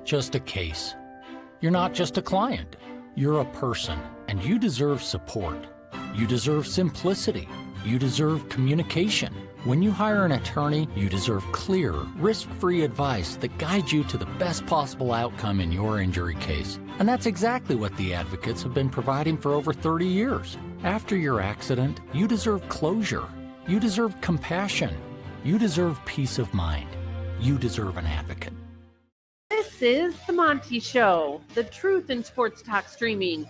not just a case. You're not just a client. You're a person, and you deserve support. You deserve simplicity. You deserve communication. When you hire an attorney, you deserve clear, risk-free advice that guides you to the best possible outcome in your injury case. And that's exactly what the advocates have been providing for over 30 years. After your accident, you deserve closure. You deserve compassion. You deserve peace of mind. You deserve an advocate. This is The Monty Show, the truth in sports talk streaming.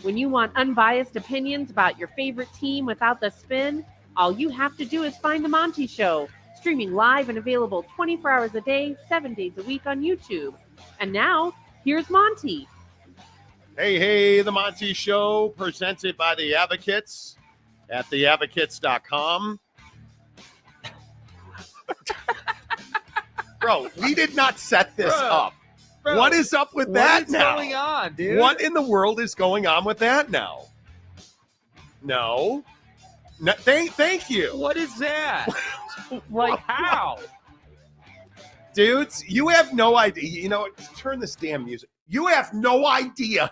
When you want unbiased opinions about your favorite team without the spin, all you have to do is find The Monty Show, streaming live and available 24 hours a day, 7 days a week on YouTube. And now, here's Monty. Hey, The Monty Show, presented by The Advocates at theadvocates.com. Bro, we did not set this up. Bro, what is up with that now? What is going on, dude? What in the world is going on with that now? No, thank you. What is that? Like, how? Dudes, you have no idea. You know, turn this damn music. You have no idea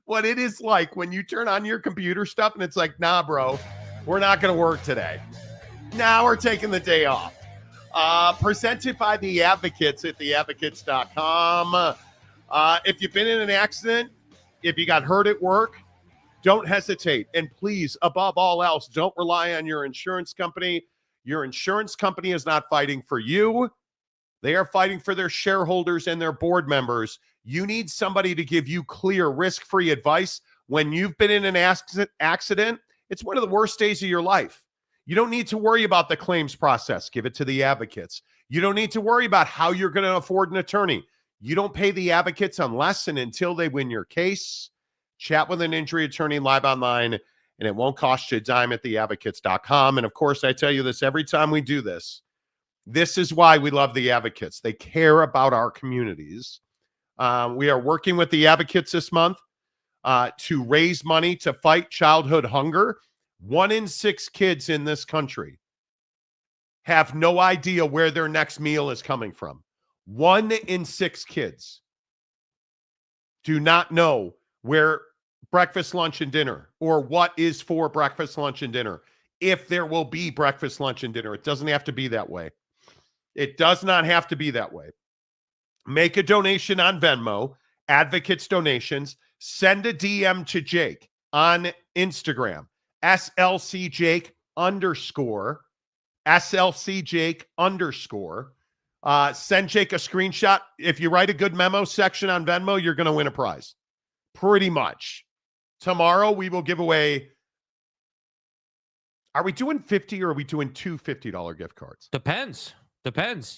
what it is like when you turn on your computer stuff and it's like, nah, bro, we're not going to work today. Now we're taking the day off. Presented by The Advocates at theadvocates.com. If you've been in an accident, if you got hurt at work, don't hesitate. And please, above all else, don't rely on your insurance company. Your insurance company is not fighting for you. They are fighting for their shareholders and their board members. You need somebody to give you clear, risk-free advice. When you've been in an accident, it's one of the worst days of your life. You don't need to worry about the claims process. Give it to The Advocates. You don't need to worry about how you're going to afford an attorney. You don't pay The Advocates unless and until they win your case. Chat with an injury attorney live online, and it won't cost you a dime at theadvocates.com. And, of course, I tell you this every time we do this. This is why we love The Advocates. They care about our communities. We are working with The Advocates this month to raise money to fight childhood hunger. 1 in 6 kids in this country have no idea where their next meal is coming from. 1 in 6 kids do not know where breakfast, lunch, and dinner, or what is for breakfast, lunch, and dinner, if there will be breakfast, lunch, and dinner. It doesn't have to be that way. It does not have to be that way. Make a donation on Venmo, Advocates Donations. Send a DM to Jake on Instagram. SLCJake_. SLCJake_. Send Jake a screenshot. If you write a good memo section on Venmo, you're going to win a prize. Pretty much. Tomorrow we will give away. Are we doing 50 or are we doing two $50 gift cards? Depends.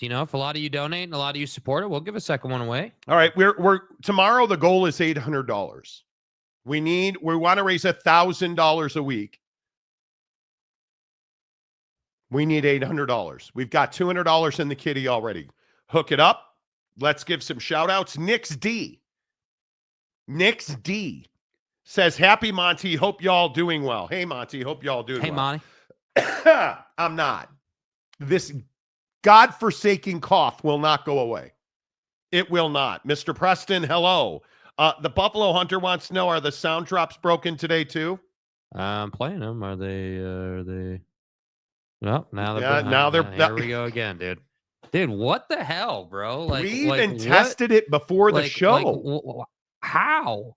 You know, if a lot of you donate and a lot of you support it, we'll give a second one away. All right. We're tomorrow. The goal is $800. We want to raise $1,000 a week. We need $800. We've got $200 in the kitty already. Hook it up. Let's give some shout outs. Nix D says, happy Monty. Hope y'all doing well. Hey, Monty. Hope y'all doing well. Hey, Monty. I'm not. This godforsaken cough will not go away. It will not. Mr. Preston, hello. The Buffalo Hunter wants to know, are the sound drops broken today too? I'm playing them. Are they? Well, now they're here we go again, dude. Dude, what the hell, bro? We even tested it before the show. How?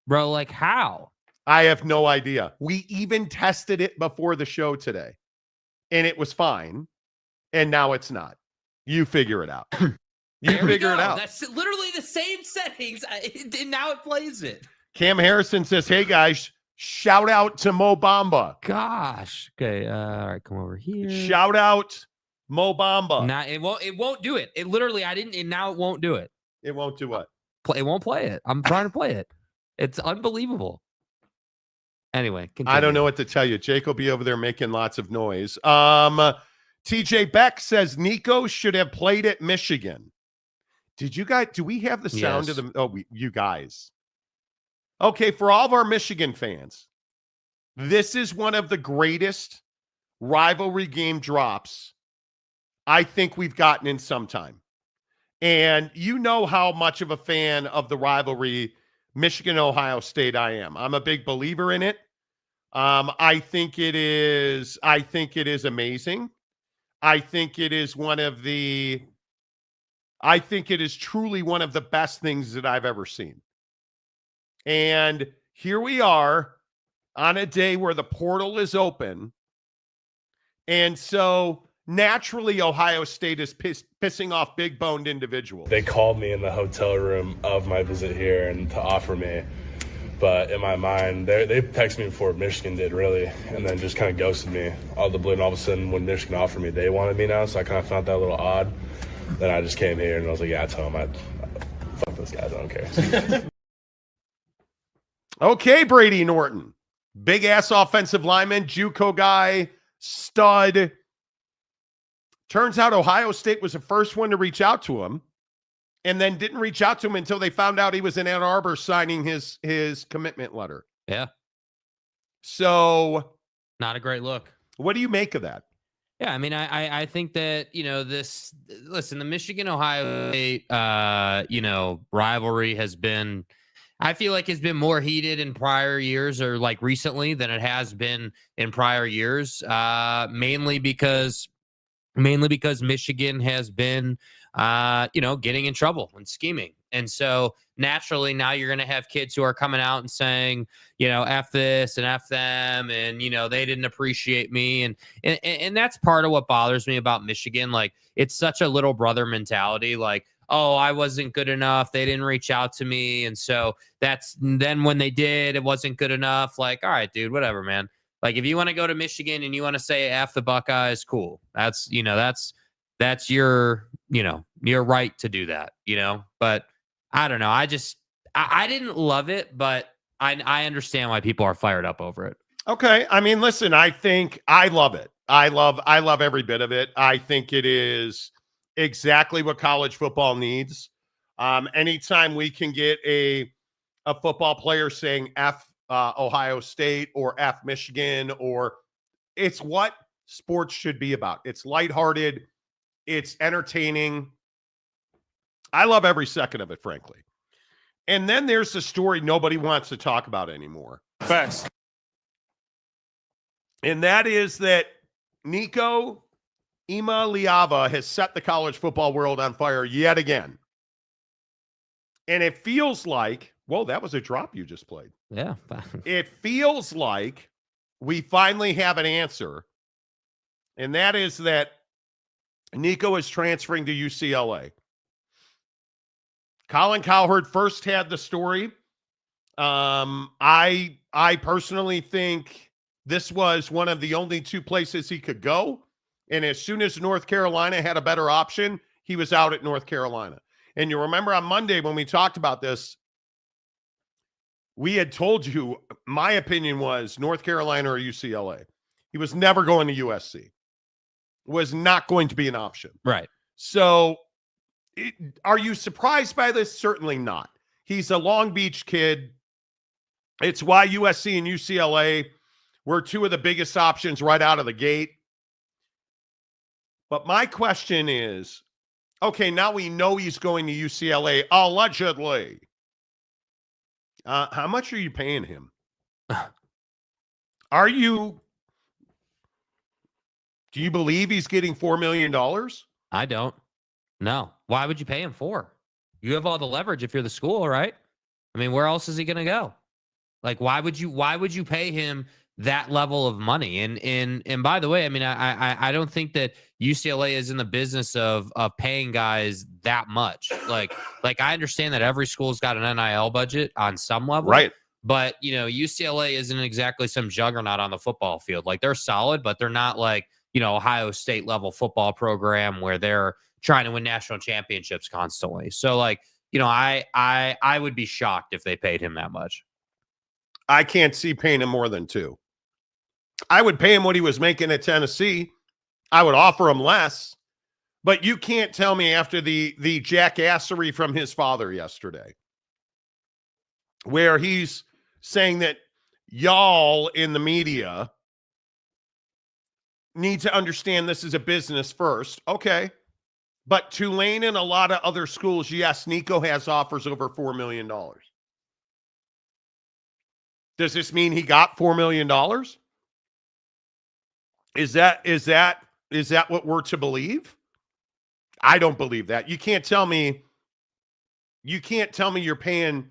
Bro, how? I have no idea. We even tested it before the show today, and it was fine, and now it's not. You figure it out. You figure it out. That's literally the same settings, and now it plays it. Cam Harrison says, hey, guys, shout out to Mo Bamba. Gosh. Okay, all right, come over here. Shout out Mo Bamba. Nah, it won't do it. It literally, now it won't do it. It won't do what? It won't play it. I'm trying to play it. It's unbelievable. Anyway, continue. I don't know what to tell you. Jake will be over there making lots of noise. TJ Beck says Nico should have played at Michigan. Do we have the sound of them? Oh, you guys. Okay, for all of our Michigan fans, this is one of the greatest rivalry game drops I think we've gotten in some time. And you know how much of a fan of the rivalry Michigan-Ohio State I am. I'm a big believer in it. I think it is amazing. I think it is truly one of the best things that I've ever seen. And here we are on a day where the portal is open. And so naturally, Ohio State is pissing off big-boned individuals. They called me in the hotel room of my visit here and to offer me. But in my mind, they texted me before Michigan did, really, and then just kind of ghosted me out of the blue. And all of a sudden, when Michigan offered me, they wanted me now, so I kind of found that a little odd. Then I just came here, and I was like, yeah, I told them, fuck those guys, I don't care. Okay, Brady Norton. Big-ass offensive lineman, JUCO guy, stud. Turns out Ohio State was the first one to reach out to him, and then didn't reach out to him until they found out he was in Ann Arbor signing his commitment letter. Yeah. So not a great look. What do you make of that? Yeah, I mean, I think that, the Michigan-Ohio State, rivalry has been, I feel like it's been more heated in prior years or like recently than it has been in prior years, mainly because Michigan has been, getting in trouble and scheming. And so naturally now you're going to have kids who are coming out and saying, F this and F them. And, they didn't appreciate me. And that's part of what bothers me about Michigan. Like, it's such a little brother mentality. Like, oh, I wasn't good enough. They didn't reach out to me. And so then when they did, it wasn't good enough. Like, all right, dude, whatever, man. Like, if you want to go to Michigan and you want to say F the Buckeyes, cool. That's your, your right to do that, but I don't know. I didn't love it, but I understand why people are fired up over it. Okay. I mean, listen, I think I love it. I love every bit of it. I think it is exactly what college football needs. Anytime we can get a football player saying F Ohio State or F Michigan, or it's what sports should be about. It's lighthearted. It's entertaining. I love every second of it, frankly. And then there's the story nobody wants to talk about anymore. Facts. And that is that Nico Iamaleava has set the college football world on fire yet again. And it feels like, whoa, that was a drop you just played. Yeah. It feels like we finally have an answer. And that is that Nico is transferring to UCLA. Colin Cowherd first had the story. I personally think this was one of the only two places he could go. And as soon as North Carolina had a better option, he was out at North Carolina. And you remember on Monday when we talked about this, we had told you my opinion was North Carolina or UCLA. He was never going to USC. Was not going to be an option. Right. So are you surprised by this? Certainly not. He's a Long Beach kid. It's why USC and UCLA were two of the biggest options right out of the gate. But my question is, okay, now we know he's going to UCLA, allegedly. How much are you paying him? Do you believe he's getting $4 million? I don't. No. Why would you pay him for? You have all the leverage if you're the school, right? I mean, where else is he going to go? Like, why would you pay him that level of money? And by the way, I mean, I don't think that UCLA is in the business of paying guys that much. Like I understand that every school's got an NIL budget on some level. Right. But, UCLA isn't exactly some juggernaut on the football field. Like, they're solid, but they're not like, Ohio State level football program where they're trying to win national championships constantly. So, like, I would be shocked if they paid him that much. I can't see paying him more than $2 million. I would pay him what he was making at Tennessee. I would offer him less. But you can't tell me after the jackassery from his father yesterday, where he's saying that y'all in the media need to understand this is a business first. Okay. But Tulane and a lot of other schools, yes, Nico has offers over $4 million. Does this mean he got $4 million? Is that what we're to believe? I don't believe that. You can't tell me you're paying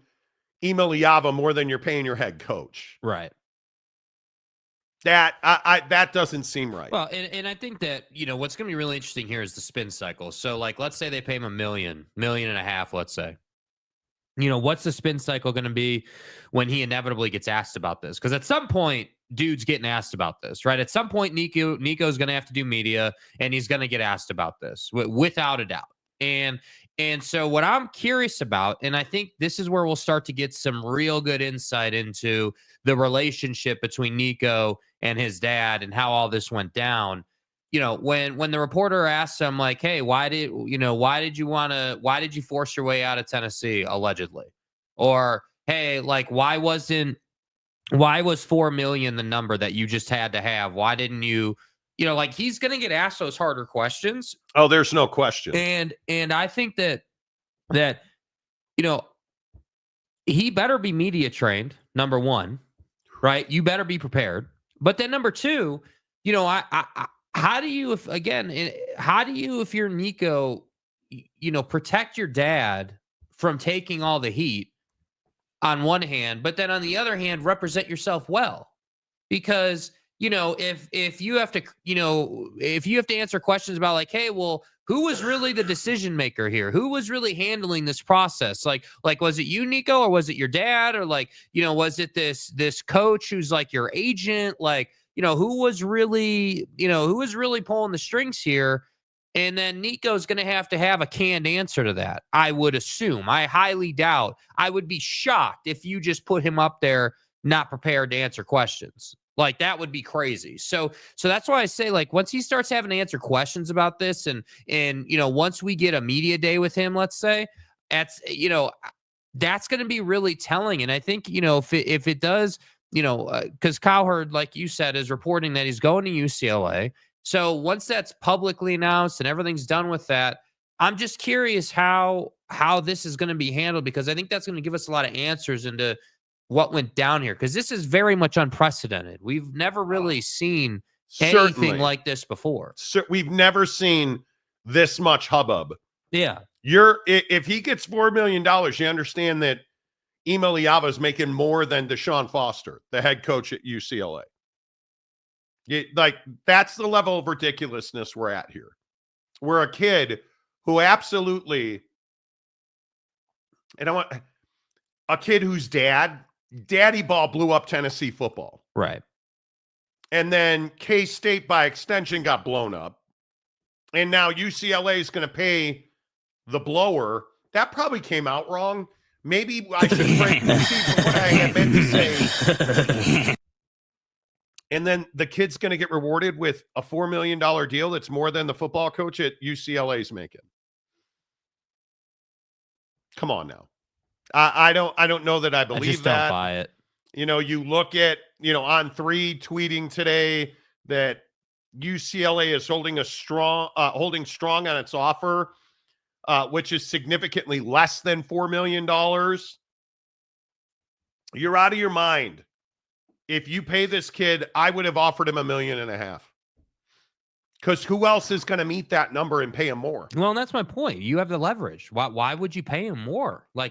Iamaleava more than you're paying your head coach. Right. That doesn't seem right. Well, and I think that, what's going to be really interesting here is the spin cycle. So, like, let's say they pay him $1 million and a half, let's say. What's the spin cycle going to be when he inevitably gets asked about this? Because at some point, dude's getting asked about this, right? At some point, Nico's going to have to do media, and he's going to get asked about this without a doubt. And so what I'm curious about, and I think this is where we'll start to get some real good insight into the relationship between Nico and his dad and how all this went down. When the reporter asked him, like, hey, why did you force your way out of Tennessee, allegedly? Or, hey, like, why was $4 million the number that you just had to have? Why didn't you, like, he's going to get asked those harder questions. Oh, there's no question. And I think that, he better be media trained, number one, right? You better be prepared. But then number two, how do you, if you're Nico, protect your dad from taking all the heat on one hand, but then on the other hand, represent yourself well? Because, if you have to answer questions about, like, hey, well, who was really the decision maker here? Who was really handling this process? Like, was it you, Nico, or was it your dad? Or, like, was it this coach who's like your agent? Like, who was really pulling the strings here? And then Nico's going to have a canned answer to that, I would assume. I highly doubt. I would be shocked if you just put him up there not prepared to answer questions. Like, that would be crazy. So that's why I say, like, once he starts having to answer questions about this, and once we get a media day with him, let's say, that's going to be really telling. And I think, if it does, because Cowherd, like you said, is reporting that he's going to UCLA. So once that's publicly announced and everything's done with that, I'm just curious how this is going to be handled, because I think that's going to give us a lot of answers into what went down here, because this is very much unprecedented. We've never really seen anything like this before. We've never seen this much hubbub. Yeah. If he gets $4 million, you understand that Iamaleava is making more than Deshaun Foster, the head coach at UCLA. That's the level of ridiculousness we're at here. We're a kid who absolutely, a kid whose daddy ball blew up Tennessee football. Right. And then K-State, by extension, got blown up. And now UCLA is going to pay the blower. That probably came out wrong. Maybe I should break the sheet for what I had meant to say. And then the kid's going to get rewarded with a $4 million deal that's more than the football coach at UCLA is making. Come on now. I don't know that I believe that. I just don't buy it. You look at, On3 tweeting today that UCLA is holding strong on its offer, which is significantly less than $4 million. You're out of your mind. If you pay this kid, I would have offered him $1.5 million. Because who else is going to meet that number and pay him more? Well, and that's my point. You have the leverage. Why would you pay him more? Why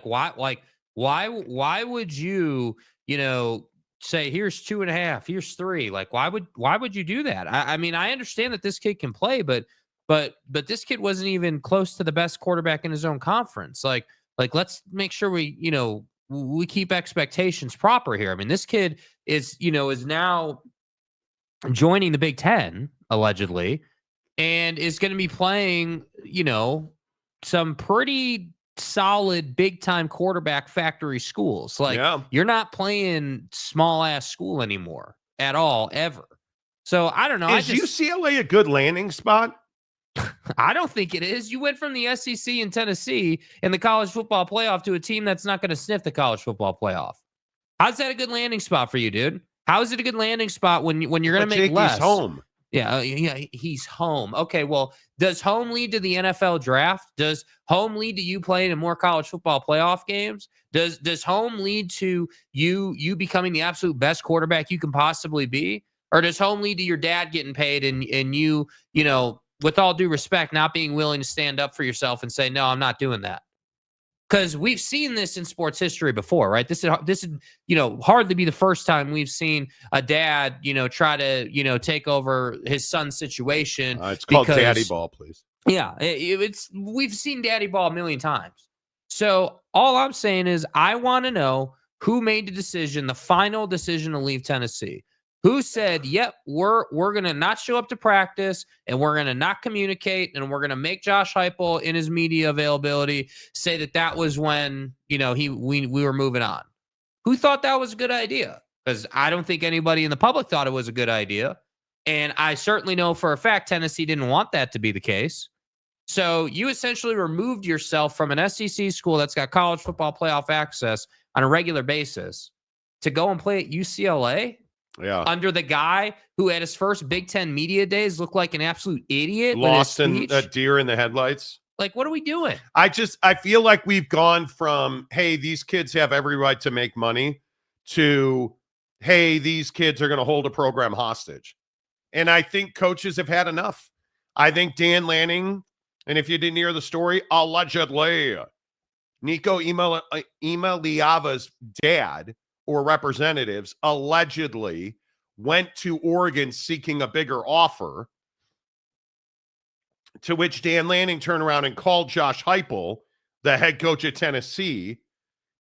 would you, say, here's 2.5, here's 3? Like, why would you do that? I mean, I understand that this kid can play, but this kid wasn't even close to the best quarterback in his own conference. Like let's make sure we keep expectations proper here. I mean, this kid is now joining the Big Ten, allegedly, and is going to be playing, some pretty solid big time quarterback factory schools. Like, You're not playing small ass school anymore at all, ever. So I don't know. Is UCLA a good landing spot? I don't think it is. You went from the SEC in Tennessee in the college football playoff to a team that's not going to sniff the college football playoff. How's that a good landing spot for you, dude? How is it a good landing spot when you're going to make less? Home. Yeah, he's home. Okay, well, does home lead to the NFL draft? Does home lead to you playing in more college football playoff games? Does home lead to you becoming the absolute best quarterback you can possibly be? Or does home lead to your dad getting paid and you know, with all due respect, not being willing to stand up for yourself and say, no, I'm not doing that? Because we've seen this in sports history before, right? This is hardly be the first time we've seen a dad, try to, take over his son's situation. It's called daddy ball, please. Yeah, we've seen daddy ball a million times. So all I'm saying is I want to know who made the decision, the final decision to leave Tennessee. Who said, yep, we're going to not show up to practice and we're going to not communicate and we're going to make Josh Heupel in his media availability say that was when, we were moving on. Who thought that was a good idea? Because I don't think anybody in the public thought it was a good idea. And I certainly know for a fact Tennessee didn't want that to be the case. So you essentially removed yourself from an SEC school that's got college football playoff access on a regular basis to go and play at UCLA. Yeah. Under the guy who at his first Big Ten media days looked like an absolute idiot. Lost in a deer in the headlights. Like, what are we doing? I feel like we've gone from, hey, these kids have every right to make money to, hey, these kids are going to hold a program hostage. And I think coaches have had enough. I think Dan Lanning, and if you didn't hear the story, allegedly, Nico Iamaleava's dad or representatives allegedly went to Oregon seeking a bigger offer, to which Dan Lanning turned around and called Josh Heupel, the head coach at Tennessee,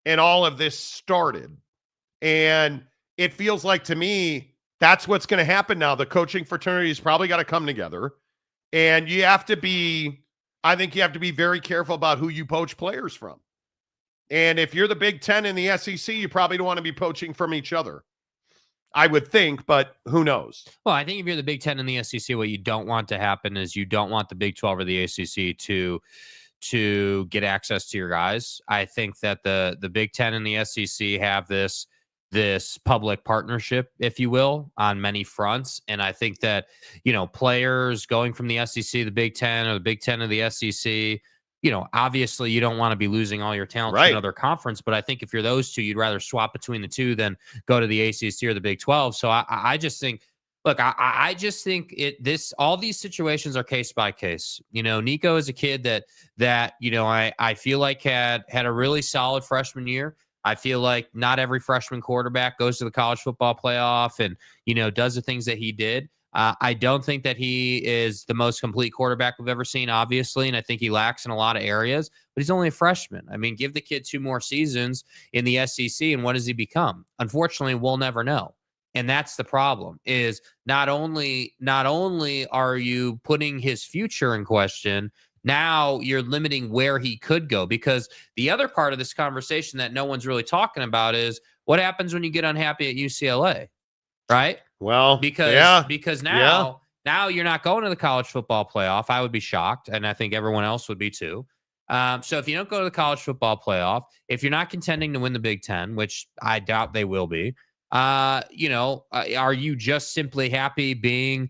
and all of this started. And it feels like to me, that's what's going to happen now. The coaching fraternity has probably got to come together, and I think you have to be very careful about who you poach players from. And if you're the Big Ten in the SEC, you probably don't want to be poaching from each other, I would think, but who knows? Well, I think if you're the Big Ten in the SEC, what you don't want to happen is you don't want the Big 12 or the ACC to get access to your guys. I think that the Big Ten and the SEC have this public partnership, if you will, on many fronts. And I think that, players going from the SEC to the Big Ten or the Big Ten to the SEC, obviously you don't want to be losing all your talent to another conference, but I think if you're those two, you'd rather swap between the two than go to the ACC or the Big 12. So I just think, look, I just think all these situations are case by case. Nico is a kid that I feel like had a really solid freshman year. I feel like not every freshman quarterback goes to the college football playoff and, does the things that he did. I don't think that he is the most complete quarterback we've ever seen, obviously, and I think he lacks in a lot of areas, but he's only a freshman. I mean, give the kid 2 more seasons in the SEC, and what does he become? Unfortunately, we'll never know. And that's the problem, is not only are you putting his future in question, now you're limiting where he could go, because the other part of this conversation that no one's really talking about is what happens when you get unhappy at UCLA, right? Well, because now you're not going to the college football playoff. I would be shocked, and I think everyone else would be too. So if you don't go to the college football playoff, if you're not contending to win the Big Ten, which I doubt they will be, are you just simply happy being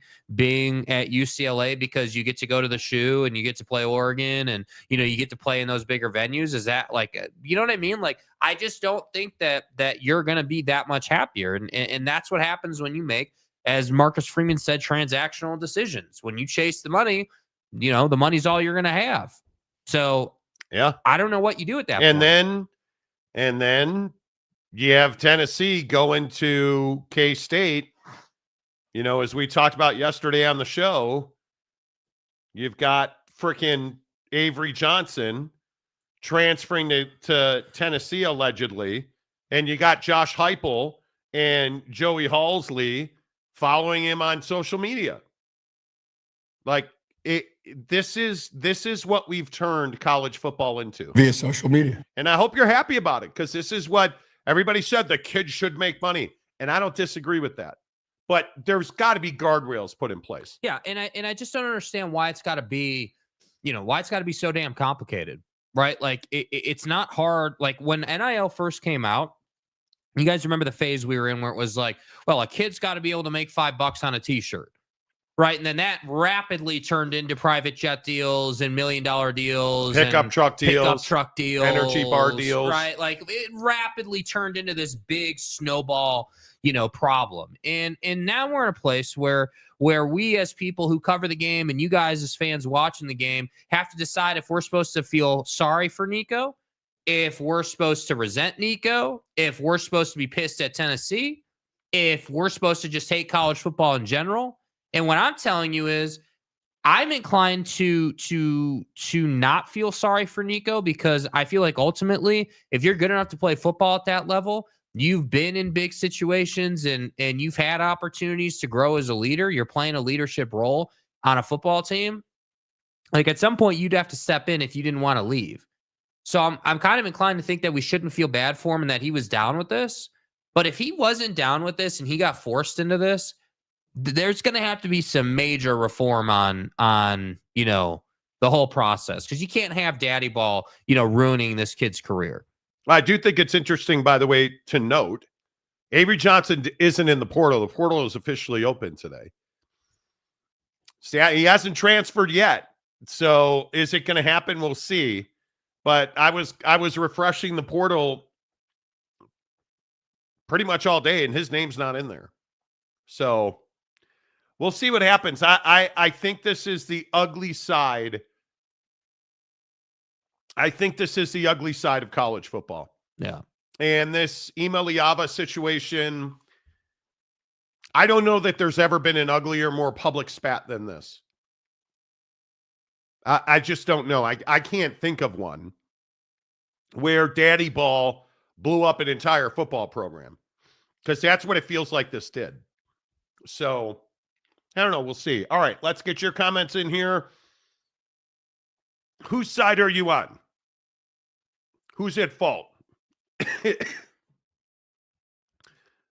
at UCLA because you get to go to the shoe and you get to play Oregon and, you get to play in those bigger venues? Is that you know what I mean? Like, I just don't think that you're going to be that much happier. And that's what happens when you make, as Marcus Freeman said, transactional decisions. When you chase the money, the money's all you're going to have. So yeah, I don't know what you do at that point. And then you have Tennessee going to K-State. As we talked about yesterday on the show, you've got freaking Avery Johnson transferring to Tennessee allegedly, and you got Josh Heupel and Joey Halsley following him on social media. Like, this is what we've turned college football into via social media. And I hope you're happy about it, because this is what everybody said, the kids should make money. And I don't disagree with that. But there's got to be guardrails put in place. Yeah, and I just don't understand why it's got to be, so damn complicated, right? Like, it's not hard. Like, when NIL first came out, you guys remember the phase we were in where it was like, well, a kid's got to be able to make $5 on a T-shirt. right? And then that rapidly turned into private jet deals and $1 million deals, Pickup truck deals, energy bar deals, right? Like it rapidly turned into this big snowball, problem. And now we're in a place where we as people who cover the game and you guys as fans watching the game have to decide if we're supposed to feel sorry for Nico, if we're supposed to resent Nico, if we're supposed to be pissed at Tennessee, if we're supposed to just hate college football in general. And what I'm telling you is I'm inclined to not feel sorry for Nico, because I feel like ultimately, if you're good enough to play football at that level, you've been in big situations and you've had opportunities to grow as a leader. You're playing a leadership role on a football team. Like at some point you'd have to step in if you didn't want to leave. So I'm kind of inclined to think that we shouldn't feel bad for him and that he was down with this. But if he wasn't down with this and he got forced into this, there's going to have to be some major reform on the whole process, because you can't have daddy ball, ruining this kid's career. I do think it's interesting, by the way, to note, Avery Johnson isn't in the portal. The portal is officially open today. See, he hasn't transferred yet. So is it going to happen? We'll see. But I was refreshing the portal pretty much all day, and his name's not in there. So we'll see what happens. I think this is the ugly side. I think this is the ugly side of college football. Yeah. And this Iamaleava situation, I don't know that there's ever been an uglier, more public spat than this. I just don't know. I can't think of one where daddy ball blew up an entire football program, because that's what it feels like this did. So I don't know. We'll see. All right, let's get your comments in here. Whose side are you on? Who's at fault?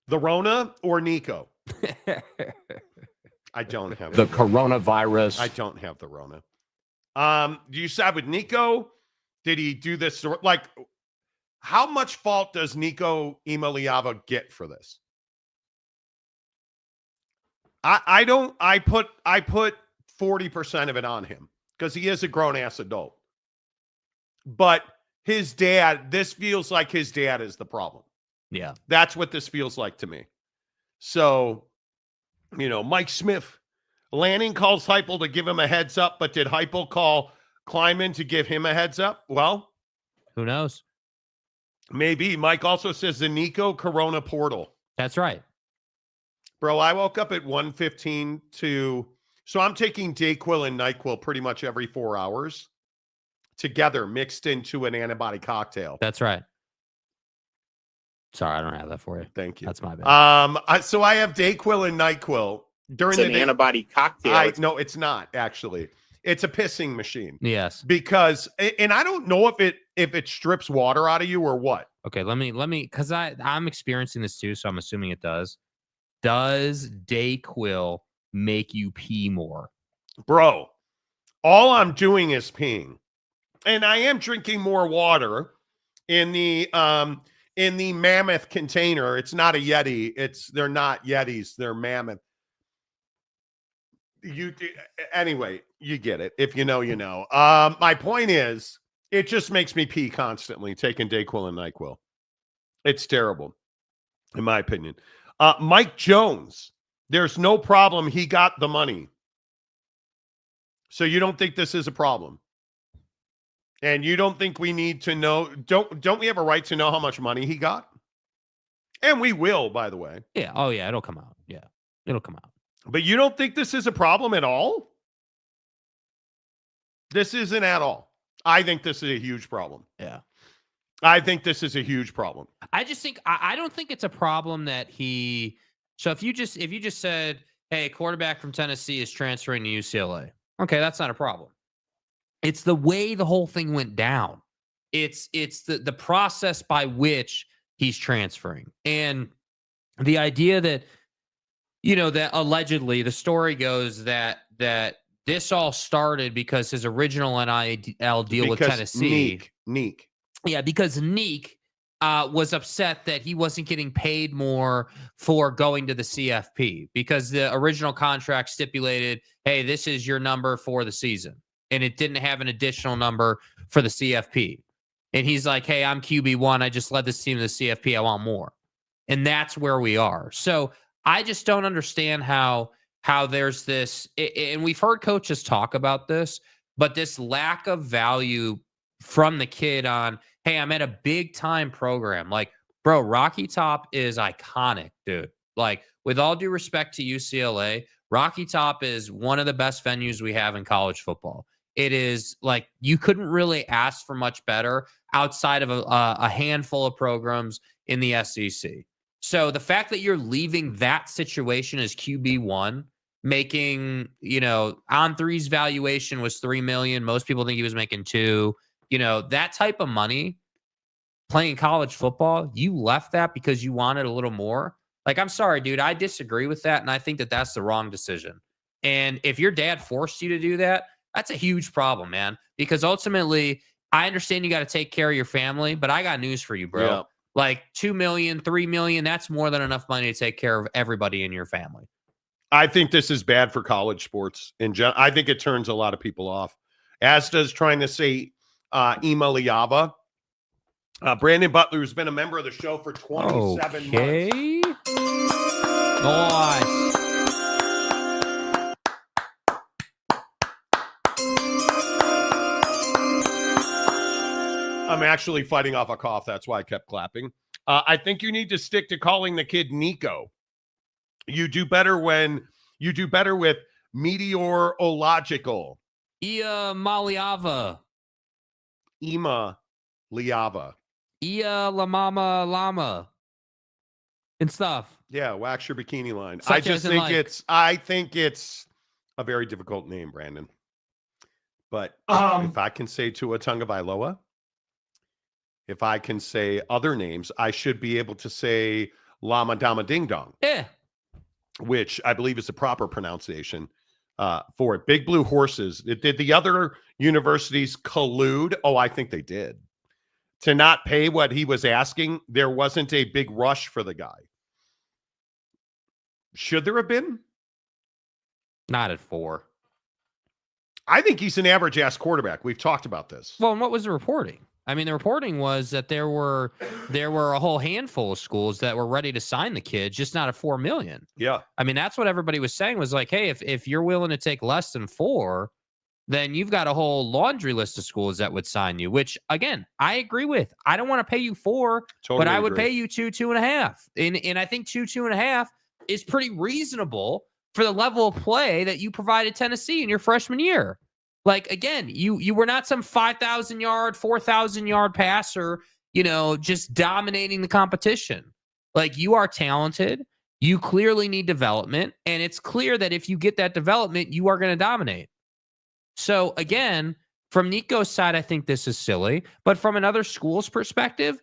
The Rona or Nico? I don't have The coronavirus. I don't have the Rona. Do you side with Nico? Did he do this? Like, how much fault does Nico Iamaleava get for this? I put 40% of it on him, because he is a grown-ass adult. But his dad, this feels like his dad is the problem. Yeah. That's what this feels like to me. So, Mike Smith, Lanning calls Heupel to give him a heads up, but did Heupel call Kleiman to give him a heads up? Well, who knows? Maybe. Mike also says the Nico Corona portal. That's right. Bro, I woke up at 1:15 so I'm taking Dayquil and NyQuil pretty much every 4 hours together, mixed into an antibody cocktail. That's right. Sorry, I don't have that for you. Thank you. That's my bad. So I have Dayquil and NyQuil during it's an antibody cocktail. No, it's not actually. It's a pissing machine. Yes. Because, and I don't know if it strips water out of you or what. Okay, let me, because I'm experiencing this too, so I'm assuming it does. Does Dayquil make you pee more? Bro, all I'm doing is peeing. And I am drinking more water in the Mammoth container. It's not a Yeti. They're not Yetis. They're Mammoth. Anyway, you get it. If you know, you know. My point is, it just makes me pee constantly taking Dayquil and NyQuil. It's terrible, in my opinion. Mike Jones, there's no problem. He got the money. So you don't think this is a problem? And you don't think we need to know? Don't we have a right to know how much money he got? And we will, by the way. Yeah. Oh, yeah. It'll come out. Yeah. It'll come out. But you don't think this is a problem at all? This isn't at all. I think this is a huge problem. Yeah. I think this is a huge problem. I just think I don't think it's a problem that he. So if you just said, "Hey, quarterback from Tennessee is transferring to UCLA," okay, that's not a problem. It's the way the whole thing went down. It's the process by which he's transferring, and the idea that that allegedly the story goes that this all started because his original NIL deal with Tennessee. Neek. Yeah, because Neek was upset that he wasn't getting paid more for going to the CFP because the original contract stipulated, hey, this is your number for the season. And it didn't have an additional number for the CFP. And he's like, hey, I'm QB1. I just led this team to the CFP. I want more. And that's where we are. So I just don't understand how there's this, and we've heard coaches talk about this, but this lack of value from the kid on, hey, I'm at a big time program. Like, bro, Rocky Top is iconic, dude. Like, with all due respect to UCLA, Rocky Top is one of the best venues we have in college football. It is like, you couldn't really ask for much better outside of a handful of programs in the SEC. So the fact that you're leaving that situation as QB1, making, On3's valuation was $3 million. Most people think he was making $2 million. That type of money playing college football, you left that because you wanted a little more. Like, I'm sorry, dude, I disagree with that. And I think that that's the wrong decision. And if your dad forced you to do that, that's a huge problem, man, because ultimately I understand you got to take care of your family, but I got news for you, bro. Yeah. Like $2 million, $3 million, that's more than enough money to take care of everybody in your family. I think this is bad for college sports in general. I think it turns a lot of people off, as does trying to say Iamaleava. Brandon Butler, who's been a member of the show for 27 months. Nice. I'm actually fighting off a cough. That's why I kept clapping. I think you need to stick to calling the kid Nico. You do better with meteorological. Iamaleava. Iamaleava. La mama llama. And stuff. Yeah, wax your bikini line. Such I just think it's a very difficult name, Brandon. But if I can say Tua Tagovailoa, if I can say other names, I should be able to say Llama Dama Ding Dong. Yeah. Which I believe is the proper pronunciation for it. Big Blue Horses. Did the other universities collude? Oh, I think they did. To not pay what he was asking, there wasn't a big rush for the guy. Should there have been? Not at 4. I think he's an average-ass quarterback. We've talked about this. Well, and what was the reporting? I mean, the reporting was that there were a whole handful of schools that were ready to sign the kid, just not at $4 million. Yeah. I mean, that's what everybody was saying was like, hey, if you're willing to take less than 4, then you've got a whole laundry list of schools that would sign you, which, again, I agree with. I don't want to pay you 4, but I would pay you 2.5. And I think 2.5 is pretty reasonable for the level of play that you provided Tennessee in your freshman year. Like, again, you were not some 5,000 yard, 4,000 yard passer, just dominating the competition. Like, you are talented. You clearly need development. And it's clear that if you get that development, you are going to dominate. So, again, from Nico's side, I think this is silly. But from another school's perspective,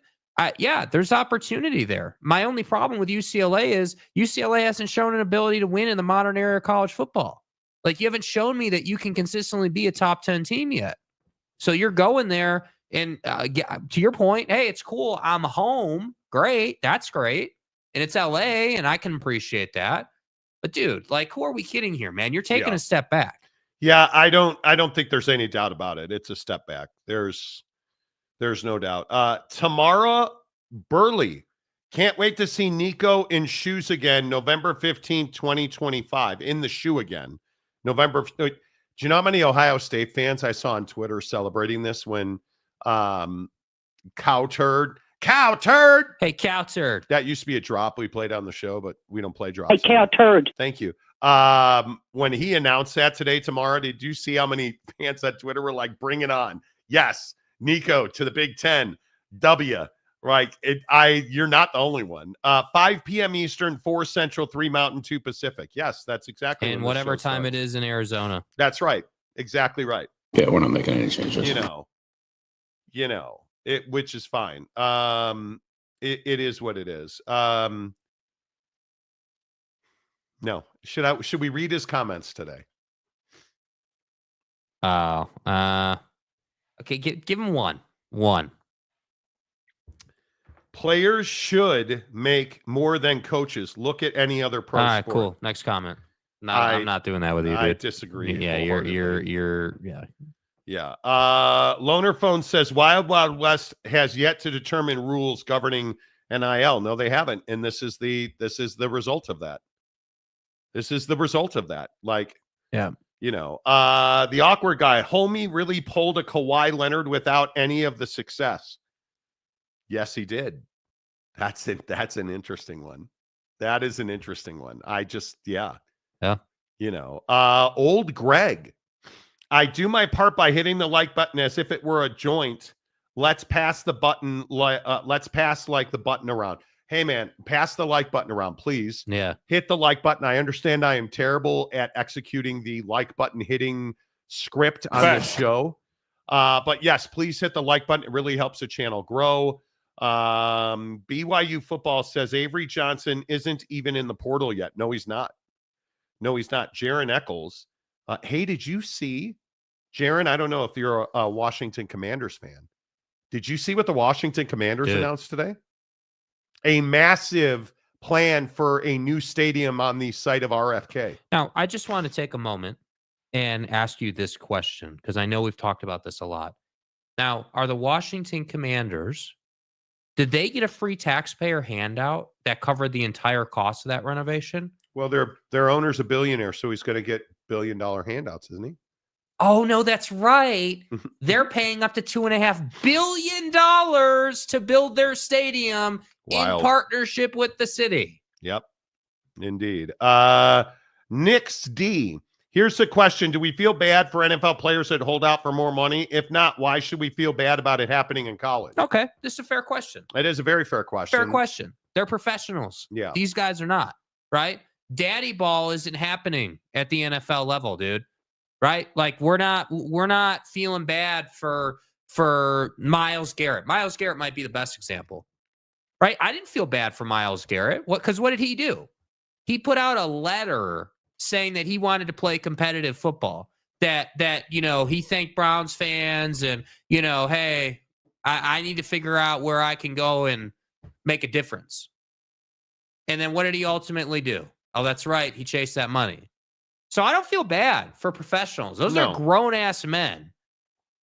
there's opportunity there. My only problem with UCLA is UCLA hasn't shown an ability to win in the modern era of college football. Like, you haven't shown me that you can consistently be a top 10 team yet. So you're going there and to your point, hey, it's cool. I'm home. Great. That's great. And it's LA and I can appreciate that. But dude, like, who are we kidding here, man? You're taking a step back. Yeah, I don't think there's any doubt about it. It's a step back. There's no doubt. Tamara Burley. Can't wait to see Nico in shoes again, November 15th, 2025. In the shoe again. Do you know how many Ohio State fans I saw on Twitter celebrating this when Cow Turd. Hey, Cow Turd. That used to be a drop we played on the show, but we don't play drops. Hey, Cow Turd. Thank you. When he announced that today, tomorrow, did you see how many fans on Twitter were like, bring it on? Yes, Nico to the Big Ten. W. Right. You're not the only one. 5 p.m. Eastern, 4 Central, 3 Mountain, 2 Pacific. Yes, that's exactly. And whatever time it is in Arizona. That's right. Exactly right. Yeah, we're not making any changes. Which is fine. It is what it is. No. Should we read his comments today? Okay, give him one. Players should make more than coaches. Look at any other pro All right, sport. cool. Next comment. No, I'm not doing that with you, dude. I disagree. Yeah, you're yeah. Yeah. Loner Phone says Wild Wild West has yet to determine rules governing NIL. No, they haven't. And this is the result of that. This is the result of that. Like, yeah. The awkward guy, homie really pulled a Kawhi Leonard without any of the success. Yes, he did. That's it. That's an interesting one. That is an interesting one. Yeah. Old Greg. I do my part by hitting the like button as if it were a joint. Let's pass the button. Let's pass the button around. Hey man, pass the like button around, please. Yeah. Hit the like button. I understand I am terrible at executing the like button hitting script on this show. But yes, please hit the like button. It really helps the channel grow. BYU football says Avery Johnson isn't even in the portal yet. No, he's not. Jaron Eccles. Hey, did you see, Jaron? I don't know if you're a Washington Commanders fan. Did you see what the Washington Commanders announced today? A massive plan for a new stadium on the site of RFK. Now, I just want to take a moment and ask you this question, because I know we've talked about this a lot. Now, are the Washington Commanders, did they get a free taxpayer handout that covered the entire cost of that renovation? Well, their owner's a billionaire, so he's going to get billion-dollar handouts, isn't he? Oh, no, that's right. They're paying up to $2.5 billion to build their stadium in partnership with the city. Yep, indeed. Nix D. Here's the question. Do we feel bad for NFL players that hold out for more money? If not, why should we feel bad about it happening in college? Okay, this is a fair question. It is a very fair question. Fair question. They're professionals. Yeah. These guys are not, right? Daddy ball isn't happening at the NFL level, dude. Right? Like we're not feeling bad for Myles Garrett. Myles Garrett might be the best example. Right? I didn't feel bad for Myles Garrett. Because what did he do? He put out a letter saying that he wanted to play competitive football. That he thanked Browns fans and hey, I need to figure out where I can go and make a difference. And then what did he ultimately do? Oh, that's right. He chased that money. So I don't feel bad for professionals. Those are grown-ass men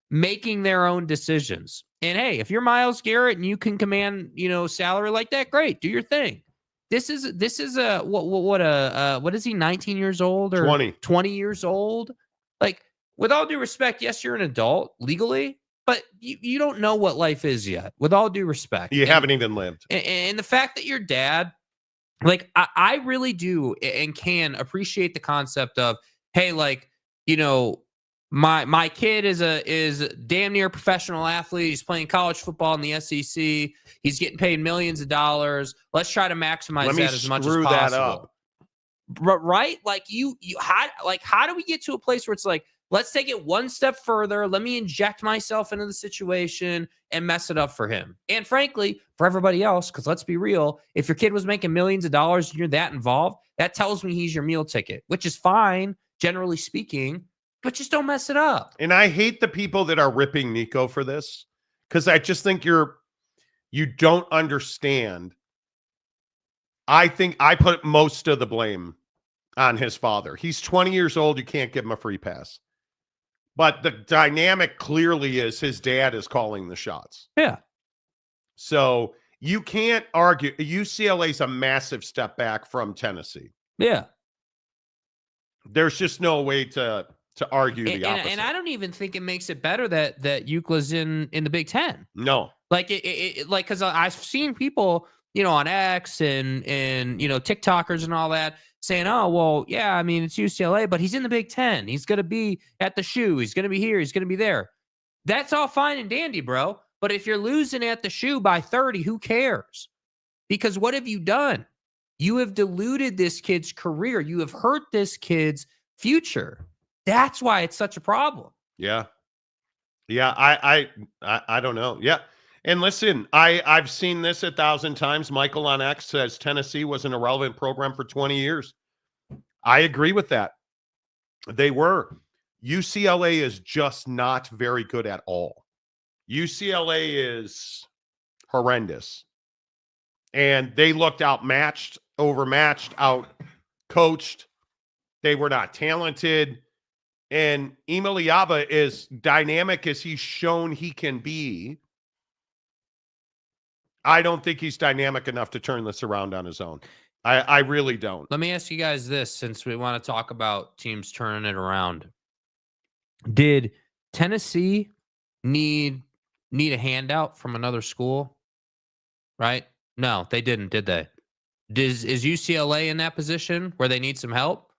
making their own decisions. And hey, if you're Myles Garrett and you can command, salary like that, great, do your thing. This is what is he, 19 years old or 20 years old? Like, with all due respect, yes, you're an adult legally, but you don't know what life is yet. With all due respect, you haven't even lived. And the fact that your dad, like, I really do and can appreciate the concept of, hey, like, my kid is damn near a professional athlete. He's playing college football in the SEC. He's getting paid millions of dollars. Let's try to maximize that as much as possible. That up. Right? Like how do we get to a place where it's like, let's take it one step further. Let me inject myself into the situation and mess it up for him. And frankly, for everybody else, because let's be real, if your kid was making millions of dollars and you're that involved, that tells me he's your meal ticket, which is fine, generally speaking, but just don't mess it up. And I hate the people that are ripping Nico for this, because I just think you don't understand. I think I put most of the blame on his father. He's 20 years old. You can't give him a free pass. But the dynamic clearly is his dad is calling the shots. Yeah. So you can't argue. UCLA's a massive step back from Tennessee. Yeah. There's just no way to argue the opposite. And I don't even think it makes it better that UCLA's in the Big Ten. No. Like like, because I've seen people, on X and TikTokers and all that saying, oh, well, yeah, I mean, it's UCLA, but he's in the Big Ten. He's going to be at the shoe. He's going to be here. He's going to be there. That's all fine and dandy, bro. But if you're losing at the shoe by 30, who cares? Because what have you done? You have diluted this kid's career. You have hurt this kid's future. That's why it's such a problem. Yeah. Yeah. I don't know. Yeah. And listen, I've seen this 1,000 times. Michael on X says Tennessee was an irrelevant program for 20 years. I agree with that. They were. UCLA is just not very good at all. UCLA is horrendous. And they looked outmatched, overmatched, out coached. They were not talented. And Iamaleava, as dynamic as he's shown he can be, I don't think he's dynamic enough to turn this around on his own. I really don't. Let me ask you guys this, since we want to talk about teams turning it around. Did Tennessee need a handout from another school? Right? No, they didn't, did they? Is UCLA in that position where they need some help?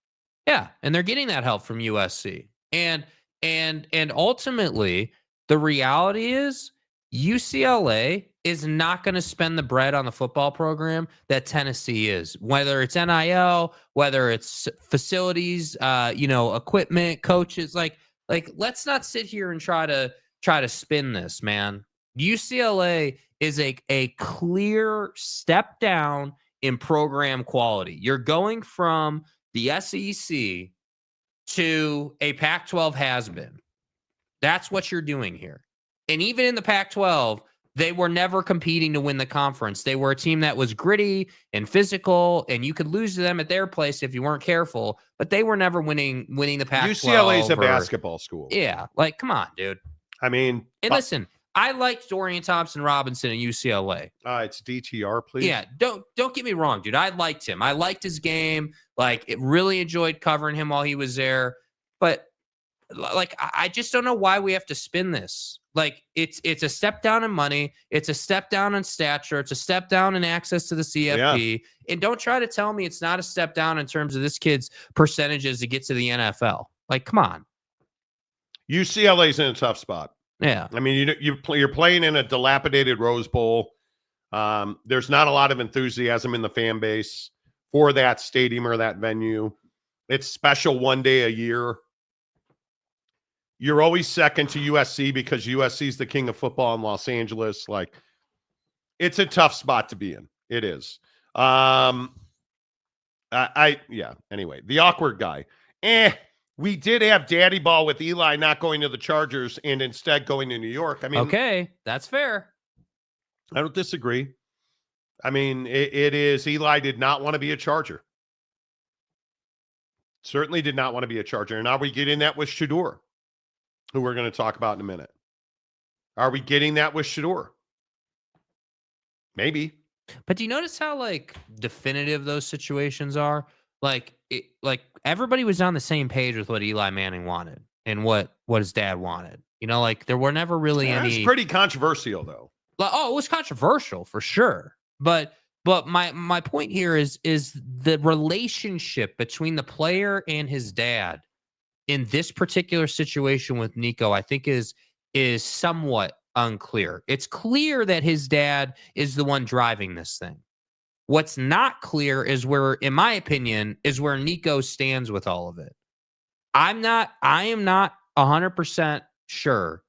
Yeah, and they're getting that help from USC. And ultimately, the reality is UCLA is not going to spend the bread on the football program that Tennessee is. Whether it's NIL, whether it's facilities, equipment, coaches, like let's not sit here and try to spin this, man. UCLA is a clear step down in program quality. You're going from the SEC to a Pac-12 has-been. That's what you're doing here. And even in the Pac-12, they were never competing to win the conference. They were a team that was gritty and physical, and you could lose to them at their place if you weren't careful, but they were never winning the Pac-12. UCLA is a basketball school. Yeah, like, come on, dude. I mean... And listen, I liked Dorian Thompson-Robinson at UCLA. It's DTR, please. Yeah, don't get me wrong, dude. I liked him. I liked his game. Like, it really enjoyed covering him while he was there. But, like, I just don't know why we have to spin this. Like, it's a step down in money. It's a step down in stature. It's a step down in access to the CFP. Yeah. And don't try to tell me it's not a step down in terms of this kid's percentages to get to the NFL. Like, come on. UCLA's in a tough spot. Yeah. I mean, you're playing in a dilapidated Rose Bowl. There's not a lot of enthusiasm in the fan base for that stadium or that venue. It's special one day a year. You're always second to USC because USC is the king of football in Los Angeles. Like, it's a tough spot to be in. It is. Anyway, the awkward guy. We did have daddy ball with Eli not going to the Chargers and instead going to New York. I mean, okay, that's fair. I don't disagree. I mean, it is. Eli did not want to be a Charger. Certainly did not want to be a Charger. And are we getting that with Shedeur, who we're going to talk about in a minute? Are we getting that with Shedeur? Maybe. But do you notice how, like, definitive those situations are? Like everybody was on the same page with what Eli Manning wanted and what his dad wanted. You know, like, there were never really any. It's pretty controversial, though. It was controversial for sure. But my point here is the relationship between the player and his dad in this particular situation with Nico, I think is somewhat unclear. It's clear that his dad is the one driving this thing. What's not clear is where, in my opinion, is where Nico stands with all of it. I am not 100% sure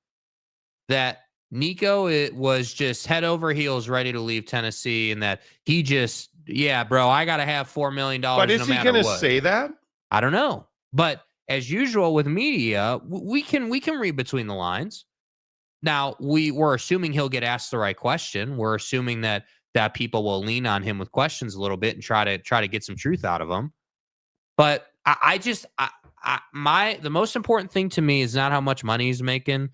that Nico was just head over heels ready to leave Tennessee and that he just, bro, I got to have $4 million. But is he going to say that? I don't know. But as usual with media, we can read between the lines. Now, we're assuming he'll get asked the right question. We're assuming that people will lean on him with questions a little bit and try to get some truth out of him. But the most important thing to me is not how much money he's making,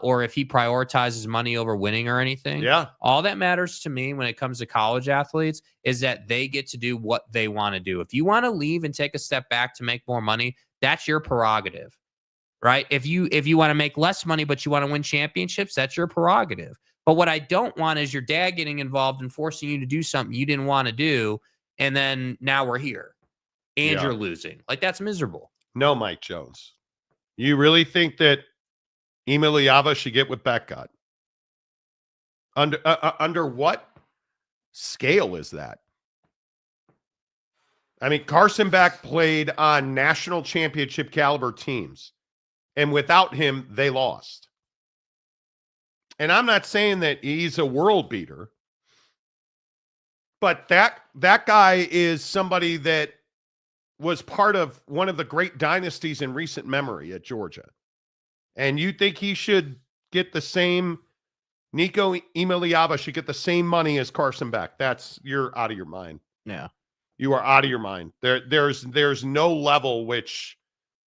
or if he prioritizes money over winning or anything. Yeah. All that matters to me when it comes to college athletes is that they get to do what they want to do. If you want to leave and take a step back to make more money, that's your prerogative, right? If you want to make less money, but you want to win championships, that's your prerogative. But what I don't want is your dad getting involved and forcing you to do something you didn't want to do. And then now we're here and you're losing. Like, that's miserable. No, Mike Jones. You really think that Iamaleava should get what Beck got? Under what scale is that? I mean, Carson Beck played on national championship caliber teams, and without him, they lost. And I'm not saying that he's a world beater, but that guy is somebody that was part of one of the great dynasties in recent memory at Georgia. And you think he should get the same Nico Iamaleava should get the same money as Carson Beck. You're out of your mind. Yeah. You are out of your mind. There's no level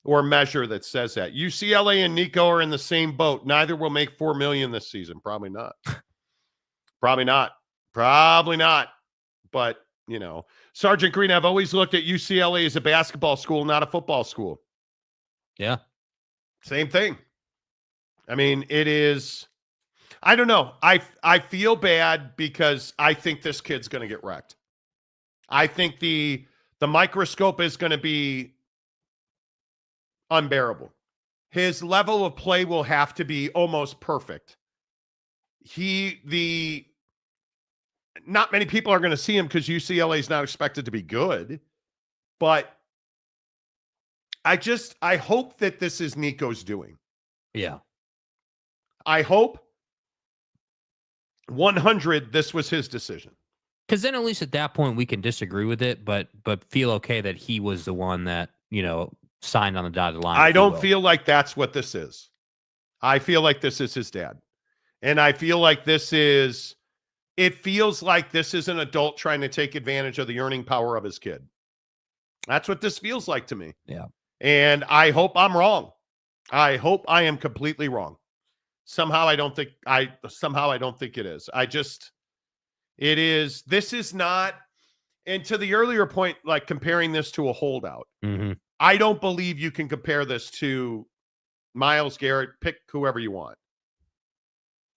or measure that says that. UCLA and Nico are in the same boat. Neither will make $4 million this season. Probably not. Probably not. But, Sergeant Green, I've always looked at UCLA as a basketball school, not a football school. Yeah. Same thing. I mean, it is. I don't know. I feel bad because I think this kid's going to get wrecked. I think the microscope is going to be unbearable. His level of play will have to be almost perfect. Not many people are going to see him because UCLA is not expected to be good, but I hope that this is Nico's doing. Yeah. I hope 100 this was his decision. Because then at least at that point we can disagree with it, but feel okay that he was the one that, signed on the dotted line. I don't feel like that's what this is. I feel like this is his dad. And I feel like it feels like this is an adult trying to take advantage of the earning power of his kid. That's what this feels like to me. Yeah. And I hope I'm wrong. I hope I am completely wrong. Somehow I don't think it is. This is not, and to the earlier point, like comparing this to a holdout. Mm-hmm. I don't believe you can compare this to Myles Garrett. Pick whoever you want.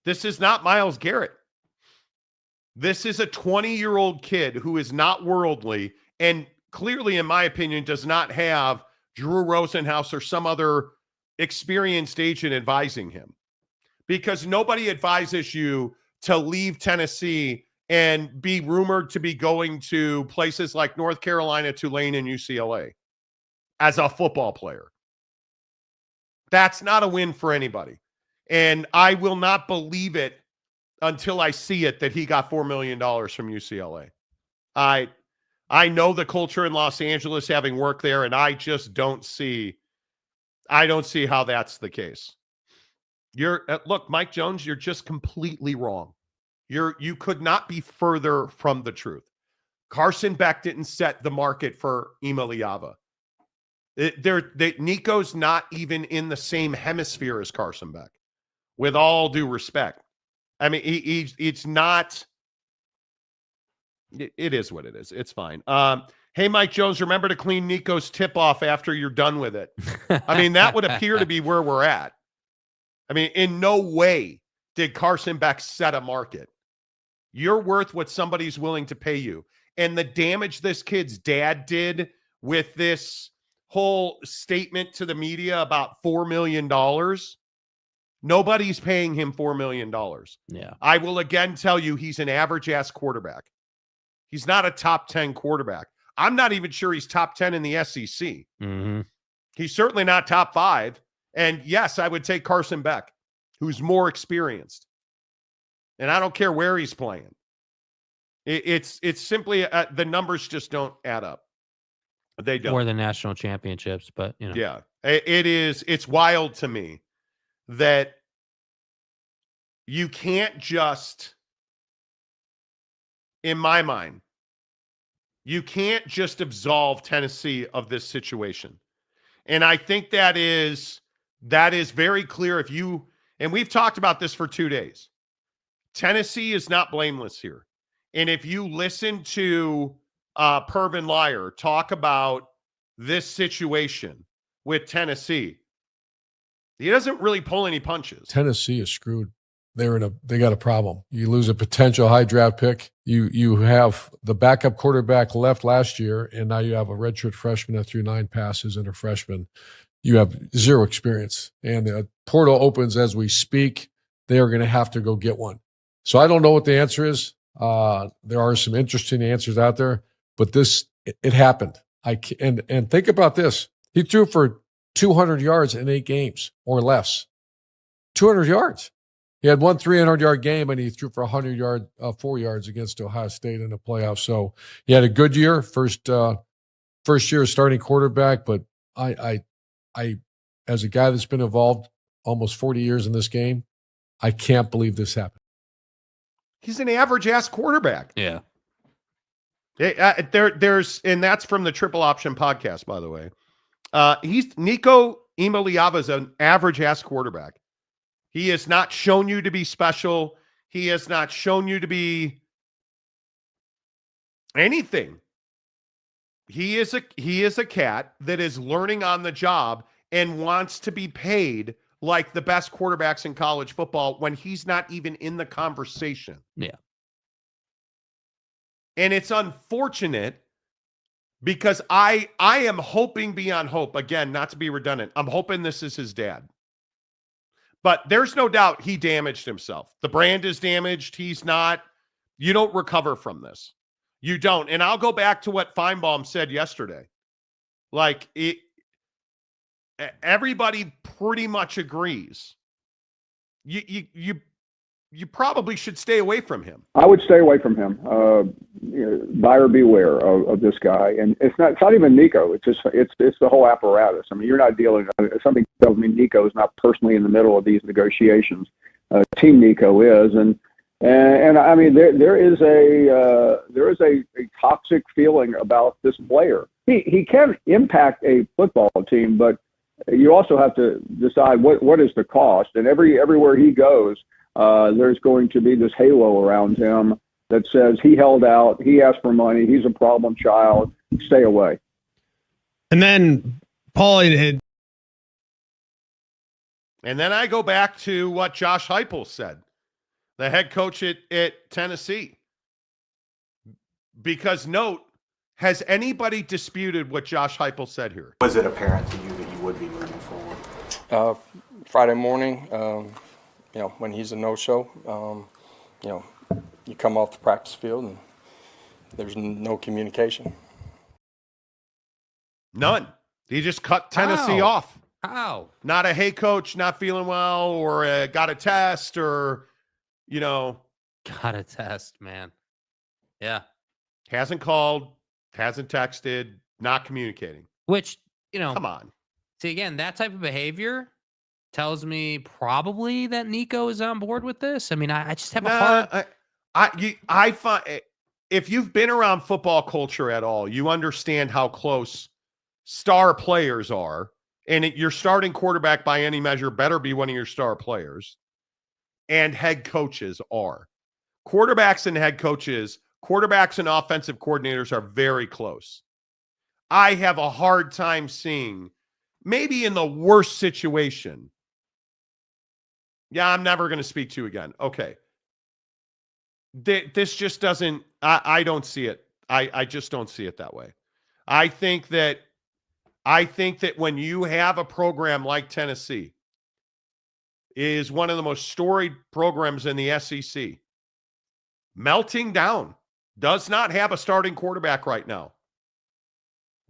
This is not Myles Garrett. This is a 20-year-old kid who is not worldly and clearly, in my opinion, does not have Drew Rosenhaus or some other experienced agent advising him. Because nobody advises you to leave Tennessee and be rumored to be going to places like North Carolina, Tulane, and UCLA as a football player. That's not a win for anybody. And I will not believe it until I see it that he got $4 million from UCLA. I know the culture in Los Angeles, having worked there, and I just don't see how that's the case. Look, Mike Jones, you're just completely wrong. You could not be further from the truth. Carson Beck didn't set the market for Iamaleava. Nico's not even in the same hemisphere as Carson Beck, with all due respect. I mean, it's not. It is what it is. It's fine. Hey, Mike Jones, remember to clean Nico's tip off after you're done with it. I mean, that would appear to be where we're at. I mean, in no way did Carson Beck set a market. You're worth what somebody's willing to pay you. And the damage this kid's dad did with this whole statement to the media about $4 million, nobody's paying him $4 million. Yeah. I will again tell you he's an average-ass quarterback. He's not a top 10 quarterback. I'm not even sure he's top 10 in the SEC. Mm-hmm. He's certainly not top 5. And yes, I would take Carson Beck, who's more experienced. And I don't care where he's playing. It's simply the numbers just don't add up. They don't. Or the national championships, but Yeah, it's wild to me that you can't just, in my mind, you can't just absolve Tennessee of this situation. And I think that is very clear. And we've talked about this for 2 days. Tennessee is not blameless here. And if you listen to Pervin Liar talk about this situation with Tennessee, he doesn't really pull any punches. Tennessee is screwed. They got a problem. You lose a potential high draft pick. You have the backup quarterback left last year, and now you have a redshirt freshman that threw 9 passes and a freshman. You have zero experience, and the portal opens as we speak. They are going to have to go get one. So I don't know what the answer is. There are some interesting answers out there, but it happened. And think about this. He threw for 200 yards in 8 games or less. 200 yards. He had one 300-yard game, and he threw for 4 yards against Ohio State in the playoffs. So he had a good year, first year starting quarterback. But I, as a guy that's been involved almost 40 years in this game, I can't believe this happened. He's an average ass quarterback. Yeah. There's, and that's from the Triple Option podcast, by the way. He's Nico Iamaleava is an average ass quarterback. He has not shown you to be special. He has not shown you to be anything. He is a cat that is learning on the job and wants to be paid like the best quarterbacks in college football when he's not even in the conversation. Yeah. And it's unfortunate because I am hoping beyond hope, again, not to be redundant, I'm hoping this is his dad. But there's no doubt he damaged himself. The brand is damaged. He's not, you don't recover from this. You don't. And I'll go back to what Feinbaum said yesterday. Like, everybody pretty much agrees. You probably should stay away from him. I would stay away from him. Buyer beware of this guy, and it's not even Nico. It's the whole apparatus. I mean, you're not dealing. Something tells me Nico is not personally in the middle of these negotiations. Team Nico is, and I mean there is a toxic feeling about this player. He can impact a football team, but you also have to decide what is the cost. And everywhere he goes, there's going to be this halo around him that says he held out, he asked for money, he's a problem child, stay away. And then, Paul, and then I go back to what Josh Heupel said, the head coach at Tennessee. Because note, has anybody disputed what Josh Heupel said here? Was it apparent to you that you would be moving forward? Friday morning, when he's a no-show, you come off the practice field and there's no communication. None. He just cut Tennessee off. How? Not a, hey, coach, not feeling well, or got a test, or, Got a test, man. Yeah. Hasn't called, hasn't texted, not communicating. Which, come on. See, again, that type of behavior tells me probably that Nico is on board with this. I mean, I just have a hard... I find, if you've been around football culture at all, you understand how close star players are. And your starting quarterback by any measure better be one of your star players. And head coaches are. Quarterbacks and head coaches, quarterbacks and offensive coordinators are very close. I have a hard time seeing, maybe in the worst situation. Yeah, I'm never going to speak to you again. Okay. This just doesn't, I don't see it. I just don't see it that way. I think that when you have a program like Tennessee, is one of the most storied programs in the SEC, melting down, does not have a starting quarterback right now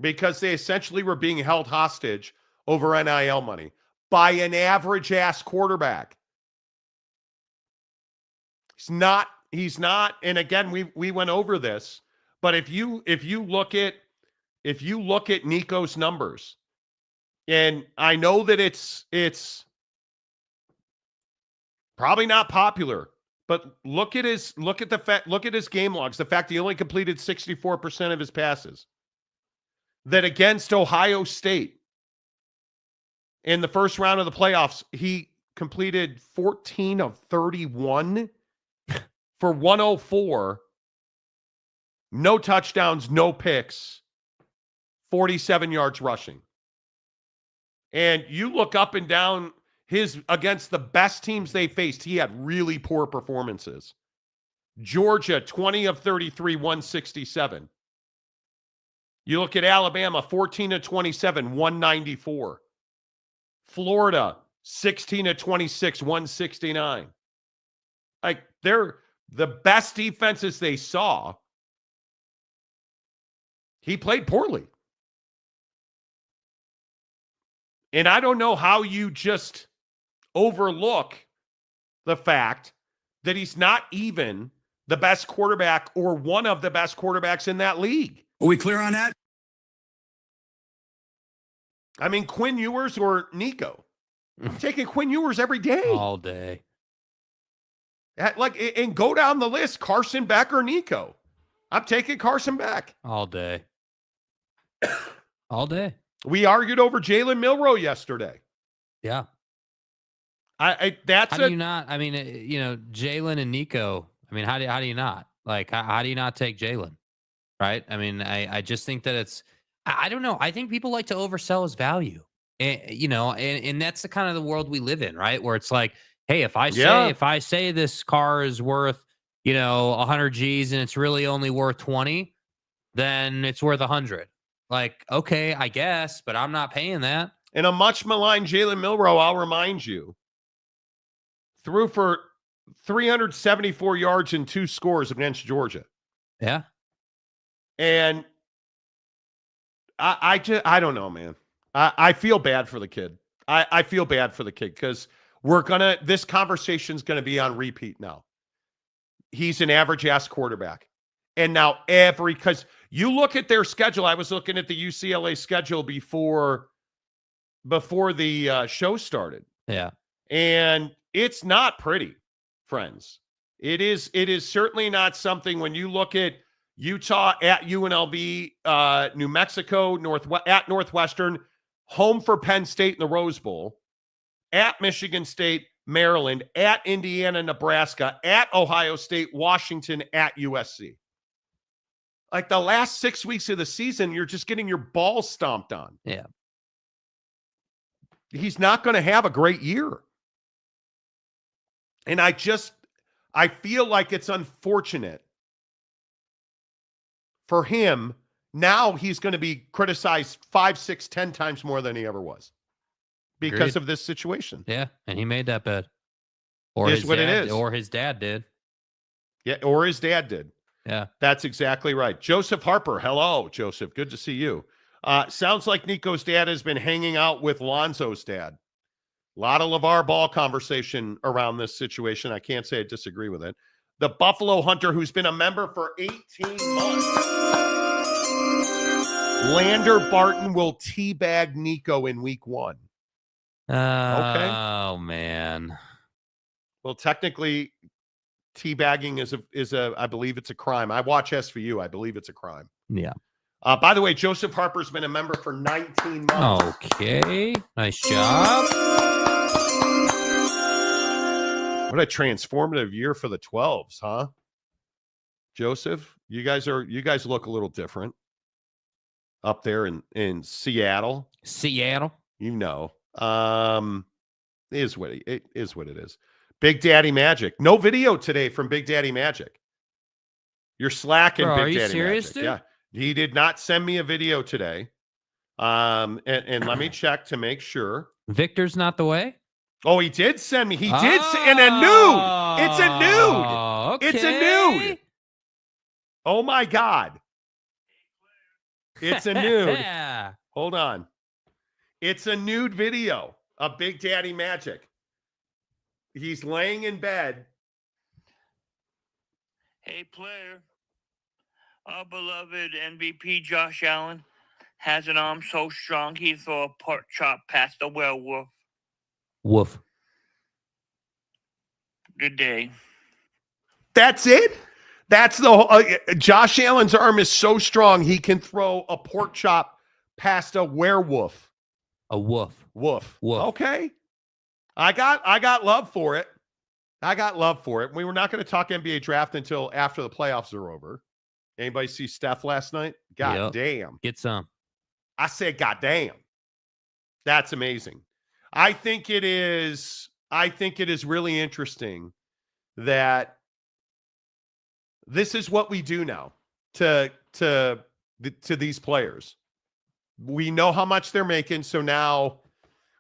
because they essentially were being held hostage over NIL money by an average-ass quarterback. He's not, and again, we went over this, but if you look at Nico's numbers, and I know that it's probably not popular, but look at his game logs. The fact he only completed 64% of his passes. That against Ohio State in the first round of the playoffs, he completed 14 of 31 for 104, no touchdowns, no picks, 47 yards rushing. And you look up and down against the best teams they faced, he had really poor performances. Georgia, 20 of 33, 167. You look at Alabama, 14 of 27, 194. Florida, 16 of 26, 169. Like, they're the best defenses they saw. He played poorly. And I don't know how you just overlook the fact that he's not even the best quarterback or one of the best quarterbacks in that league. Are we clear on that? I mean, Quinn Ewers or Nico. I'm taking Quinn Ewers every day. All day. And go down the list, Carson Beck or Nico. I'm taking Carson Beck. All day. All day. We argued over Jalen Milroe yesterday. Yeah. That's how do you not? I mean, Jalen and Nico. I mean, how do you not? Like, how do you not take Jalen? Right? I mean, I just think that it's. I don't know. I think people like to oversell his value. And that's the kind of the world we live in, right? Where it's like, hey, if I say this car is worth 100 G's and it's really only worth 20, then it's worth 100. Like, okay, I guess, but I'm not paying that. And a much maligned Jalen Milroe, I'll remind you, threw for 374 yards and 2 scores against Georgia. Yeah. And I don't know, man. I feel bad for the kid. I feel bad for the kid because this conversation's going to be on repeat now. He's an average ass quarterback. And now because you look at their schedule, I was looking at the UCLA schedule before the show started. Yeah. And it's not pretty, friends. It is certainly not something when you look at Utah at UNLV, New Mexico, at Northwestern, home for Penn State in the Rose Bowl, at Michigan State, Maryland, at Indiana, Nebraska, at Ohio State, Washington, at USC. Like the last 6 weeks of the season, you're just getting your balls stomped on. Yeah. He's not going to have a great year. And I feel like it's unfortunate for him. Now he's going to be criticized 5, 6, 10 times more than he ever was because of this situation. Yeah. And he made that bet. Or Is what it is. Or his dad did. Yeah. Or his dad did. Yeah. That's exactly right. Joseph Harper. Hello, Joseph. Good to see you. Sounds like Nico's dad has been hanging out with Lonzo's dad. A lot of LeVar Ball conversation around this situation. I can't say I disagree with it. The Buffalo Hunter, who's been a member for 18 months. Lander Barton will teabag Nico in week 1. Okay. Oh, man. Well, technically, teabagging is a I believe it's a crime. I watch SVU. I believe it's a crime. Yeah. By the way, Joseph Harper's been a member for 19 months. Okay. Nice job. What a transformative year for the 12s, huh? Joseph, you guys look a little different up there in Seattle. Seattle. It is what it is. Big Daddy Magic. No video today from Big Daddy Magic. You're slacking, Bro, Big are you Daddy serious, Magic. dude? Yeah. He did not send me a video today. And let me check to make sure. Victor's not the way? Oh, he did send me. He did in a nude. It's a nude. Okay. It's a nude. Oh my God. It's a nude. Yeah. Hold on. It's a nude video of Big Daddy Magic. He's laying in bed. Hey, player. Our beloved MVP Josh Allen has an arm so strong he throw a pork chop past a werewolf. Woof. Good day. That's it? That's the Josh Allen's arm is so strong he can throw a pork chop past a werewolf. A woof. Woof. Woof. Okay. I got love for it. We were not going to talk NBA draft until after the playoffs are over. Anybody see Steph last night? God damn. Get some. I said, God damn. That's amazing. I think it is really interesting that this is what we do now to these players. We know how much they're making, so now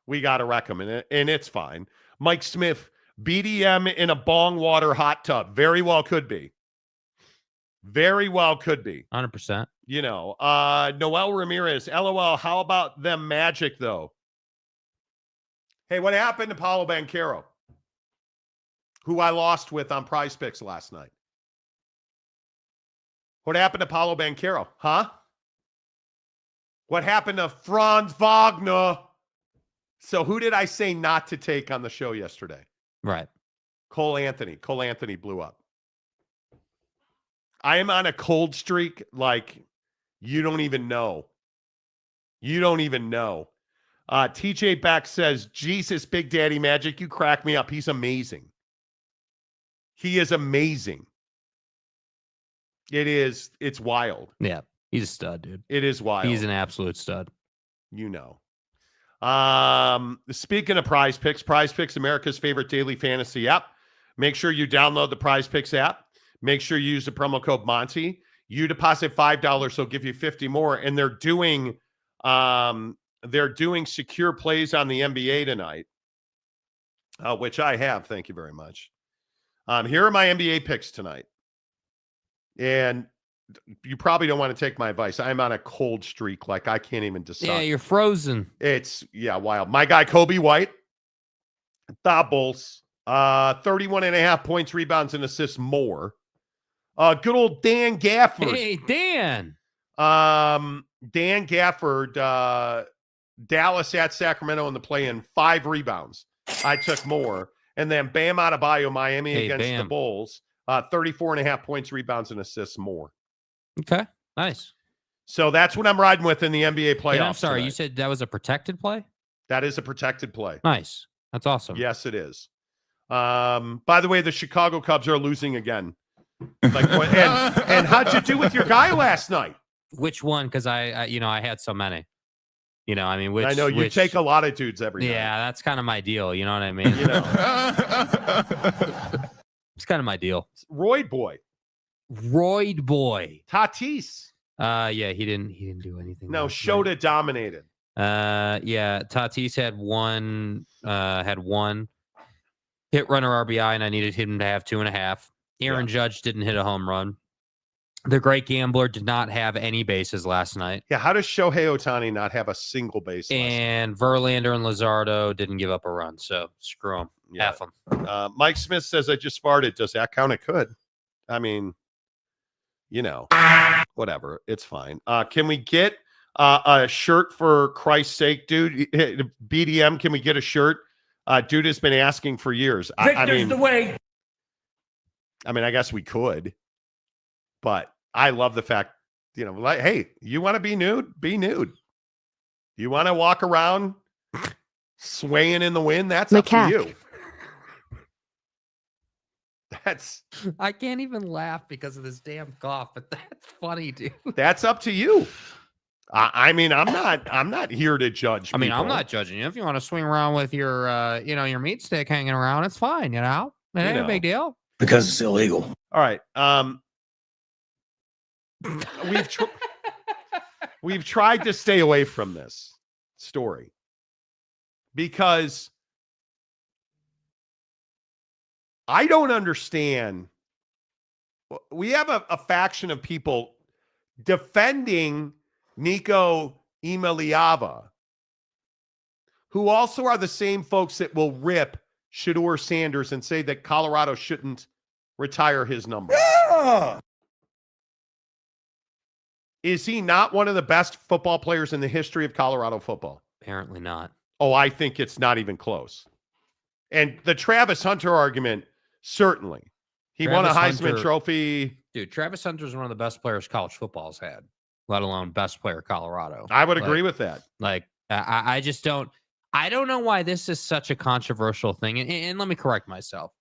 we got to wreck them, and it's fine. Mike Smith, BDM in a bong water hot tub. Very well could be. Very well could be. 100%. Noel Ramirez, LOL, how about them Magic, though? Hey, what happened to Paolo Banchero, who I lost with on Prize Picks last night? What happened to Paolo Banchero? Huh? What happened to Franz Wagner? So who did I say not to take on the show yesterday? Right. Cole Anthony blew up. I am on a cold streak like you don't even know. You don't even know. TJ Beck says, Jesus, Big Daddy Magic, you crack me up. He's amazing. He is amazing. It's wild. Yeah, he's a stud, dude. It is wild. He's an absolute stud. You know. Speaking of Prize Picks, America's favorite daily fantasy app. Make sure you download the Prize Picks app. Make sure you use the promo code Monty. You deposit $5, they'll give you 50 more. And they're doing secure plays on the NBA tonight, which I have. Thank you very much. Here are my NBA picks tonight. And you probably don't want to take my advice. I'm on a cold streak. Like I can't even decide. Yeah, you're frozen. It's wild. My guy, Kobe White, the Bulls, 31.5 points, rebounds, and assists more. Good old Dan Gafford. Hey, Dan. Dan Gafford, Dallas at Sacramento in the play-in, 5 rebounds. I took more. And then Bam Adebayo, Miami against the Bulls, 34.5 points, rebounds, and assists more. Okay, nice. So that's what I'm riding with in the NBA playoffs. And I'm sorry, tonight. you said that was a protected play? That is a protected play. Nice. That's awesome. Yes, it is. By the way, the Chicago Cubs are losing again. And how'd you do with your guy last night? Which one? Because I had so many. Which I know you take a lot of dudes every night. Yeah, that's kind of my deal. You know what I mean? It's kind of my deal. Royd boy. Tatis. Yeah, he didn't do anything. No, Shota dominated. Yeah, Tatis had one hit runner RBI, and I needed him to have 2.5. Aaron Judge didn't hit a home run. The great gambler did not have any bases last night. Yeah, how does Shohei Ohtani not have a single base? And Verlander and Luzardo didn't give up a run, so screw them. Yeah. F them. Mike Smith says, I just farted. Does that count? It could. I mean, whatever. It's fine. Can we get a shirt for Christ's sake, dude? BDM, can we get a shirt? Dude has been asking for years. Victor's the way. I mean, I guess we could, but I love the fact, hey, you want to be nude? Be nude. You want to walk around swaying in the wind? That's up to you. I can't even laugh because of this damn cough, but that's funny, dude. That's up to you. I'm not here to judge. I'm people. not judging you. If you want to swing around with your, your meat stick hanging around, it's fine. It ain't a big deal. Because it's illegal. All right. We've tried to stay away from this story because I don't understand. We have a faction of people defending Nico Iamaleava, who also are the same folks that will rip Shedeur Sanders and say that Colorado shouldn't retire his number. Yeah! Is he not one of the best football players in the history of Colorado football? Apparently not. Oh, I think it's not even close. And the Travis Hunter argument, certainly. He won a Heisman Trophy. Dude, Travis Hunter is one of the best players college football's had, let alone best player Colorado. I would agree with that. I just don't. I don't know why this is such a controversial thing. And let me correct myself.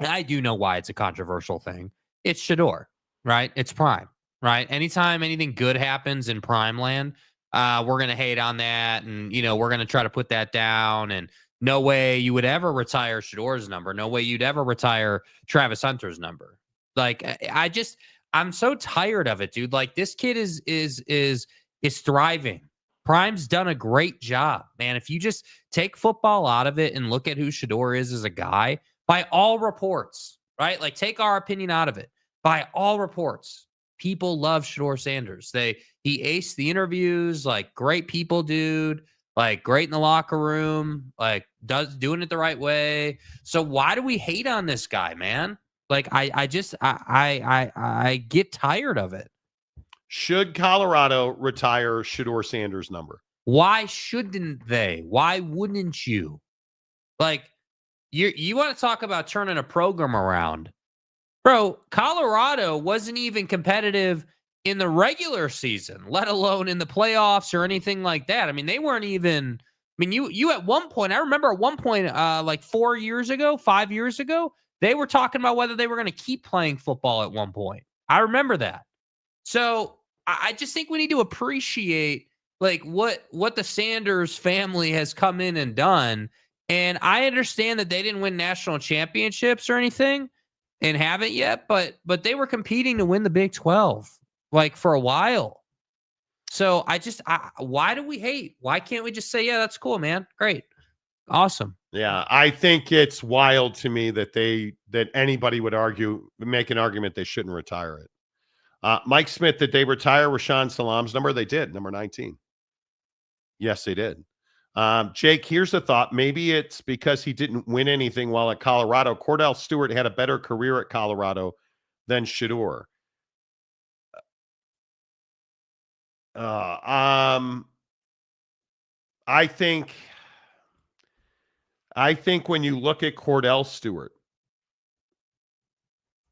I do know why it's a controversial thing. It's Shedeur, right? It's Prime, right? Anytime anything good happens in Prime land, we're going to hate on that. And, we're going to try to put that down. And no way you would ever retire Shedeur's number. No way you'd ever retire Travis Hunter's number. I'm so tired of it, dude. Like, this kid is thriving. Prime's done a great job, man. If you just take football out of it and look at who Shedeur is as a guy, by all reports, right? Like, take our opinion out of it. By all reports, people love Shedeur Sanders. He aced the interviews, like, great people, dude. Like, great in the locker room, like, doing it the right way. So why do we hate on this guy, man? Like, I get tired of it. Should Colorado retire Shedeur Sanders' number? Why shouldn't they? Why wouldn't you? Like, You want to talk about turning a program around. Bro, Colorado wasn't even competitive in the regular season, let alone in the playoffs or anything like that. I mean, they weren't even. I mean, you at one point, I remember at one point, like 5 years ago, they were talking about whether they were going to keep playing football at one point. I remember that. So I just think we need to appreciate like what the Sanders family has come in and done. And I understand that they didn't win national championships or anything and haven't yet, but they were competing to win the Big 12 like for a while. So why do we hate? Why can't we just say, yeah, that's cool, man. Great. Awesome. Yeah, I think it's wild to me that anybody would make an argument they shouldn't retire it. Mike Smith, did they retire Rashaan Salam's number? They did, number 19. Yes, they did. Jake, here's the thought. Maybe it's because he didn't win anything while at Colorado. Cordell Stewart had a better career at Colorado than Shedeur. I think when you look at Cordell Stewart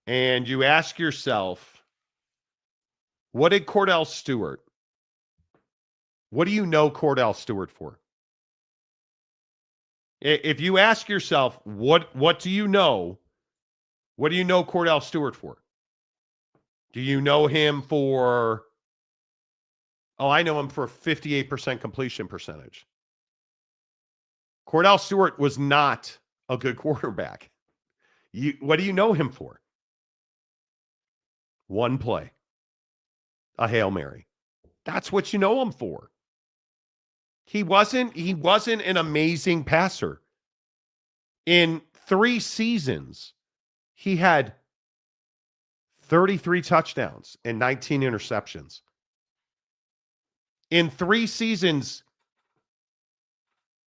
and you ask yourself, what do you know Cordell Stewart for? If you ask yourself, what do you know Cordell Stewart for? Do you know him for, I know him for 58% completion percentage. Cordell Stewart was not a good quarterback. What do you know him for? One play. A Hail Mary. That's what you know him for. He wasn't an amazing passer. In 3 seasons, he had 33 touchdowns and 19 interceptions. In 3 seasons,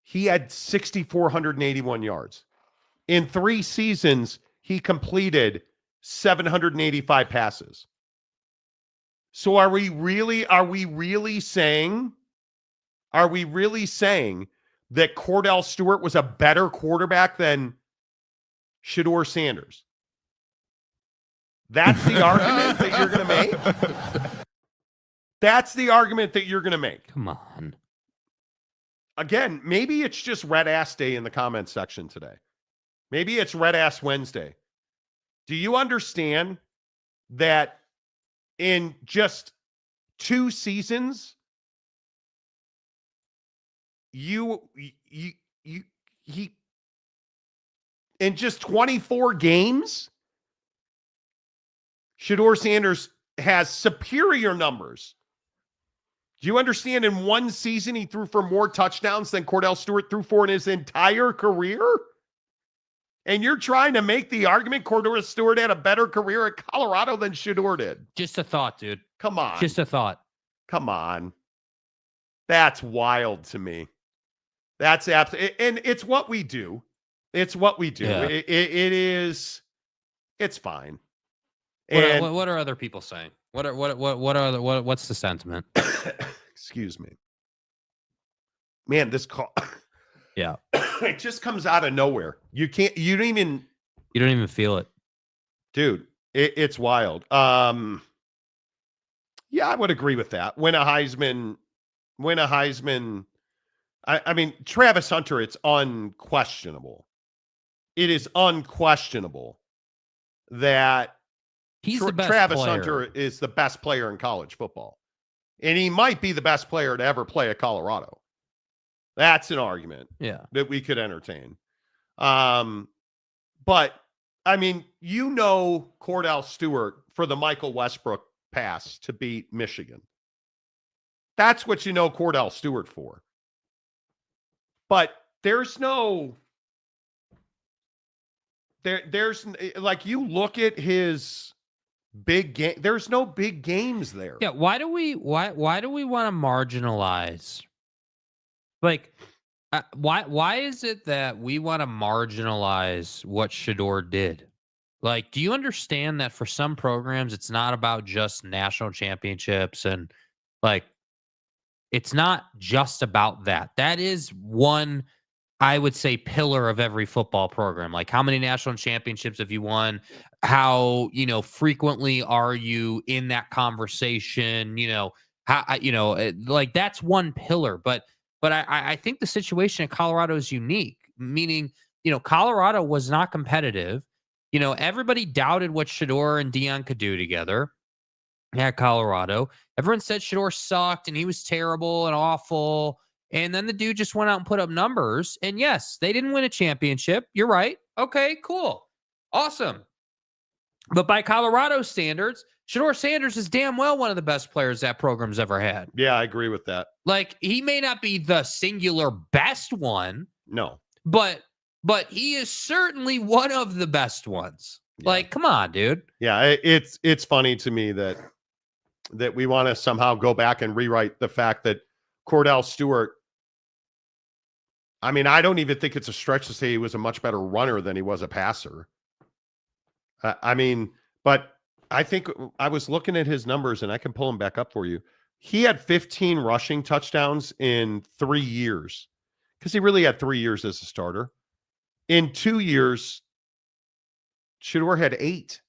he had 6,481 yards. In 3 seasons, he completed 785 passes. So are we really saying that Cordell Stewart was a better quarterback than Shedeur Sanders? That's the argument that you're going to make? That's the argument that you're going to make. Come on. Again, maybe it's just Red Ass Day in the comments section today. Maybe it's Red Ass Wednesday. Do you understand that in just 2 seasons, in just 24 games, Shedeur Sanders has superior numbers. Do you understand in 1 season he threw for more touchdowns than Cordell Stewart threw for in his entire career? And you're trying to make the argument Cordell Stewart had a better career at Colorado than Shedeur did. Just a thought, dude. Come on. Just a thought. Come on. That's wild to me. That's absolutely, and it's what we do. It's what we do. Yeah. It's fine. What are other people saying? What's the sentiment? Excuse me. Man, this call. Yeah. It just comes out of nowhere. You don't even feel it. Dude, it's wild. Yeah, I would agree with that. When a Heisman, I mean, Travis Hunter, it's unquestionable. It is unquestionable that he's the best Travis player. Hunter is the best player in college football. And he might be the best player to ever play at Colorado. That's an argument that we could entertain. But, I mean, Cordell Stewart for the Michael Westbrook pass to beat Michigan. That's what you know Cordell Stewart for. But there's like, you look at his big game, there's no big games there. Yeah, why do we want to marginalize? Like, why is it that we want to marginalize what Shedeur did? Like, do you understand that for some programs, it's not about just national championships and like, it's not just about that. That is one I would say, pillar of every football program. Like, how many national championships have you won? How, frequently are you in that conversation? How, like, that's one pillar. But I think the situation in Colorado is unique, meaning, Colorado was not competitive. Everybody doubted what Shedeur and Dion could do together at Colorado. Everyone said Shedeur sucked and he was terrible and awful. And then the dude just went out and put up numbers. And yes, they didn't win a championship. You're right. Okay, cool. Awesome. But by Colorado standards, Shedeur Sanders is damn well one of the best players that program's ever had. Yeah, I agree with that. Like, he may not be the singular best one. No. But he is certainly one of the best ones. Yeah. Like, come on, dude. Yeah, it's funny to me that we want to somehow go back and rewrite the fact that Cordell Stewart, I mean, I don't even think it's a stretch to say he was a much better runner than he was a passer. But I think I was looking at his numbers, and I can pull them back up for you. He had 15 rushing touchdowns in 3 years, because he really had 3 years as a starter. In 2 years, Shedeur had 8.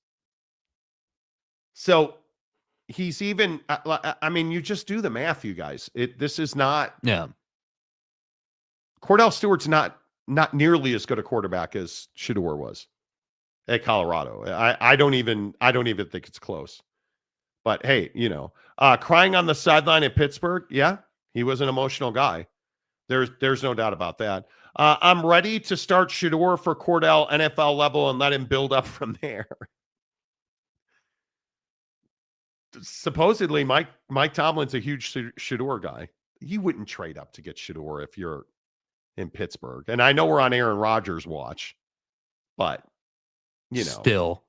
So he's even, you just do the math, you guys. This is not. Yeah. Cordell Stewart's not nearly as good a quarterback as Shedeur was at Colorado. I don't even think it's close. But hey, crying on the sideline at Pittsburgh, yeah, he was an emotional guy. There's no doubt about that. I'm ready to start Shedeur for Cordell NFL level and let him build up from there. Supposedly, Mike Tomlin's a huge Shedeur guy. You wouldn't trade up to get Shedeur if you're in Pittsburgh. And I know we're on Aaron Rodgers' watch, but, Still.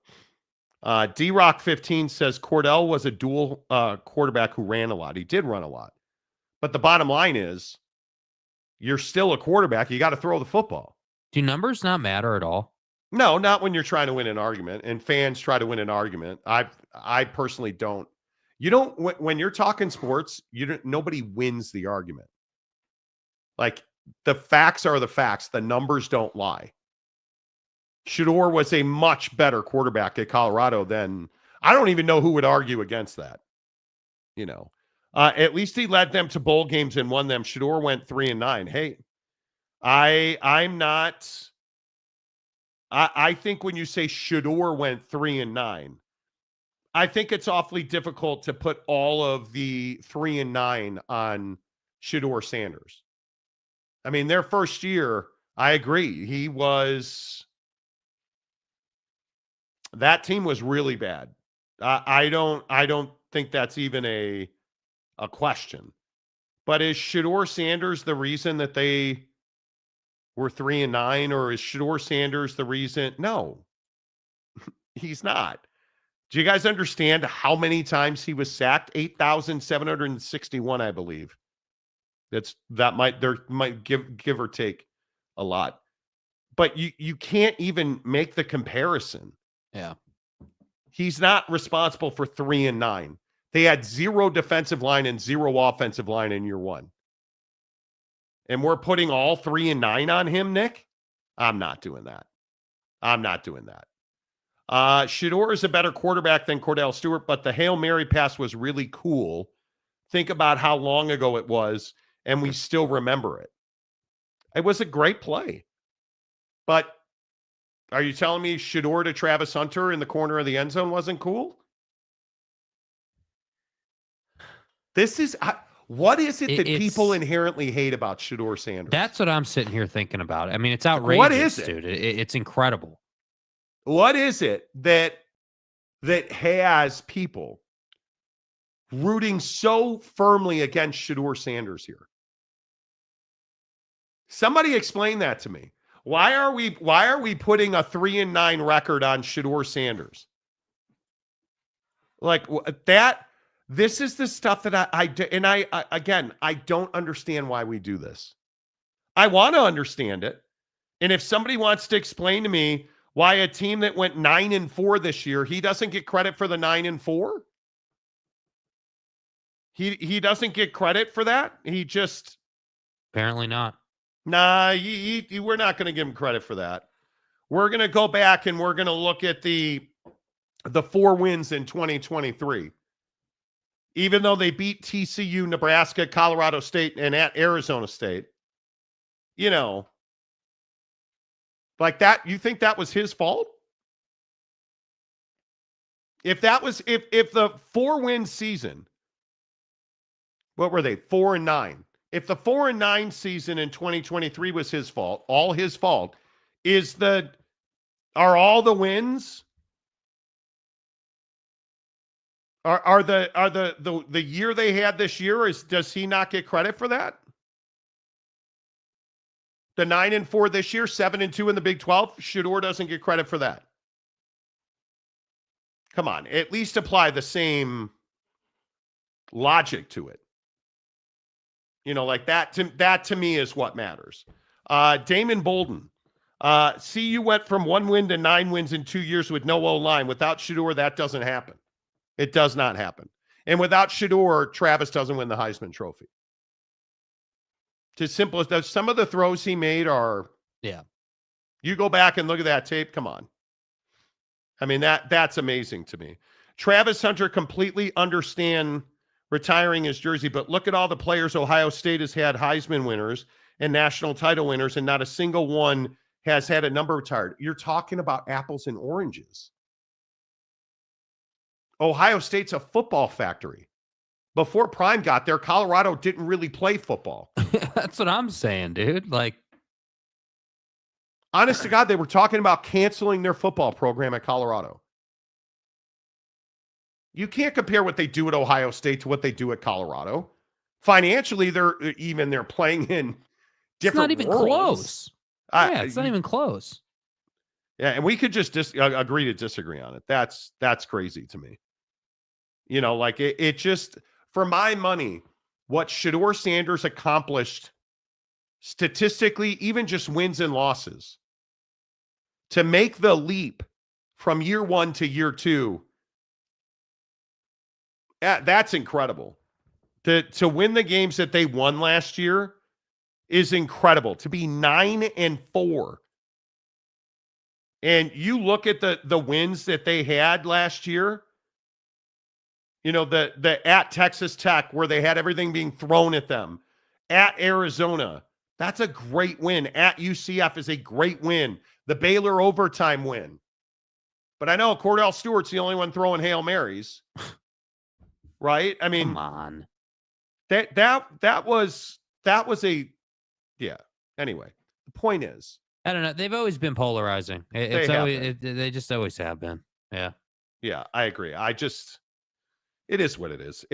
D-Rock 15 says Cordell was a dual quarterback who ran a lot. He did run a lot. But the bottom line is, you're still a quarterback. You got to throw the football. Do numbers not matter at all? No, not when you're trying to win an argument, and fans try to win an argument. I personally don't. You don't, when you're talking sports, nobody wins the argument. Like, the facts are the facts. The numbers don't lie. Shedeur was a much better quarterback at Colorado than, I don't even know who would argue against that. At least he led them to bowl games and won them. Shedeur went 3-9. Hey, I think when you say Shedeur went 3-9, I think it's awfully difficult to put all of the 3-9 on Shedeur Sanders. I mean, their first year, I agree. That team was really bad. I don't think that's even a question. But is Shedeur Sanders the reason that they were 3-9, or is Shedeur Sanders the reason? No, he's not. Do you guys understand how many times he was sacked? 8,761, I believe. That might give or take a lot. But you can't even make the comparison. Yeah. He's not responsible for 3-9. They had 0 defensive line and 0 offensive line in year 1. And we're putting all 3-9 on him, Nick? I'm not doing that. Shedeur is a better quarterback than Cordell Stewart, but the Hail Mary pass was really cool. Think about how long ago it was, and we still remember it. It was a great play. But are you telling me Shedeur to Travis Hunter in the corner of the end zone wasn't cool? What is it that people inherently hate about Shedeur Sanders? That's what I'm sitting here thinking about. I mean, it's outrageous, what is it? Dude. It's incredible. What is it that has people rooting so firmly against Shedeur Sanders here? Somebody explain that to me. Why are we putting a 3-9 record on Shedeur Sanders? Like that. This is the stuff that I don't understand why we do this. I want to understand it. And if somebody wants to explain to me why a team that went 9-4 this year, he doesn't get credit for the 9-4. He doesn't get credit for that. He just apparently not. Nah, we're not going to give him credit for that. We're going to go back and we're going to look at the 4 wins in 2023. Even though they beat TCU, Nebraska, Colorado State, and at Arizona State, you know, like that, you think that was his fault? If that was, if the 4-win season, what were they? 4-9. If the 4-9 season in 2023 was his fault, all his fault, are all the wins? Are the year they had this year, does he not get credit for that? The 9-4 this year, 7-2 in the Big 12, Shedeur doesn't get credit for that. Come on, at least apply the same logic to it. You know, like that to me is what matters. Damon Bolden. CU went from 1 win to 9 wins in 2 years with no O-line. Without Shedeur, that doesn't happen. It does not happen. And without Shedeur, Travis doesn't win the Heisman Trophy. It's as simple as that. Some of the throws he made are, yeah. You go back and look at that tape. Come on. I mean, that's amazing to me. Travis Hunter completely understand retiring his jersey, but look at all the players Ohio State has had Heisman winners and national title winners, and not a single one has had a number retired. You're talking about apples and oranges. Ohio State's a football factory. Before Prime got there, Colorado didn't really play football. That's what I'm saying, dude. Like, honest to God, they were talking about canceling their football program at Colorado. You can't compare what they do at Ohio State to what they do at Colorado. Financially, they're playing in different It's not even worlds. close. Yeah, it's not even close. Yeah, and we could just agree to disagree on it. That's crazy to me. You know, like it just, for my money, what Shedeur Sanders accomplished statistically, even just wins and losses, to make the leap from year 1 to year 2, that's incredible. To win the games that they won last year is incredible. To be 9-4. And you look at the wins that they had last year, you know, the at Texas Tech, where they had everything being thrown at them, at Arizona, that's a great win. At UCF is a great win. The Baylor overtime win. But I know Cordell Stewart's the only one throwing Hail Marys. Right? I mean, come on. That was a, yeah. Anyway, the point is, I don't know. They've always been polarizing. They just always have been. Yeah. Yeah, I agree. It is what it is.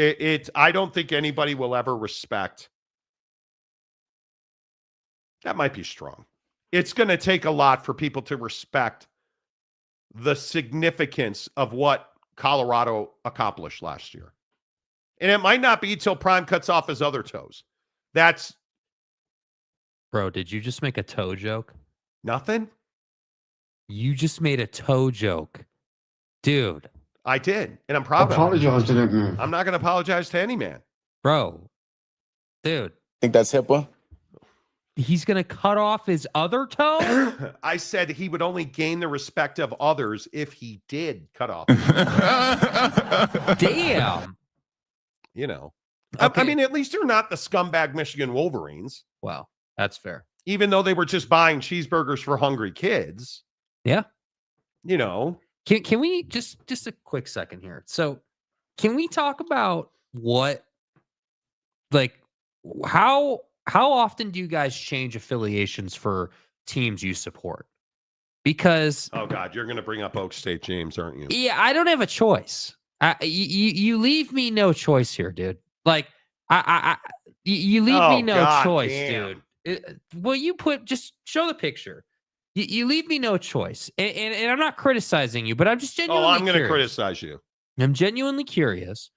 I don't think anybody will ever respect. That might be strong. It's going to take a lot for people to respect the significance of what Colorado accomplished last year. And it might not be till Prime cuts off his other toes. Bro, did you just make a toe joke? Nothing? You just made a toe joke. Dude. I did, and I'm proud of it. Apologize to that man. I'm not going to apologize to any man. Bro. Dude. Think that's HIPAA? He's going to cut off his other toe? I said he would only gain the respect of others if he did cut off. Damn. You know. Okay. I mean, at least they're not the scumbag Michigan Wolverines. Well, that's fair. Even though they were just buying cheeseburgers for hungry kids. Yeah. You know. Can we just a quick second here? So can we talk about how often do you guys change affiliations for teams you support? Because oh God, you're going to bring up Oak State James, aren't you? Yeah, I don't have a choice. You leave me no choice here, dude. Like you leave me no choice, damn. dude. Well, just show the picture. You leave me no choice, and I'm not criticizing you, but I'm just genuinely. Oh, I'm going to criticize you. I'm genuinely curious.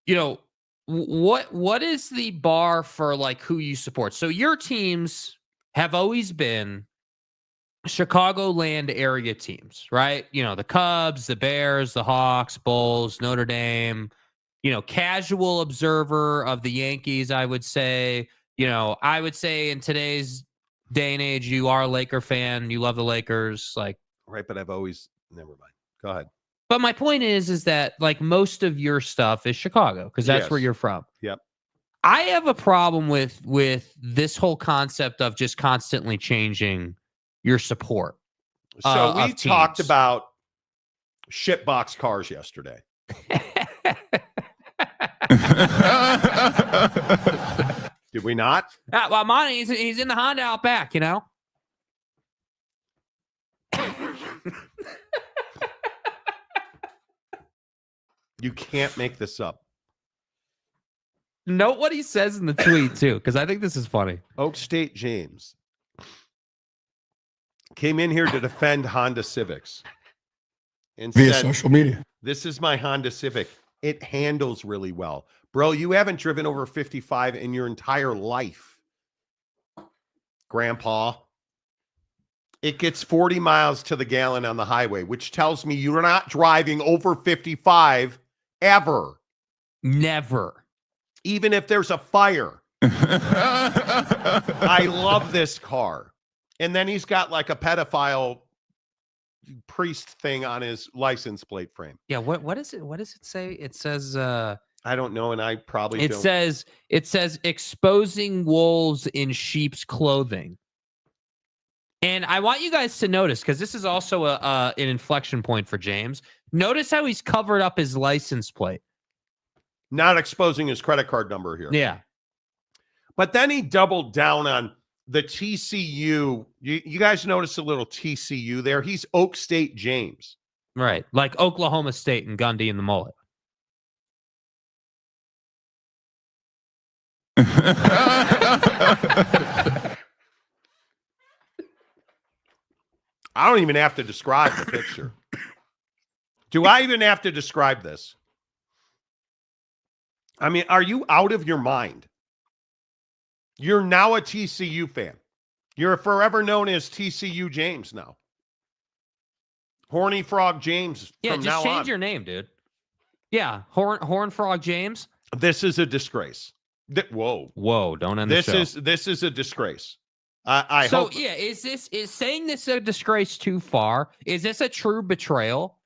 You know, what is the bar for like who you support? So your teams have always been Chicagoland area teams, right? You know, the Cubs, the Bears, the Hawks, Bulls, Notre Dame. You know, casual observer of the Yankees, I would say. I would say in today's day and age, you are a Laker fan. You love the Lakers. Like, right. But I've always, never mind. Go ahead. But my point is that like most of your stuff is Chicago because that's where you're from. Yep. I have a problem with this whole concept of just constantly changing your support. So we talked about shitbox cars yesterday. Did we not? Well, Monty, he's in the Honda out back, You can't make this up. Note what he says in the tweet, too, because I think this is funny. Oak State James came in here to defend Honda Civics. And via said, social media. This is my Honda Civic. It handles really well. Bro, you haven't driven over 55 in your entire life. Grandpa. It gets 40 miles to the gallon on the highway, which tells me you're not driving over 55 ever. Never. Even if there's a fire. I love this car. And then he's got like a pedophile priest thing on his license plate frame. Yeah, what is it? What does it say? It says I don't know, and I probably don't. It says exposing wolves in sheep's clothing. And I want you guys to notice, because this is also an inflection point for James. Notice how he's covered up his license plate. Not exposing his credit card number here. Yeah. But then he doubled down on the TCU. You guys notice a little TCU there? He's Oak State James. Right. Like Oklahoma State and Gundy and the mullet. I don't even have to describe the picture. Do I even have to describe this? I mean, are you out of your mind? You're now a TCU fan. You're forever known as TCU James now. Horny Frog James. Yeah, from just now change on. your name, dude. Yeah, Horn Frog James. This is a disgrace. Whoa! Don't end the show. This is a disgrace. I so hope. Yeah, is saying this a disgrace too far? Is this a true betrayal?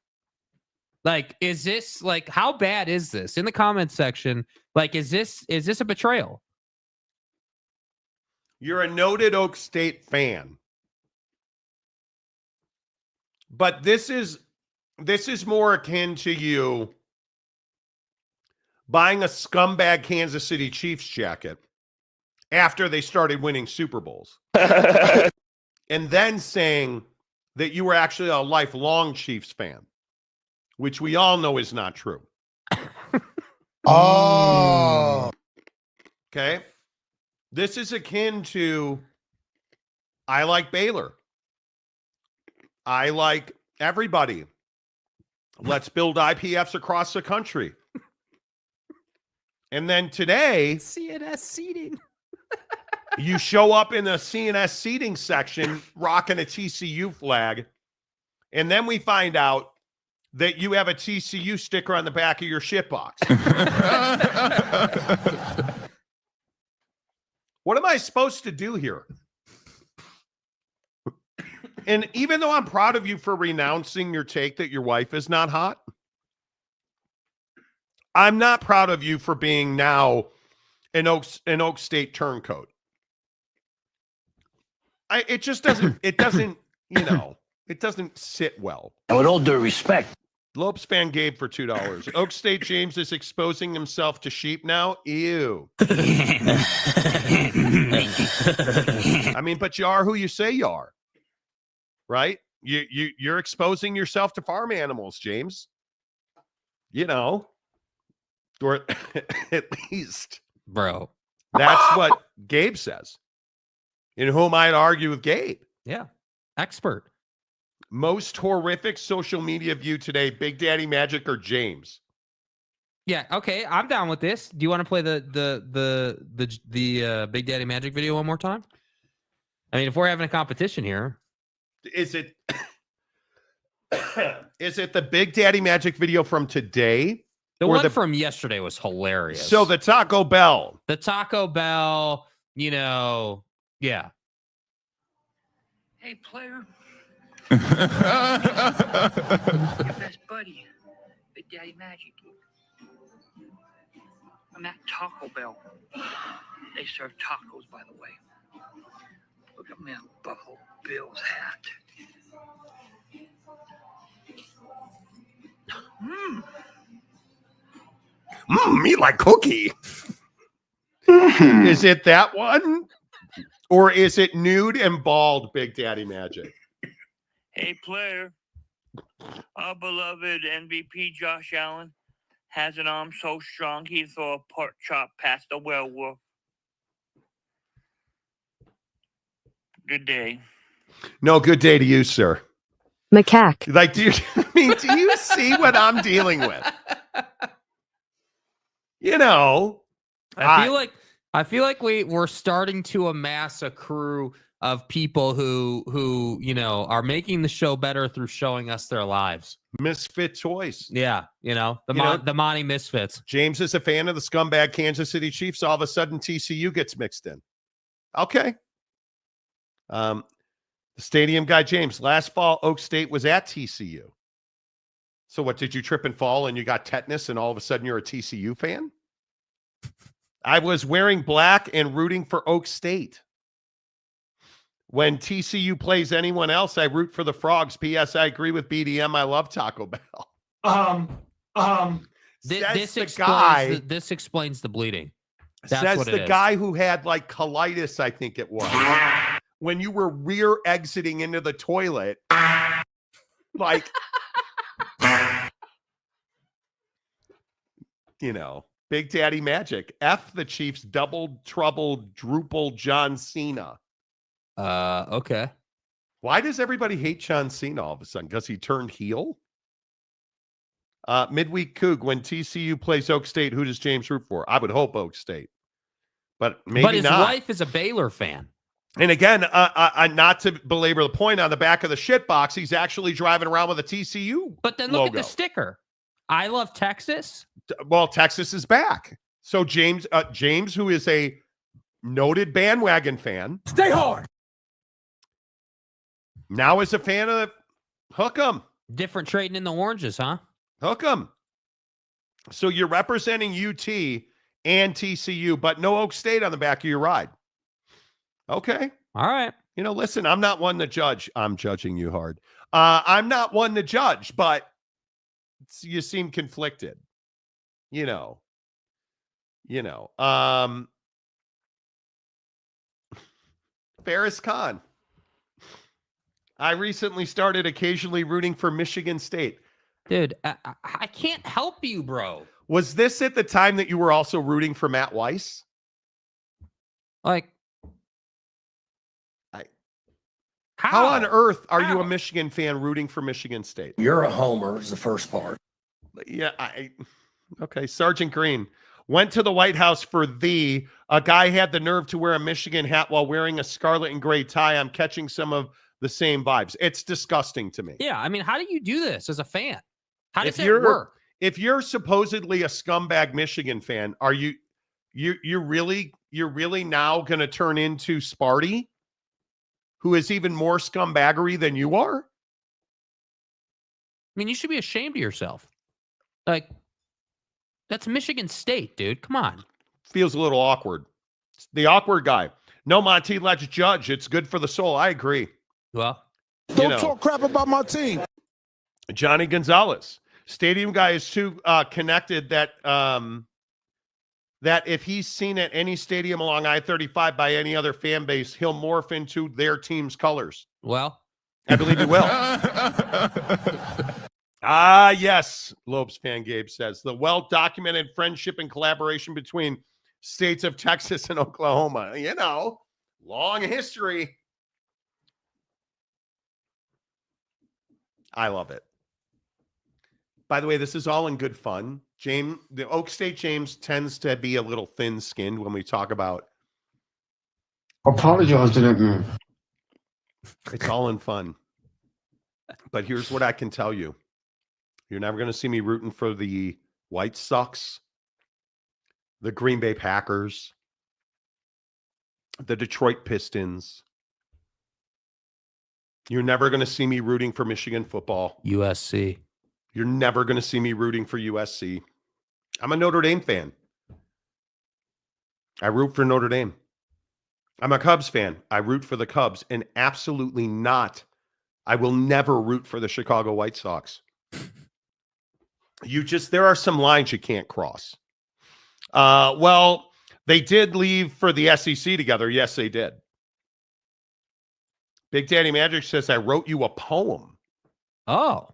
Like, is this like how bad is this? In the comments section, like, is this a betrayal? You're a noted Oak State fan, but this is more akin to you buying a scumbag Kansas City Chiefs jacket after they started winning Super Bowls. And then saying that you were actually a lifelong Chiefs fan, which we all know is not true. Oh. Okay. This is akin to, I like Baylor. I like everybody. Let's build IPFs across the country. And then today, CNS seating. You show up in the CNS seating section rocking a TCU flag, and then we find out that you have a TCU sticker on the back of your shitbox. What am I supposed to do here? And even though I'm proud of you for renouncing your take that your wife is not hot, I'm not proud of you for being now an Oak State turncoat. It just doesn't, it doesn't sit well. And with all due respect. Lopes fan Gabe for $2. Oak State James is exposing himself to sheep now. Ew. I mean, but you are who you say you are, right? You're exposing yourself to farm animals, James. You know, or at least, bro. That's what Gabe says. In whom I'd argue with Gabe. Yeah, expert. Most horrific social media view today, Big Daddy Magic or James? Yeah, okay, I'm down with this. Do you want to play the Big Daddy Magic video one more time? I mean, if we're having a competition here, is it the Big Daddy Magic video from today? The one from yesterday was hilarious. So the Taco Bell, Yeah. Hey, player. Your best buddy, Big Daddy Magic. I'm at Taco Bell. They serve tacos, by the way. Look at me, Buffalo Bills hat. Me like cookie. Is it that one? Or is it nude and bald Big Daddy Magic? Hey, player. Our beloved MVP Josh Allen has an arm so strong he'd throw a pork chop past a werewolf. Good day. No, good day to you, sir. Macaque. Like, do you see what I'm dealing with? I feel like we're starting to amass a crew of people who are making the show better through showing us their lives. Misfit choice. Yeah, the Monty Misfits. James is a fan of the scumbag Kansas City Chiefs. All of a sudden, TCU gets mixed in. Okay. The stadium guy, James, last fall, Oak State was at TCU. So what, did you trip and fall and you got tetanus and all of a sudden you're a TCU fan? I was wearing black and rooting for Oak State. When TCU plays anyone else, I root for the Frogs. P.S. I agree with BDM. I love Taco Bell. This explains the bleeding. That's says what it the is. guy who had like colitis, I think it was. When you were rear exiting into the toilet, like, Big Daddy Magic. F the Chiefs, double trouble, Drupal John Cena. Okay. Why does everybody hate John Cena all of a sudden? Because he turned heel? Midweek Coug, when TCU plays Oak State, who does James root for? I would hope Oak State. But maybe But his not. wife is a Baylor fan. And again, not to belabor the point, on the back of the shit box, he's actually driving around with a TCU But then look logo. at the sticker. I love Texas. Well, Texas is back. So James, who is a noted bandwagon fan, Stay hard. now is a fan of Hook 'em. Different trading in the oranges, huh? Hook 'em. So you're representing UT and TCU, but no Oak State on the back of your ride. Okay. All right. Listen, I'm not one to judge. I'm judging you hard. I'm not one to judge, but you seem conflicted. Ferris Khan. I recently started occasionally rooting for Michigan State. Dude, I can't help you, bro. Was this at the time that you were also rooting for Matt Weiss? Like, how on earth are you a Michigan fan rooting for Michigan State? You're a homer is the first part. Yeah, okay. Sergeant Green went to the White House for a guy had the nerve to wear a Michigan hat while wearing a scarlet and gray tie. I'm catching some of the same vibes. It's disgusting to me. Yeah, I mean, how do you do this as a fan? How does it work? If you're supposedly a scumbag Michigan fan, are you're really now going to turn into Sparty, who is even more scumbaggery than you are? I mean, you should be ashamed of yourself. Like, that's Michigan State, dude. Come on. Feels a little awkward. The awkward guy. No, Monty, let's judge. It's good for the soul. I agree. Well, Don't talk crap about my team. Johnny Gonzalez. Stadium guy is too connected that if he's seen at any stadium along I-35 by any other fan base, he'll morph into their team's colors. Well, I believe he will. Yes, Lopes fan Gabe says. The well-documented friendship and collaboration between states of Texas and Oklahoma. Long history. I love it. By the way, this is all in good fun. The Oak State James tends to be a little thin-skinned when we talk about. Apologize to that man. It's all in fun. But here's what I can tell you. You're never going to see me rooting for the White Sox, the Green Bay Packers, the Detroit Pistons. You're never going to see me rooting for Michigan football. USC. You're never going to see me rooting for USC. I'm a Notre Dame fan. I root for Notre Dame. I'm a Cubs fan. I root for the Cubs. And absolutely not. I will never root for the Chicago White Sox. There are some lines you can't cross. Well, they did leave for the SEC together. Yes, they did. Big Daddy Magic says, I wrote you a poem. Oh.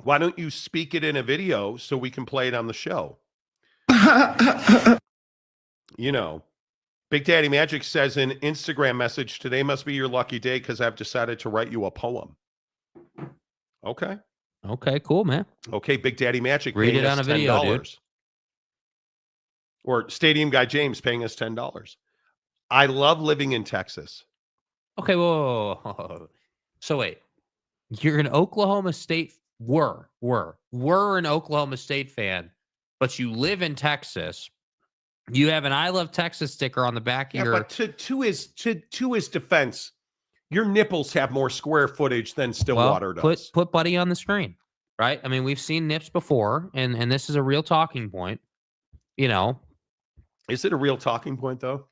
Why don't you speak it in a video so we can play it on the show? You know, Big Daddy Magic says in Instagram message, today must be your lucky day because I've decided to write you a poem. Okay. Okay, cool, man. Okay, Big Daddy Magic. Read it on a video, $10. dude. Or Stadium Guy James paying us $10. I love living in Texas. Okay, whoa. So wait, you're an Oklahoma State, were an Oklahoma State fan, but you live in Texas. You have an I Love Texas sticker on the back of your... But to his defense, your nipples have more square footage than Stillwater does. Put Buddy on the screen, right? I mean, we've seen nips before, and this is a real talking point. You know, is it a real talking point though?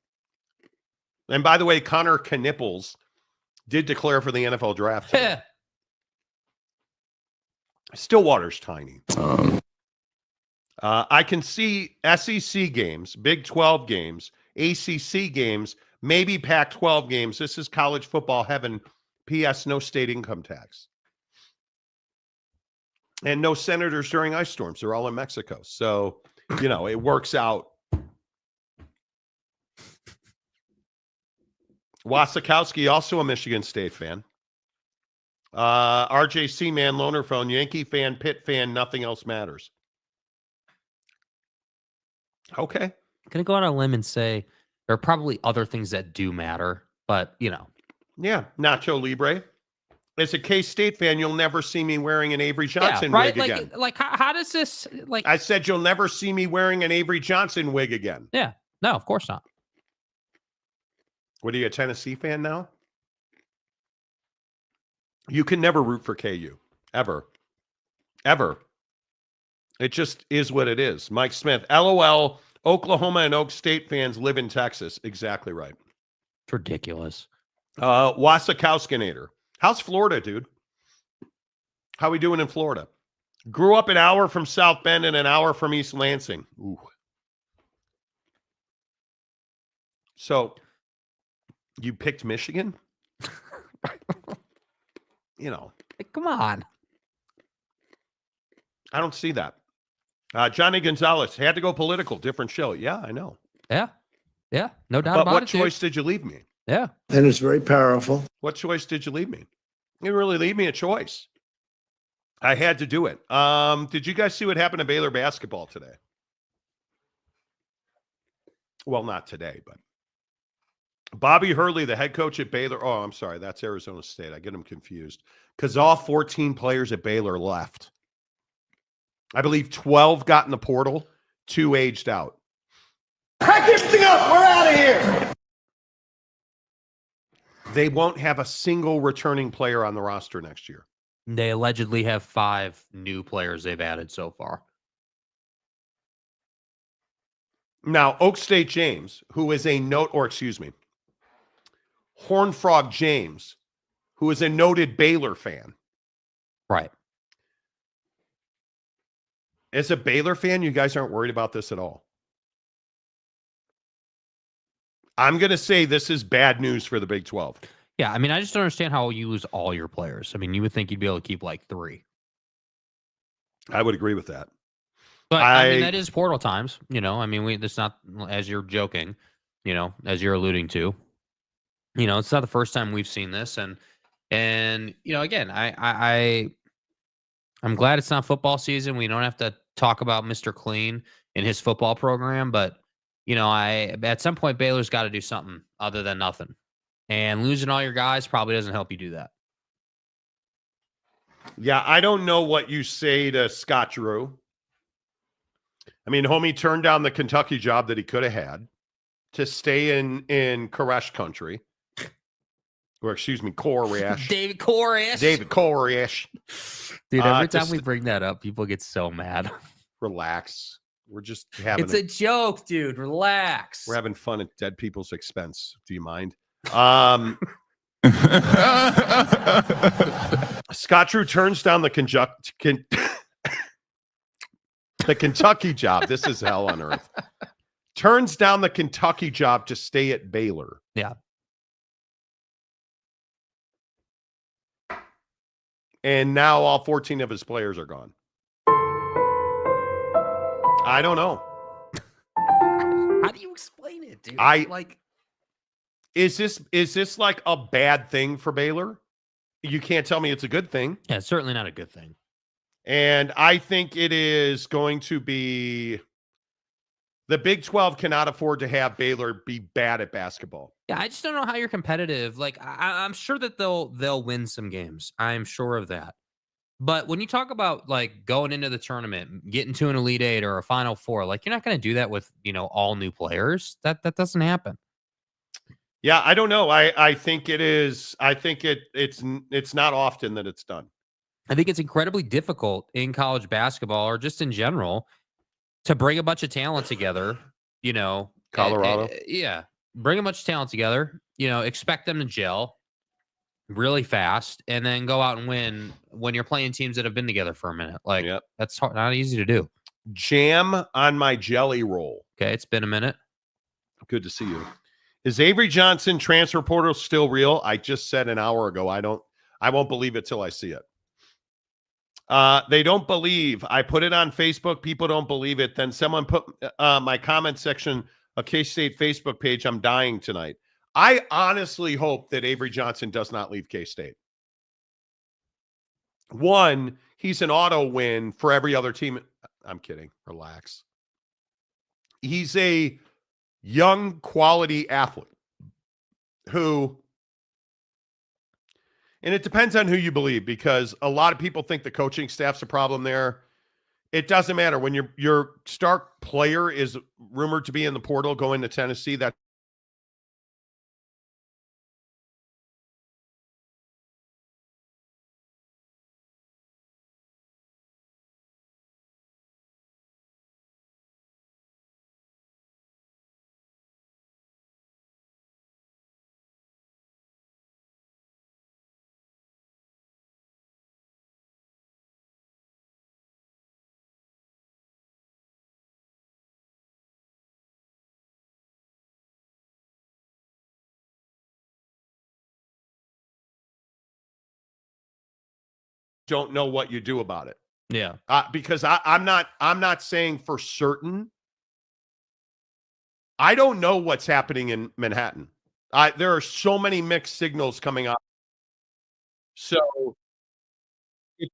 And by the way, Connor Knipples did declare for the NFL draft. Stillwater's tiny. I can see SEC games, Big 12 games, ACC games, maybe Pac-12 games. This is college football heaven. P.S. No state income tax. And no senators during ice storms. They're all in Mexico. So, you know, it works out. Wasikowski, also a Michigan State fan. RJC man, loaner phone, Yankee fan, Pitt fan, nothing else matters. Okay. I'm going to go on a limb and say there are probably other things that do matter, but, you know. Yeah, Nacho Libre. As a K-State fan, you'll never see me wearing an Avery Johnson wig again. Like, how does this, like... I said you'll never see me wearing an Avery Johnson wig again. Yeah. No, of course not. What are you, a Tennessee fan now? You can never root for KU. Ever. Ever. It just is what it is. Mike Smith, LOL, Oklahoma and Oak State fans live in Texas. Exactly right. It's ridiculous. Wasikowskinator. How's Florida, dude? How we doing in Florida? Grew up an hour from South Bend and an hour from East Lansing. Ooh. So, you picked Michigan? You know. Come on. I don't see that. Johnny Gonzalez had to go political. Different show. Yeah, I know. Yeah. Yeah. No doubt but about it. What choice did you leave me? Yeah. And it's very powerful. What choice did you leave me? You didn't really leave me a choice. I had to do it. Did you guys see what happened to Baylor basketball today? Well, not today, but Bobby Hurley, the head coach at Baylor. Oh, I'm sorry. That's Arizona State. I get them confused because all 14 players at Baylor left. I believe 12 got in the portal, 2 aged out. Pack this thing up. We're out of here. They won't have a single returning player on the roster next year. They allegedly have 5 new players they've added so far. Now, Oak State James, who is a Horned Frog James, who is a noted Baylor fan. Right. As a Baylor fan, you guys aren't worried about this at all. I'm going to say this is bad news for the Big 12. Yeah, I mean, I just don't understand how you lose all your players. I mean, you would think you'd be able to keep like 3. I would agree with that. But I mean, that is portal times. You know, I mean, it's not, as you're joking, you know, as you're alluding to. You know, it's not the first time we've seen this, and you know, again, I'm glad it's not football season. We don't have to talk about Mr. Clean and his football program, but you know, at some point Baylor's got to do something other than nothing, and losing all your guys probably doesn't help you do that. Yeah, I don't know what you say to Scott Drew. I mean, homie turned down the Kentucky job that he could have had. to stay in Koresh country. Or excuse me, Koresh. David Koresh. David Koresh. Dude, every time we bring that up, people get so mad. Relax. We're just having It's a joke, dude. Relax. We're having fun at dead people's expense. Do you mind? Scott Drew turns down the Kentucky job. This is hell on earth. Turns down the Kentucky job to stay at Baylor. Yeah. And now all 14 of his players are gone. I don't know. How do you explain it, dude? Is this like a bad thing for Baylor? You can't tell me it's a good thing. Yeah, it's certainly not a good thing. And I think it is going to be the Big 12 cannot afford to have Baylor be bad at basketball. Yeah, I just don't know how you're competitive. Like I'm sure that they'll win some games. I'm sure of that. But when you talk about like going into the tournament, getting to an Elite Eight or a Final Four, like you're not going to do that with all new players. That doesn't happen. Yeah, I don't know. I think it is. I think it's not often that it's done. I think it's incredibly difficult in college basketball or just in general to bring a bunch of talent together. Colorado. Yeah, bring a bunch of talent together. Expect them to gel really fast, and then go out and win when you're playing teams that have been together for a minute. Like that's not easy to do. Jam on my jelly roll. Okay, it's been a minute. Good to see you. Is Avery Johnson transfer portal still real? I just said an hour ago. I won't believe it till I see it. They don't believe. I put it on Facebook. People don't believe it. Then someone put my comment section, a K-State Facebook page. I'm dying tonight. I honestly hope that Avery Johnson does not leave K-State. One, he's an auto win for every other team. I'm kidding. Relax. He's a young quality athlete who, and it depends on who you believe, because a lot of people think the coaching staff's a problem there. It doesn't matter. When your star player is rumored to be in the portal going to Tennessee, that don't know what you do about it. Yeah. Because I'm not saying for certain. I don't know what's happening in Manhattan. There are so many mixed signals coming up. So if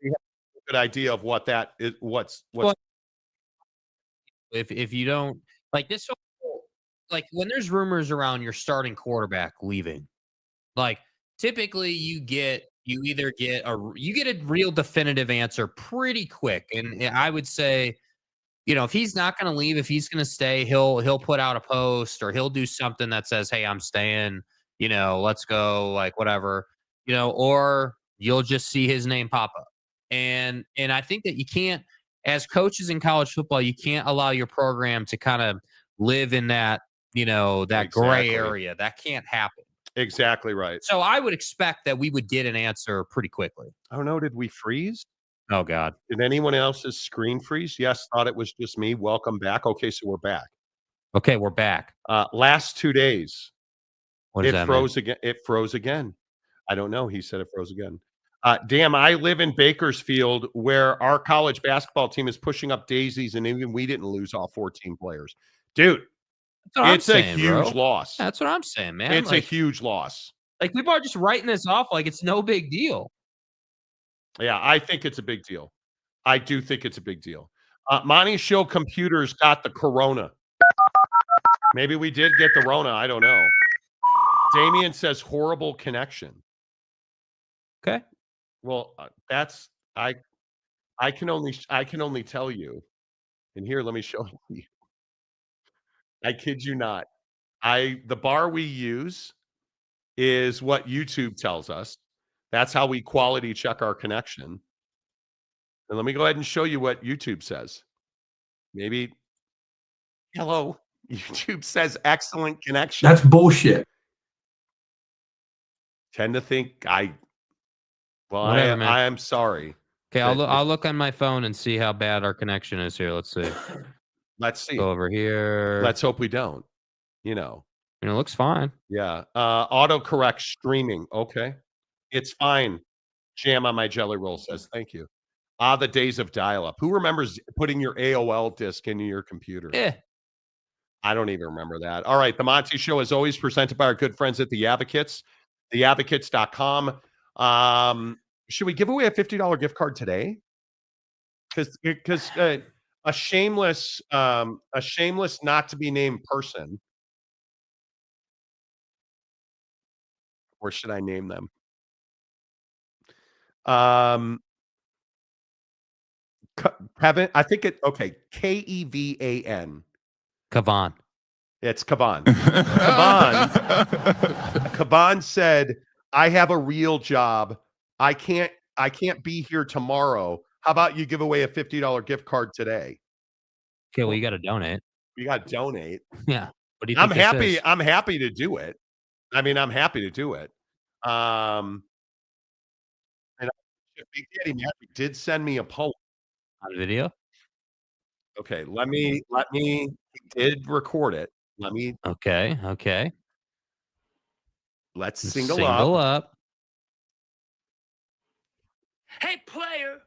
you have a good idea of what that is, what's if you don't like this, like when there's rumors around your starting quarterback leaving, like typically you either get a real definitive answer pretty quick. And I would say, if he's not going to leave, if he's going to stay, he'll put out a post or he'll do something that says, "Hey, I'm staying, let's go," like whatever, or you'll just see his name pop up. And I think that you can't, as coaches in college football, you can't allow your program to kind of live in that, that gray area. That can't happen. Exactly right. So I would expect that we would get an answer pretty quickly. I don't know. Did we freeze? Oh, God. Did anyone else's screen freeze? Yes, thought it was just me. Welcome back. Okay, so we're back. Okay, we're back. Last 2 days. What does that froze again. It froze again. I don't know. He said it froze again. Damn, I live in Bakersfield where our college basketball team is pushing up daisies, and even we didn't lose all 14 players. Dude, it's a huge loss. That's what I'm saying, man. It's a huge loss. Like, people are just writing this off like it's no big deal. Yeah, I think it's a big deal. I do think it's a big deal. Monty Show computers got the corona. Maybe we did get the Rona. I don't know. Damien says horrible connection. Okay. Well, that's I can only tell you. And here, let me show you. I kid you not. The bar we use is what YouTube tells us. That's how we quality check our connection. And let me go ahead and show you what YouTube says. Maybe, hello, YouTube says excellent connection. That's bullshit. Tend to think Whatever, man. I am sorry. Okay, I'll look on my phone and see how bad our connection is here. Let's see. Let's see. Go over here. Let's hope we don't. You know. And it looks fine. Yeah. Autocorrect streaming. Okay. It's fine. Jam on my jelly roll says thank you. The days of dial-up. Who remembers putting your AOL disk into your computer? Yeah. I don't even remember that. All right. The Monty Show is always presented by our good friends at The Advocates, theadvocates.com. Should we give away a $50 gift card today? Because a shameless not to be named person, or should I name them? Kevin, I think Kevan. Kavan. It's Kavan. Kavan said, I have a real job. I can't be here tomorrow. How about you give away a $50 gift card today? Okay, well, you got to donate. You got to donate. Yeah. What do you think this is? I'm happy to do it. I mean, I'm happy to do it. And Big Daddy Magic did send me a poem. On video? Okay, let me he did record it. Okay. Let's single up. Hey, player.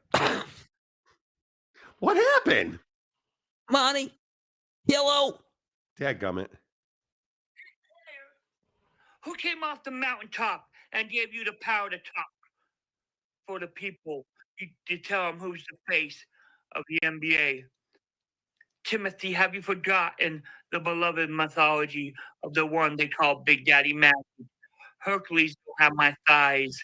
What happened? Monty. Hello. Dadgummit. Who came off the mountaintop and gave you the power to talk for the people? You tell them who's the face of the NBA. Timothy, have you forgotten the beloved mythology of the one they call Big Daddy Magic? Hercules don't have my thighs.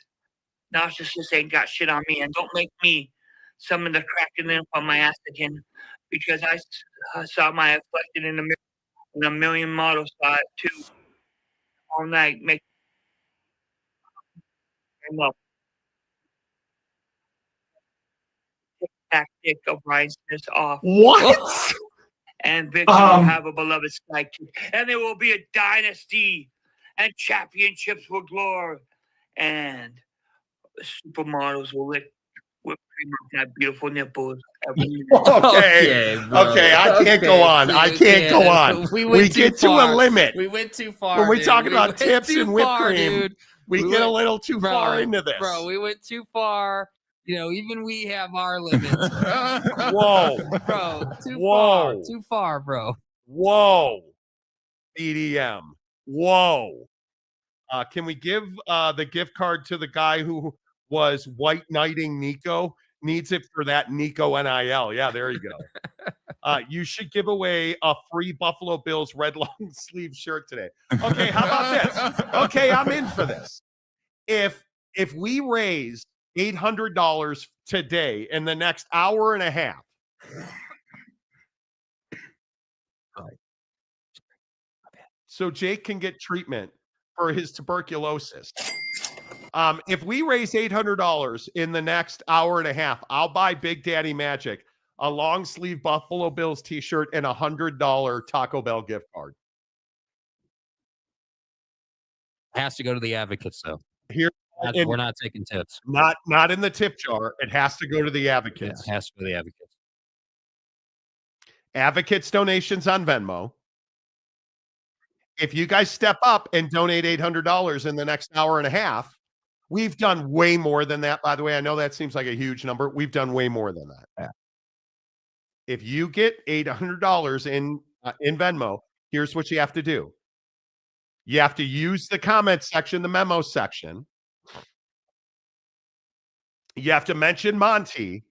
Narcissus ain't got shit on me, and don't make me summon the cracking lymph on my ass again, because I saw my reflection in the mirror, and a million models saw it too. All night, make up. Tactic of Rhinestone off. What? And Victor will have a beloved sidekick, and there will be a dynasty, and championships will glow, and supermodels will lick whipped cream off my beautiful nipples. Okay, I can't go on. I can't go on. We get to a limit. We went too far. When we talk about tips and whipped cream, we get a little too far into this. Bro, we went too far. You know, even we have our limits. Whoa. Bro, far. Too far, bro. Whoa. EDM. Whoa. Can we give the gift card to the guy who was white knighting Nico? Needs it for that Nico NIL. Yeah, there you go. You should give away a free Buffalo Bills red long sleeve shirt today. Okay, how about this? Okay, I'm in for this. If we raise $800 today in the next hour and a half. So Jake can get treatment for his tuberculosis. If we raise $800 in the next hour and a half, I'll buy Big Daddy Magic a long sleeve Buffalo Bills t-shirt and $100 Taco Bell gift card. Has to go to the Advocates, though. Here, we're not taking tips. Not in the tip jar. It has to go to the Advocates. Yeah, it has to go to the Advocates. Advocates donations on Venmo. If you guys step up and donate $800 in the next hour and a half, we've done way more than that. By the way, I know that seems like a huge number. We've done way more than that. Yeah. If you get $800 in Venmo, here's what you have to do. You have to use the comment section, the memo section. You have to mention Monty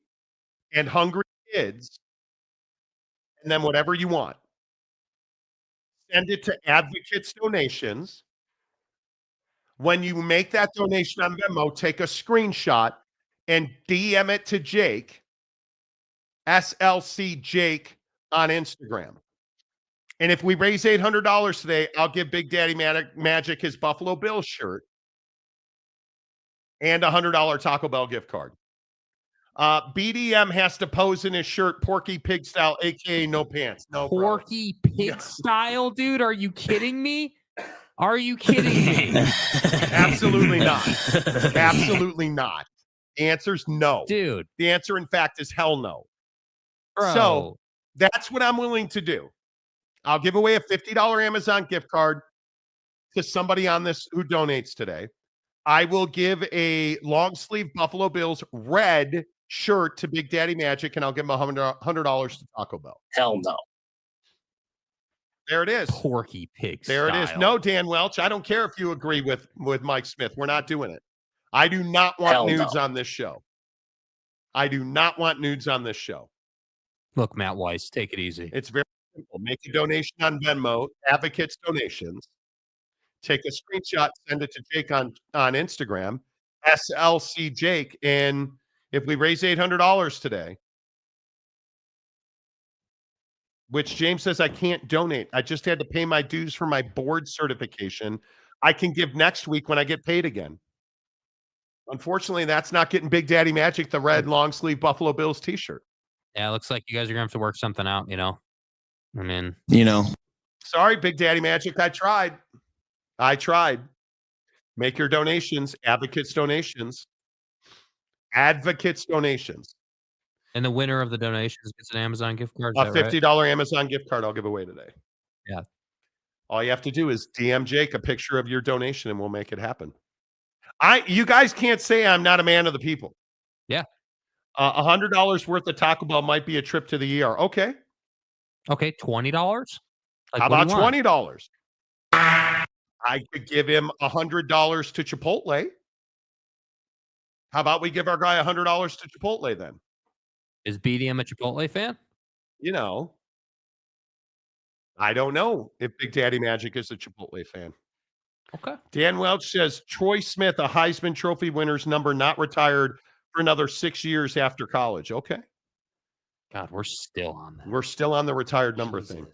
and Hungry Kids, and then whatever you want. Send it to Advocates Donations. When you make that donation on Venmo, take a screenshot and DM it to Jake, SLC Jake on Instagram. And if we raise $800 today, I'll give Big Daddy Magic his Buffalo Bills shirt and a $100 Taco Bell gift card. BDM has to pose in his shirt, Porky Pig style, aka no pants. No, Porky Pig style, dude? Are you kidding me? Are you kidding me? Absolutely not. Absolutely not. The answer is no. Dude. The answer, in fact, is hell no. Bro. So that's what I'm willing to do. I'll give away a $50 Amazon gift card to somebody on this who donates today. I will give a long sleeve Buffalo Bills red shirt to Big Daddy Magic, and I'll give him $100 to Taco Bell. Hell no. There it is. Porky Pig There style. it is. No, Dan Welch, I don't care if you agree with Mike Smith. We're not doing it. I do not want nudes on this show. I do not want nudes on this show. Look, Matt Weiss, take it easy. It's very simple. Make a donation on Venmo, Advocates Donations. Take a screenshot, send it to Jake on Instagram, SLC Jake. And if we raise $800 today, which James says I can't donate, I just had to pay my dues for my board certification, I can give next week when I get paid again. Unfortunately, that's not getting Big Daddy Magic the red long sleeve Buffalo Bills t-shirt. Yeah, it looks like you guys are going to have to work something out, I mean. Sorry, Big Daddy Magic, I tried. Make your donations, Advocates Donations. Advocates Donations. And the winner of the donations gets an Amazon gift card. A $50 Amazon gift card I'll give away today. Yeah. All you have to do is DM Jake a picture of your donation and we'll make it happen. You guys can't say I'm not a man of the people. Yeah. $100 worth of Taco Bell might be a trip to the ER. Okay. Okay, $20? How about $20? I could give him $100 to Chipotle. How about we give our guy $100 to Chipotle then? Is BDM a Chipotle fan? I don't know if Big Daddy Magic is a Chipotle fan. Okay. Dan Welch says Troy Smith, a Heisman Trophy winner's number, not retired for another 6 years after college. Okay. God, we're still on that. We're still on the retired number thing.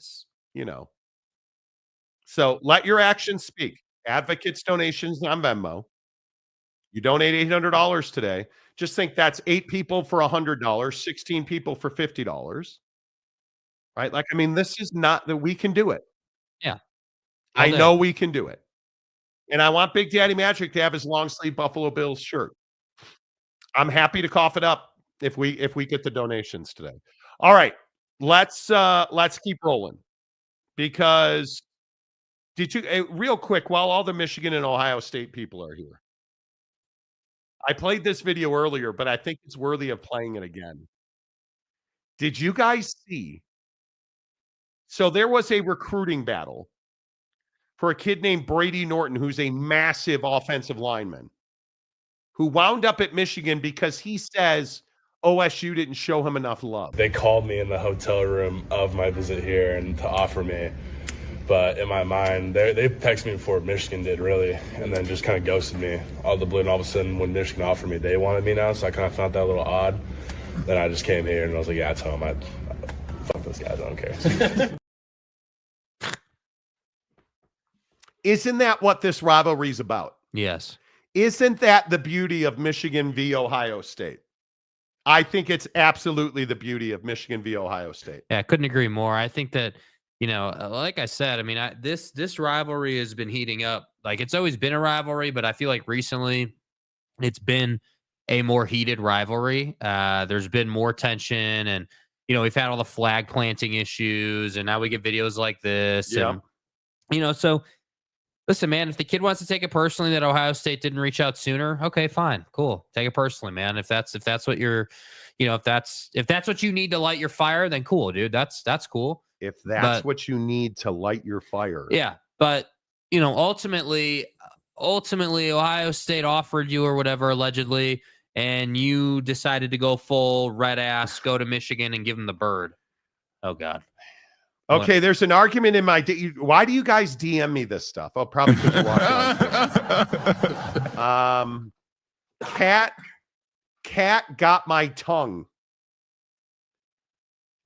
So let your actions speak. Advocates Donations on Venmo. You donate $800 today. Just think that's 8 people for $100, 16 people for $50. Right? Like, I mean, this is not that we can do it. Yeah. I know we can do it. And I want Big Daddy Magic to have his long sleeve Buffalo Bills shirt. I'm happy to cough it up if we get the donations today. All right. Let's keep rolling. Because real quick, while all the Michigan and Ohio State people are here, I played this video earlier, but I think it's worthy of playing it again. Did you guys see? So there was a recruiting battle for a kid named Brady Norton, who's a massive offensive lineman, who wound up at Michigan because he says OSU didn't show him enough love. They called me in the hotel room of my visit here and to offer me. But in my mind, they texted me before Michigan did, really, and then just kind of ghosted me out of the blue. And all of a sudden, when Michigan offered me, they wanted me now, so I kind of found that a little odd. Then I just came here, and I was like, yeah, it's home. Fuck those guys. I don't care. Isn't that what this rivalry is about? Yes. Isn't that the beauty of Michigan v. Ohio State? I think it's absolutely the beauty of Michigan v. Ohio State. Yeah, I couldn't agree more. I think that, like I said, I mean, this rivalry has been heating up. Like, it's always been a rivalry, but I feel like recently it's been a more heated rivalry. There's been more tension, and we've had all the flag planting issues, and now we get videos like this. Yeah. And, so listen, man, if the kid wants to take it personally that Ohio State didn't reach out sooner, okay, fine, cool. Take it personally, man. If that's what you're, if that's what you need to light your fire, then cool, dude. That's cool. If that's what you need to light your fire. Yeah. But, ultimately Ohio State offered you or whatever, allegedly, and you decided to go full red ass, go to Michigan and give them the bird. Oh, God. Okay, there's an argument in my... Why do you guys DM me this stuff? Oh, probably because you watch on. Cat got my tongue.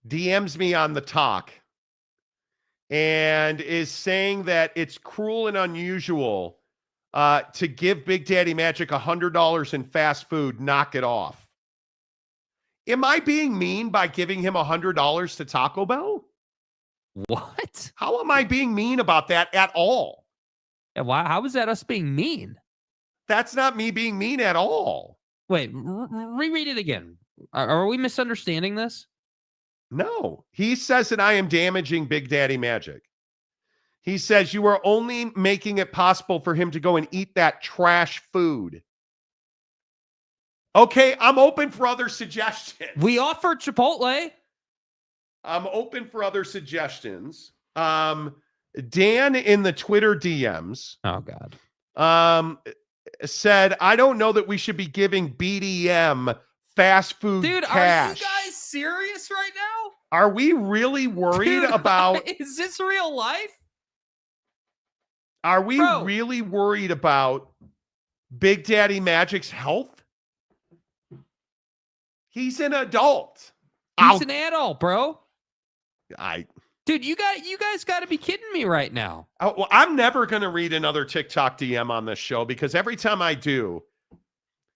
DMs me on the talk and is saying that it's cruel and unusual to give Big Daddy Magic $100 in fast food. Knock it off. Am I being mean by giving him $100 to Taco Bell? What? How am I being mean about that at all? And why? How is that us being mean? That's not me being mean at all. Wait, reread it again. Are we misunderstanding this? No. He says that I am damaging Big Daddy Magic. He says you are only making it possible for him to go and eat that trash food. Okay, I'm open for other suggestions. We offered Chipotle. I'm open for other suggestions. Dan in the Twitter DMs. Oh, God. Said, I don't know that we should be giving BDM fast food Dude, cash. are you guys serious right now? Are we really worried about... Is this real life? Are we really worried about Big Daddy Magic's health? He's an adult. He's an adult, bro. Dude, you guys got to be kidding me right now. Well, I'm never going to read another TikTok DM on this show because every time I do,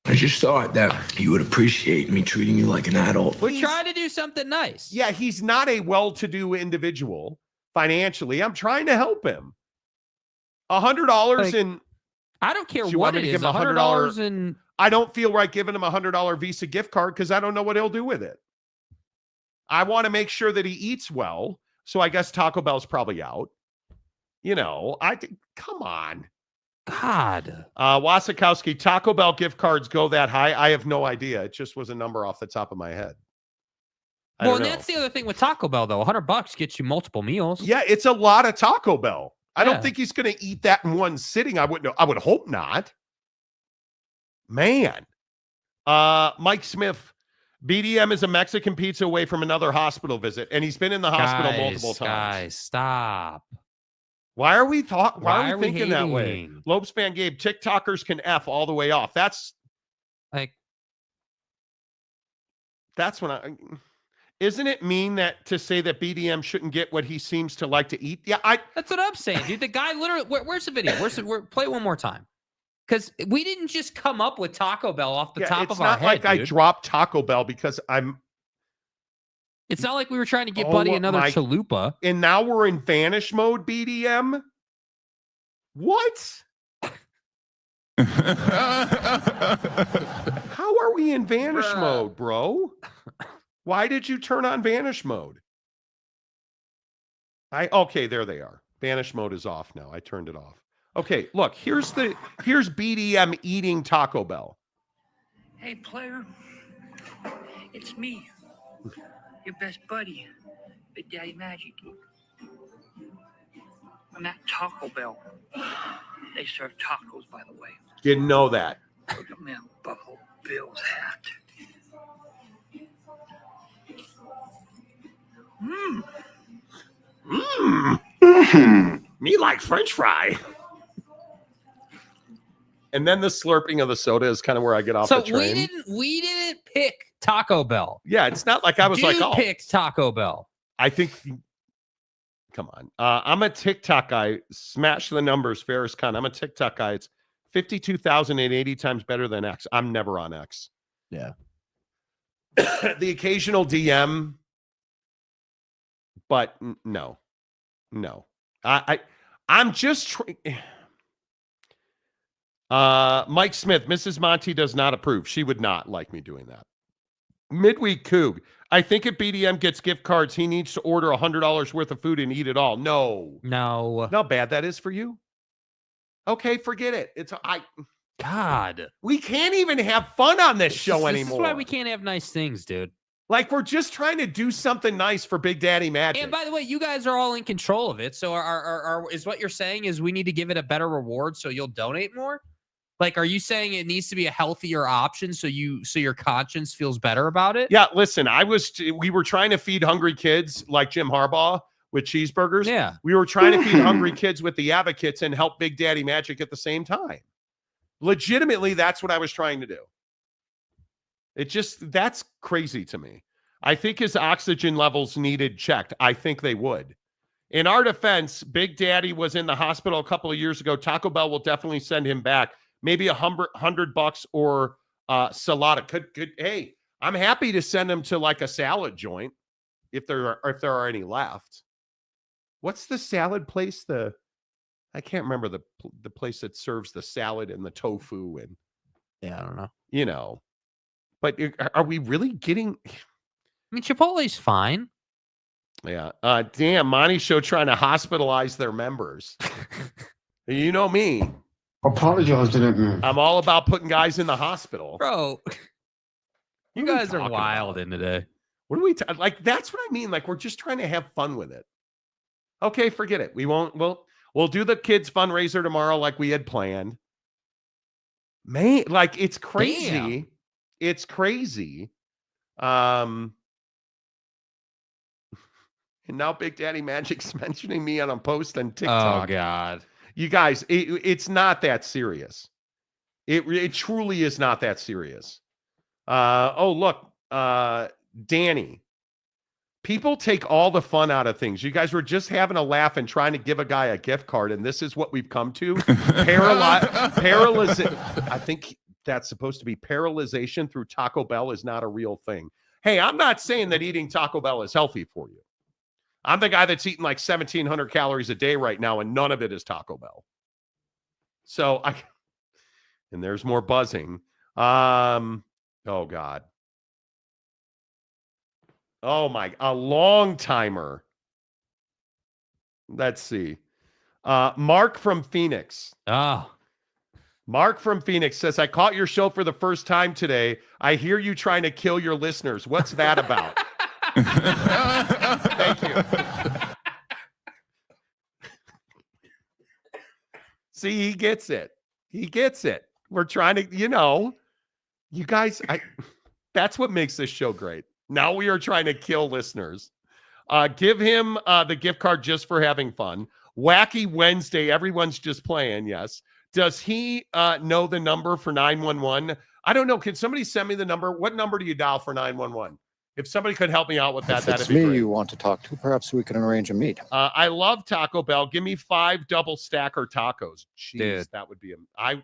I just thought that you would appreciate me treating you like an adult. We're trying to do something nice. Yeah, he's not a well-to-do individual financially. I'm trying to help him. $100 in... I don't care you what want me it to is. give him $100 in... I don't feel right giving him a $100 Visa gift card because I don't know what he'll do with it. I want to make sure that he eats well. So I guess Taco Bell's probably out. You know, come on. God. Wasikowski, Taco Bell gift cards go that high? I have no idea. It just was a number off the top of my head. Well, and that's the other thing with Taco Bell, though. $100 gets you multiple meals. Yeah, it's a lot of Taco Bell. I don't think he's going to eat that in one sitting. I would hope not. Man. Mike Smith, BDM is a Mexican pizza away from another hospital visit, and he's been in the hospital multiple times. Guys, stop. Why are we thinking that way? hating? Lopes fan Gabe, TikTokers can F all the way off. That's when isn't it mean that to say that BDM shouldn't get what he seems to like to eat? Yeah, that's what I'm saying, dude. The guy literally, where's the video? Play it one more time. Because we didn't just come up with Taco Bell off the top of our head. It's not like I dropped Taco Bell because It's not like we were trying to get Buddy another chalupa. And now we're in vanish mode, BDM? What? How are we in vanish mode, bro? Why did you turn on vanish mode? Okay, there they are. Vanish mode is off now. I turned it off. Okay, look, here's BDM eating Taco Bell. Hey, player. It's me, your best buddy, Big Daddy Magic. I'm at Taco Bell. They serve tacos, by the way. Didn't know that. Look at me, Buffalo Bills hat. Me like French fry. And then the slurping of the soda is kind of where I get off the train. So we didn't pick Taco Bell. Yeah, it's not like I was picked Taco Bell. I think, come on. I'm a TikTok guy. Smash the numbers, Ferris Khan. I'm a TikTok guy. It's 52,080 times better than X. I'm never on X. Yeah. The occasional DM, but no. I'm just Mike Smith, Mrs. Monty does not approve. She would not like me doing that. Midweek Coog, I think if BDM gets gift cards, he needs to order $100 worth of food and eat it all. No. How bad that is for you? Okay, forget it. God. We can't even have fun on this show anymore. This is why we can't have nice things, dude. Like, we're just trying to do something nice for Big Daddy Magic. And by the way, you guys are all in control of it. So is what you're saying is we need to give it a better reward so you'll donate more? Like, are you saying it needs to be a healthier option so your conscience feels better about it? Yeah, listen, we were trying to feed hungry kids like Jim Harbaugh with cheeseburgers. Yeah. We were trying to feed hungry kids with the advocates and help Big Daddy Magic at the same time. Legitimately, that's what I was trying to do. That's crazy to me. I think his oxygen levels needed checked. I think they would. In our defense, Big Daddy was in the hospital a couple of years ago. Taco Bell will definitely send him back. Maybe $100 or salada. Hey, I'm happy to send him to like a salad joint if there are any left. What's the salad place? I can't remember the place that serves the salad and the tofu and I don't know. You know, but are we really getting? I mean, Chipotle's fine. Yeah. Damn, Monty Show trying to hospitalize their members. You know me. Apologize to them. I'm all about putting guys in the hospital. Bro, you guys are wild in today. What do we like? That's what I mean. Like, we're just trying to have fun with it. Okay, forget it. We won't. We'll do the kids fundraiser tomorrow like we had planned. Man, like it's crazy. Damn. It's crazy. And now Big Daddy Magic's mentioning me on a post on TikTok. Oh God. You guys, it's not that serious. It truly is not that serious. Oh, look, Danny. People take all the fun out of things. You guys were just having a laugh and trying to give a guy a gift card, and this is what we've come to. I think that's supposed to be paralyzation through Taco Bell is not a real thing. Hey, I'm not saying that eating Taco Bell is healthy for you. I'm the guy that's eating like 1,700 calories a day right now, and none of it is Taco Bell. So and there's more buzzing. Oh God. Oh my, a long timer. Let's see. Mark from Phoenix. Mark from Phoenix says, I caught your show for the first time today. I hear you trying to kill your listeners. What's that about? Thank you. See, he gets it. He gets it. We're trying to, you guys, that's what makes this show great. Now we are trying to kill listeners. Give him the gift card just for having fun. Wacky Wednesday. Everyone's just playing. Yes. Does he know the number for 911? I don't know. Can somebody send me the number? What number do you dial for 911? If somebody could help me out with that, that'd be great. If it's me you want to talk to, perhaps we can arrange a meet. I love Taco Bell. Give me 5 double stacker tacos. Jeez, Dude. That would be I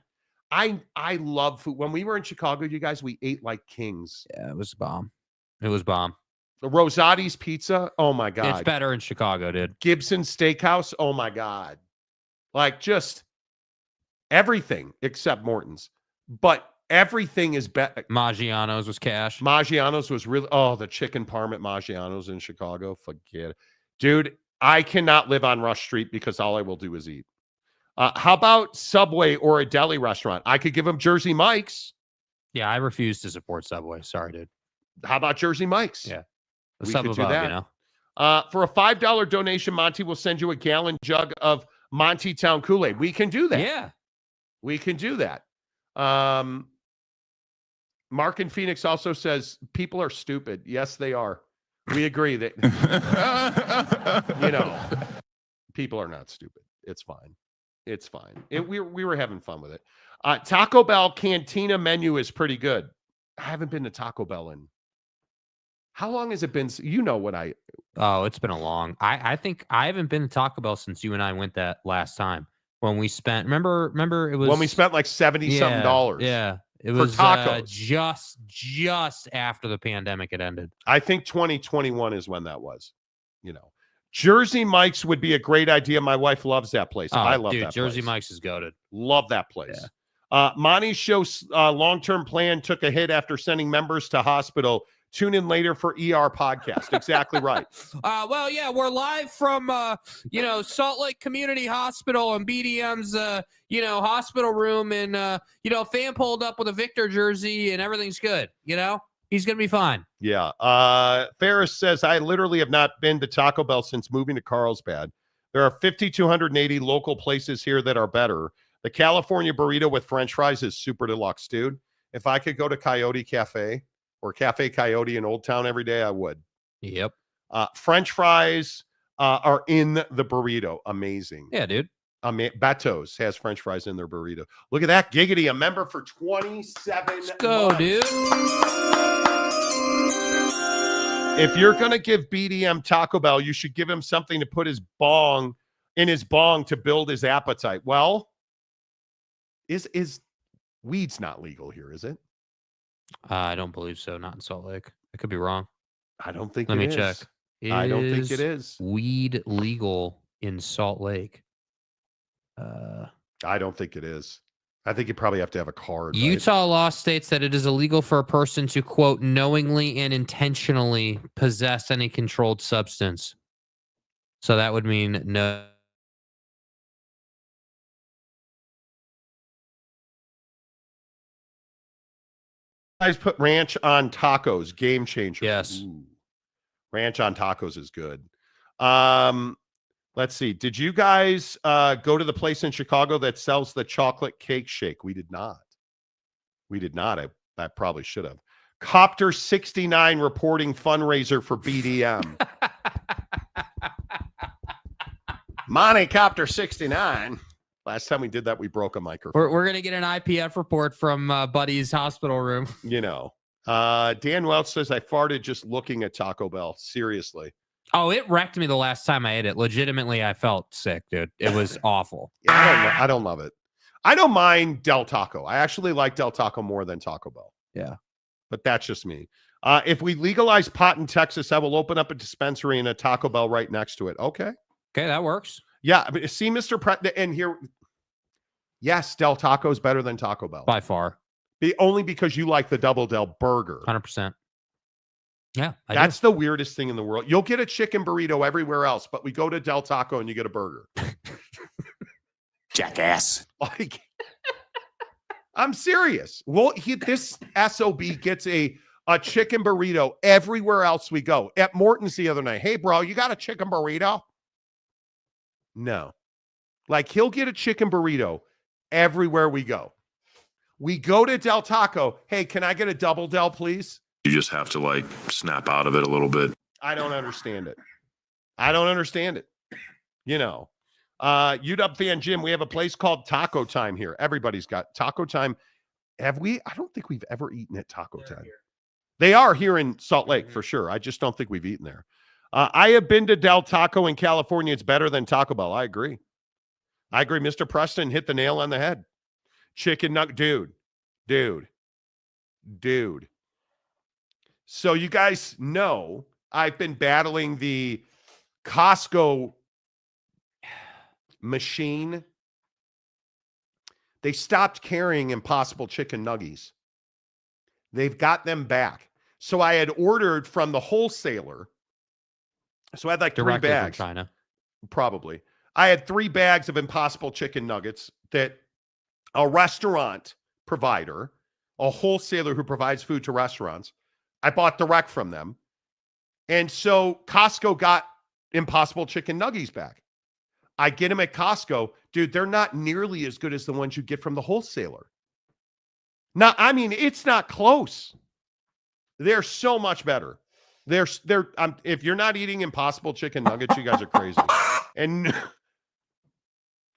love food. When we were in Chicago, you guys, we ate like kings. Yeah, it was bomb. It was bomb. The Rosati's Pizza. Oh my God. It's better in Chicago, dude. Gibson Steakhouse. Oh my God. Like just everything except Morton's. But everything is better. Maggiano's was cash. Maggiano's was really, the chicken parm at Maggiano's in Chicago. Forget it. Dude, I cannot live on Rush Street because all I will do is eat. How about Subway or a deli restaurant? I could give them Jersey Mike's. Yeah, I refuse to support Subway. Sorry, dude. How about Jersey Mike's? Yeah. We could do that. You know? For a $5 donation, Monty will send you a gallon jug of Monty Town Kool-Aid. We can do that. Yeah. We can do that. Mark in Phoenix also says people are stupid. Yes, they are. We agree that, people are not stupid. It's fine. It's fine. We were having fun with it. Taco Bell Cantina menu is pretty good. I haven't been to Taco Bell in, how long has it been? You know what it's been a long. I think I haven't been to Taco Bell since you and I went that last time when we spent. Remember it was when we spent like $70-something. Yeah, it for was tacos. Just after the pandemic had ended. I think 2021 is when that was. Jersey Mike's would be a great idea. My wife loves that place. I love that Jersey place. Mike's is goated. Love that place. Yeah. Monty Show's long-term plan took a hit after sending members to hospital. Tune in later for ER podcast. Exactly right. Well, yeah, we're live from, Salt Lake Community Hospital and BDM's, hospital room. And, fan pulled up with a Victor jersey and everything's good. He's going to be fine. Yeah. Ferris says, I literally have not been to Taco Bell since moving to Carlsbad. There are 5,280 local places here that are better. The California burrito with French fries is super deluxe, dude. If I could go to Coyote Cafe or Cafe Coyote in Old Town every day, I would. Yep. French fries are in the burrito. Amazing. Yeah, dude. Bato's has French fries in their burrito. Look at that. Giggity, a member for 27 Let's go, months. dude. If you're going to give BDM Taco Bell, you should give him something to put his bong to build his appetite. Well, is weed's not legal here, is it? I don't believe so. Not in Salt Lake. I could be wrong. I don't think Let it me is. check. I don't think it is. Weed legal in Salt Lake? I don't think it is. I think you probably have to have a card. Utah law states that it is illegal for a person to, quote, knowingly and intentionally possess any controlled substance. So that would mean no. Guys put ranch on tacos, game changer. Yes. Ooh. Ranch on tacos is good. Let's see. Did you guys go to the place in Chicago that sells the chocolate cake shake? We did not. I probably should have. Copter 69 reporting fundraiser for BDM. Monty Copter 69. Last time we did that, we broke a microphone. We're going to get an IPF report from Buddy's hospital room. You know. Dan Welch says, I farted just looking at Taco Bell. Seriously. Oh, it wrecked me the last time I ate it. Legitimately, I felt sick, dude. It was awful. Yeah, I don't love it. I don't mind Del Taco. I actually like Del Taco more than Taco Bell. Yeah. But that's just me. If we legalize pot in Texas, I will open up a dispensary and a Taco Bell right next to it. Okay, that works. Yeah. I mean, see, Mr. And here, yes, Del Taco is better than Taco Bell. By far. Only because you like the Double Del burger. 100%. Yeah. That's the weirdest thing in the world. You'll get a chicken burrito everywhere else, but we go to Del Taco and you get a burger. Jackass. Like, I'm serious. Well, this SOB gets a chicken burrito everywhere else we go. At Morton's the other night. Hey, bro, you got a chicken burrito? No. Like, he'll get a chicken burrito everywhere we go. We go to Del Taco. Hey, can I get a double Del, please? You just have to like snap out of it a little bit. I don't understand it. You know, UW fan Jim, we have a place called Taco Time here. Everybody's got Taco Time. Have we? I don't think we've ever eaten at Taco Time. Here. They are here in Salt Lake for sure. I just don't think we've eaten there. I have been to Del Taco in California. It's better than Taco Bell. I agree. Mr. Preston hit the nail on the head. Chicken nugget, dude. So you guys know I've been battling the Costco machine. They stopped carrying Impossible Chicken Nuggies. They've got them back. So I had ordered from the wholesaler. So I had like Directly 3 bags. from China. Probably. I had 3 bags of Impossible Chicken Nuggets that a restaurant provider, a wholesaler who provides food to restaurants, I bought direct from them. And so Costco got Impossible Chicken Nuggies back. I get them at Costco. Dude, they're not nearly as good as the ones you get from the wholesaler. Now, I mean, it's not close. They're so much better. If you're not eating Impossible Chicken Nuggets, you guys are crazy. And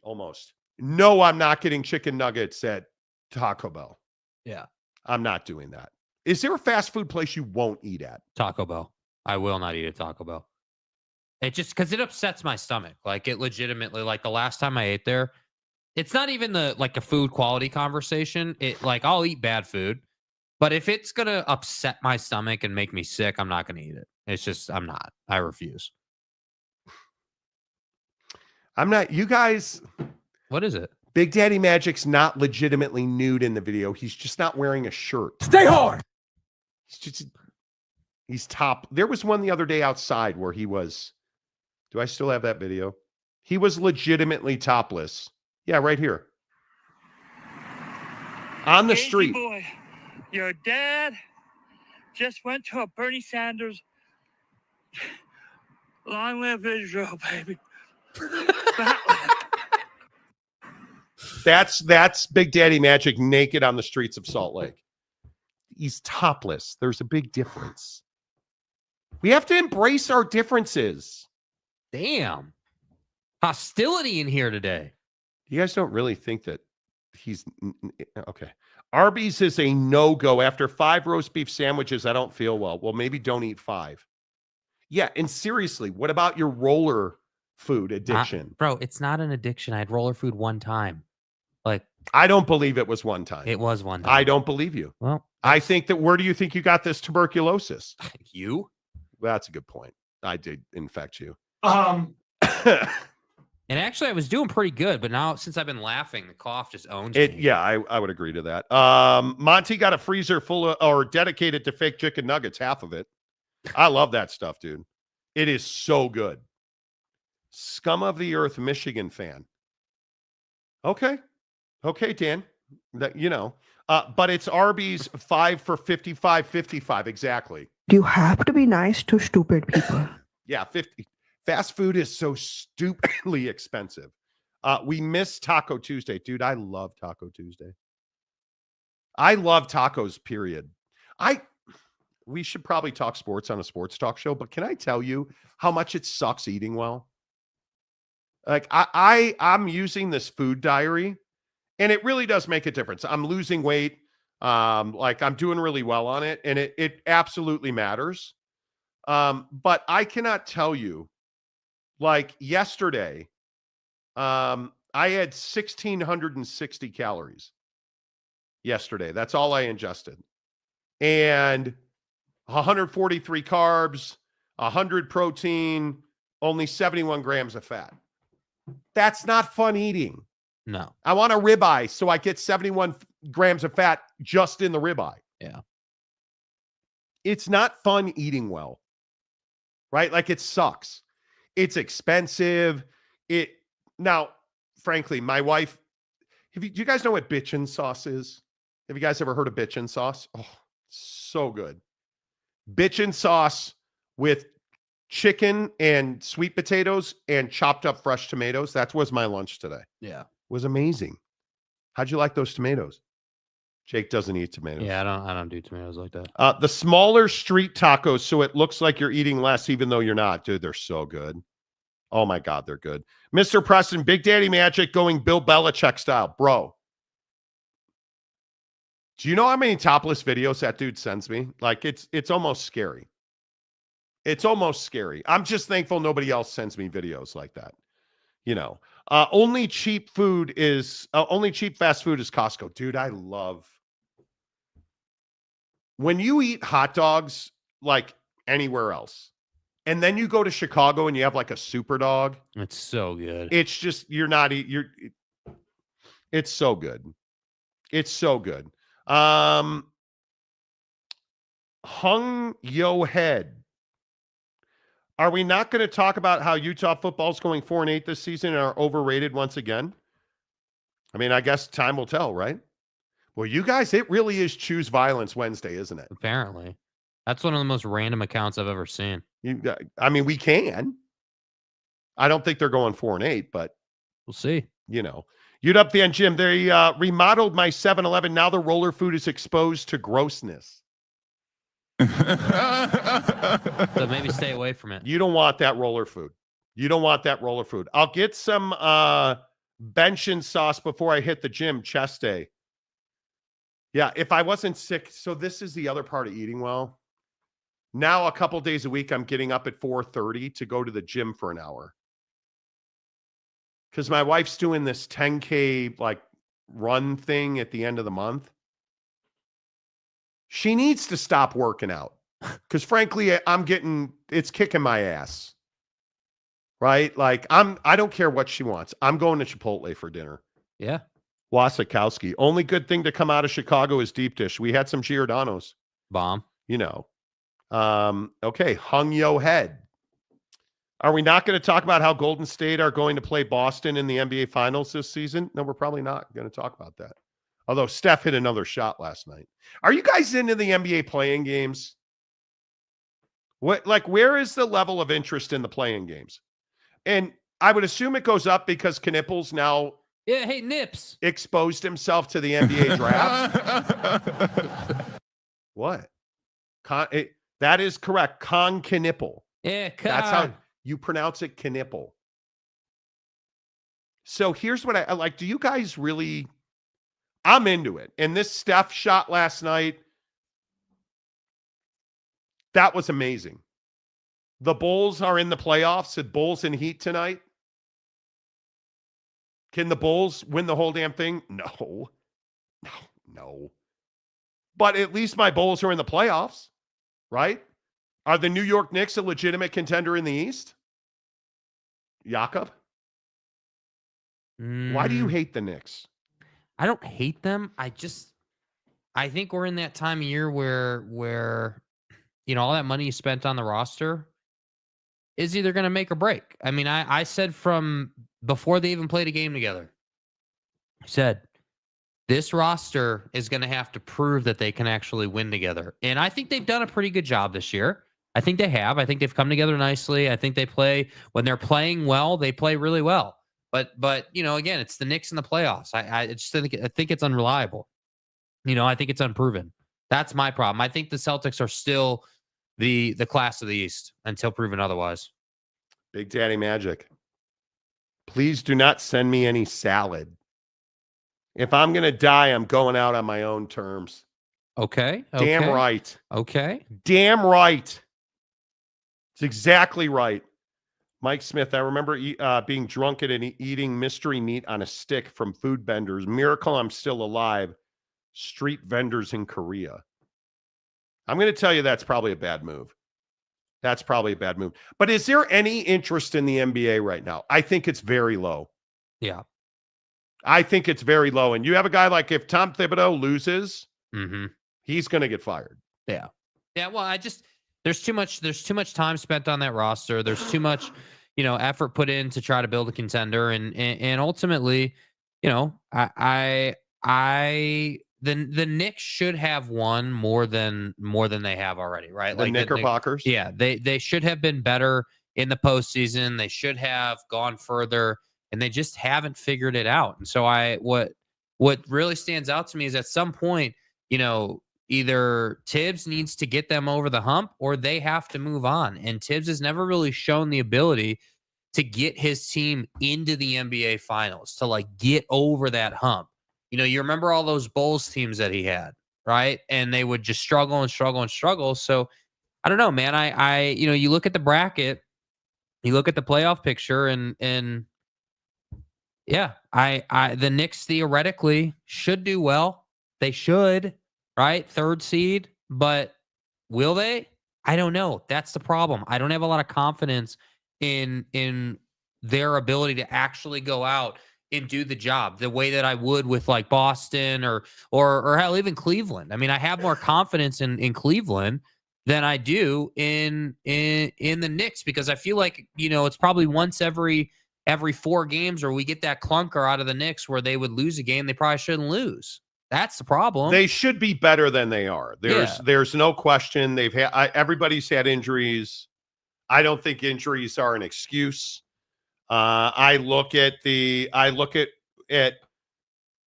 almost. No, I'm not getting chicken nuggets at Taco Bell. Yeah. I'm not doing that. Is there a fast food place you won't eat at? Taco Bell. I will not eat at Taco Bell. It just, because it upsets my stomach. Like, it legitimately, like the last time I ate there, it's not even a food quality conversation. I'll eat bad food, but if it's going to upset my stomach and make me sick, I'm not going to eat it. It's just, I'm not. I refuse. I'm not. You guys. What is it? Big Daddy Magic's not legitimately nude in the video. He's just not wearing a shirt. Stay hard. He's top. There was one the other day outside where he was. Do I still have that video? He was legitimately topless. Yeah, right here. On the street. Boy, your dad just went to a Bernie Sanders. Long live Israel, baby. That's Big Daddy Magic naked on the streets of Salt Lake. He's topless. There's a big difference. We have to embrace our differences. Damn. Hostility in here today. You guys don't really think that he's okay. Arby's is a no-go. After 5 roast beef sandwiches, I don't feel well. Well, maybe don't eat 5. Yeah, and seriously, what about your roller food addiction? Bro, it's not an addiction. I had roller food one time. Like, I don't believe it was one time. It was one time. I don't believe you. Well, I think that where do you think you got this tuberculosis? You? Well, that's a good point. I did infect you. And actually, I was doing pretty good, but now since I've been laughing, the cough just owns It, me. yeah, I would agree to that. Monty got a freezer full of, or dedicated to fake chicken nuggets, half of it. I love that stuff, dude. It is so good. Scum of the earth Michigan fan. Okay, Dan. That, but it's Arby's 5 for 55.55 exactly. You have to be nice to stupid people. Yeah, 50. Fast food is so stupidly expensive. We miss Taco Tuesday. Dude, I love Taco Tuesday. I love tacos, period. We should probably talk sports on a sports talk show, but can I tell you how much it sucks eating well? Like, I'm using this food diary, and it really does make a difference. I'm losing weight. Like, I'm doing really well on it, and it absolutely matters. But I cannot tell you, like yesterday, I had 1,660 calories yesterday. That's all I ingested. And 143 carbs, 100 protein, only 71 grams of fat. That's not fun eating. No. I want a ribeye, so I get 71 grams of fat just in the ribeye. Yeah. It's not fun eating well, right? Like, it sucks. It's expensive. Now, frankly, my wife, do you guys know what bitchin' sauce is? Have you guys ever heard of bitchin' sauce? Oh, so good. Bitchin' sauce with chicken and sweet potatoes and chopped up fresh tomatoes. That was my lunch today. Yeah. It was amazing. How'd you like those tomatoes? Jake doesn't eat tomatoes. Yeah, I don't do tomatoes like that. The smaller street tacos, so it looks like you're eating less, even though you're not. Dude, they're so good. Oh my God, they're good. Mr. Preston, Big Daddy Magic going Bill Belichick style. Bro, do you know how many topless videos that dude sends me? Like, it's almost scary. It's almost scary. I'm just thankful nobody else sends me videos like that. Only cheap fast food is Costco. Dude, I love when you eat hot dogs like anywhere else, and then you go to Chicago and you have like a super dog. It's so good. It's just, it's so good. It's so good. Hung yo head. Are we not going to talk about how Utah football's going 4-8 this season and are overrated once again? I mean, I guess time will tell, right? Well, you guys, it really is Choose Violence Wednesday, isn't it? Apparently. That's one of the most random accounts I've ever seen. We can. I don't think they're going 4-8, but we'll see. You'd up the end, Jim. They remodeled my 7-Eleven. Now the roller food is exposed to grossness. So maybe stay away from it. You don't want that roller food. I'll get some Benson sauce before I hit the gym, chest day. Yeah, if I wasn't sick. So this is the other part of eating well. Now a couple days a week, I'm getting up at 4:30 to go to the gym for an hour. Because my wife's doing this 10K like run thing at the end of the month. She needs to stop working out. Because frankly, it's kicking my ass. Right? Like, I don't care what she wants. I'm going to Chipotle for dinner. Yeah. Wasikowski. Only good thing to come out of Chicago is deep dish. We had some Giordano's. Bomb. Okay. Hung yo head. Are we not going to talk about how Golden State are going to play Boston in the NBA Finals this season? No, we're probably not going to talk about that. Although Steph hit another shot last night. Are you guys into the NBA playing games? Where is the level of interest in the playing games? And I would assume it goes up because Knipples now Nips exposed himself to the NBA draft. What? That is correct. Con Knipple. Yeah, that's how you pronounce it, Knipple. So here's what I like. Do you guys really? I'm into it. And this Steph shot last night, that was amazing. The Bulls are in the playoffs. The Bulls and Heat tonight. Can the Bulls win the whole damn thing? No. But at least my Bulls are in the playoffs, right? Are the New York Knicks a legitimate contender in the East? Jakob? Why do you hate the Knicks? I don't hate them. I think we're in that time of year where all that money you spent on the roster is either going to make or break. I mean, I said from before they even played a game together, I said, this roster is going to have to prove that they can actually win together. And I think they've done a pretty good job this year. I think they have. I think they've come together nicely. I think they play, when they're playing well, they play really well. But again, it's the Knicks in the playoffs. I think it's unreliable. I think it's unproven. That's my problem. I think the Celtics are still the class of the East until proven otherwise. Big Daddy Magic. Please do not send me any salad. If I'm going to die, I'm going out on my own terms. Okay. Damn right. Okay. Damn right. It's exactly right. Mike Smith, I remember being drunken and eating mystery meat on a stick from food vendors. Miracle I'm still alive. Street vendors in Korea. I'm going to tell you that's probably a bad move. But is there any interest in the NBA right now? I think it's very low. Yeah. I think it's very low. And you have a guy like, if Tom Thibodeau loses, he's going to get fired. Yeah. Yeah. Well, there's too much time spent on that roster. There's too much, effort put in to try to build a contender. And ultimately, the Knicks should have won more than they have already, right? The Knickerbockers. Yeah. They should have been better in the postseason. They should have gone further, and they just haven't figured it out. And so what really stands out to me is at some point, either Tibbs needs to get them over the hump or they have to move on. And Tibbs has never really shown the ability to get his team into the NBA finals, to get over that hump. You remember all those Bulls teams that he had, right? And they would just struggle and struggle and struggle. So I don't know, man. You look at the bracket, you look at the playoff picture, and yeah, the Knicks theoretically should do well. They should, right? 3rd seed, but will they? I don't know. That's the problem. I don't have a lot of confidence in their ability to actually go out and do the job the way that I would with Boston or hell, even Cleveland. I mean, I have more confidence in Cleveland than I do in the Knicks, because I feel like, it's probably once every 4 games where we get that clunker out of the Knicks where they would lose a game they probably shouldn't lose. That's the problem. They should be better than they are. There's no question. They've had everybody's had injuries. I don't think injuries are an excuse. I look at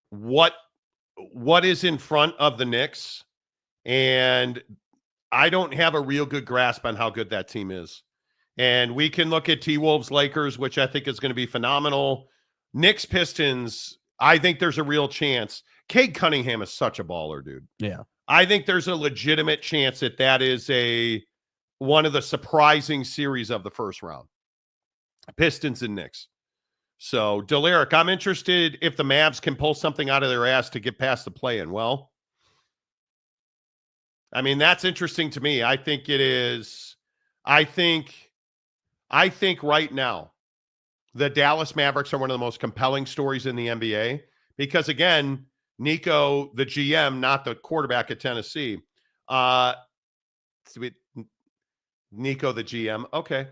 what is in front of the Knicks, and I don't have a real good grasp on how good that team is. And we can look at T-Wolves Lakers, which I think is going to be phenomenal. Knicks Pistons, I think there's a real chance. Cade Cunningham is such a baller, dude. Yeah. I think there's a legitimate chance that is one of the surprising series of the first round. Pistons and Knicks. So, Deliric, I'm interested if the Mavs can pull something out of their ass to get past the play-in. Well, I mean, that's interesting to me. I think it is. I think right now, the Dallas Mavericks are one of the most compelling stories in the NBA because, again, Nico, the GM, not the quarterback at Tennessee. Nico, the GM. Okay.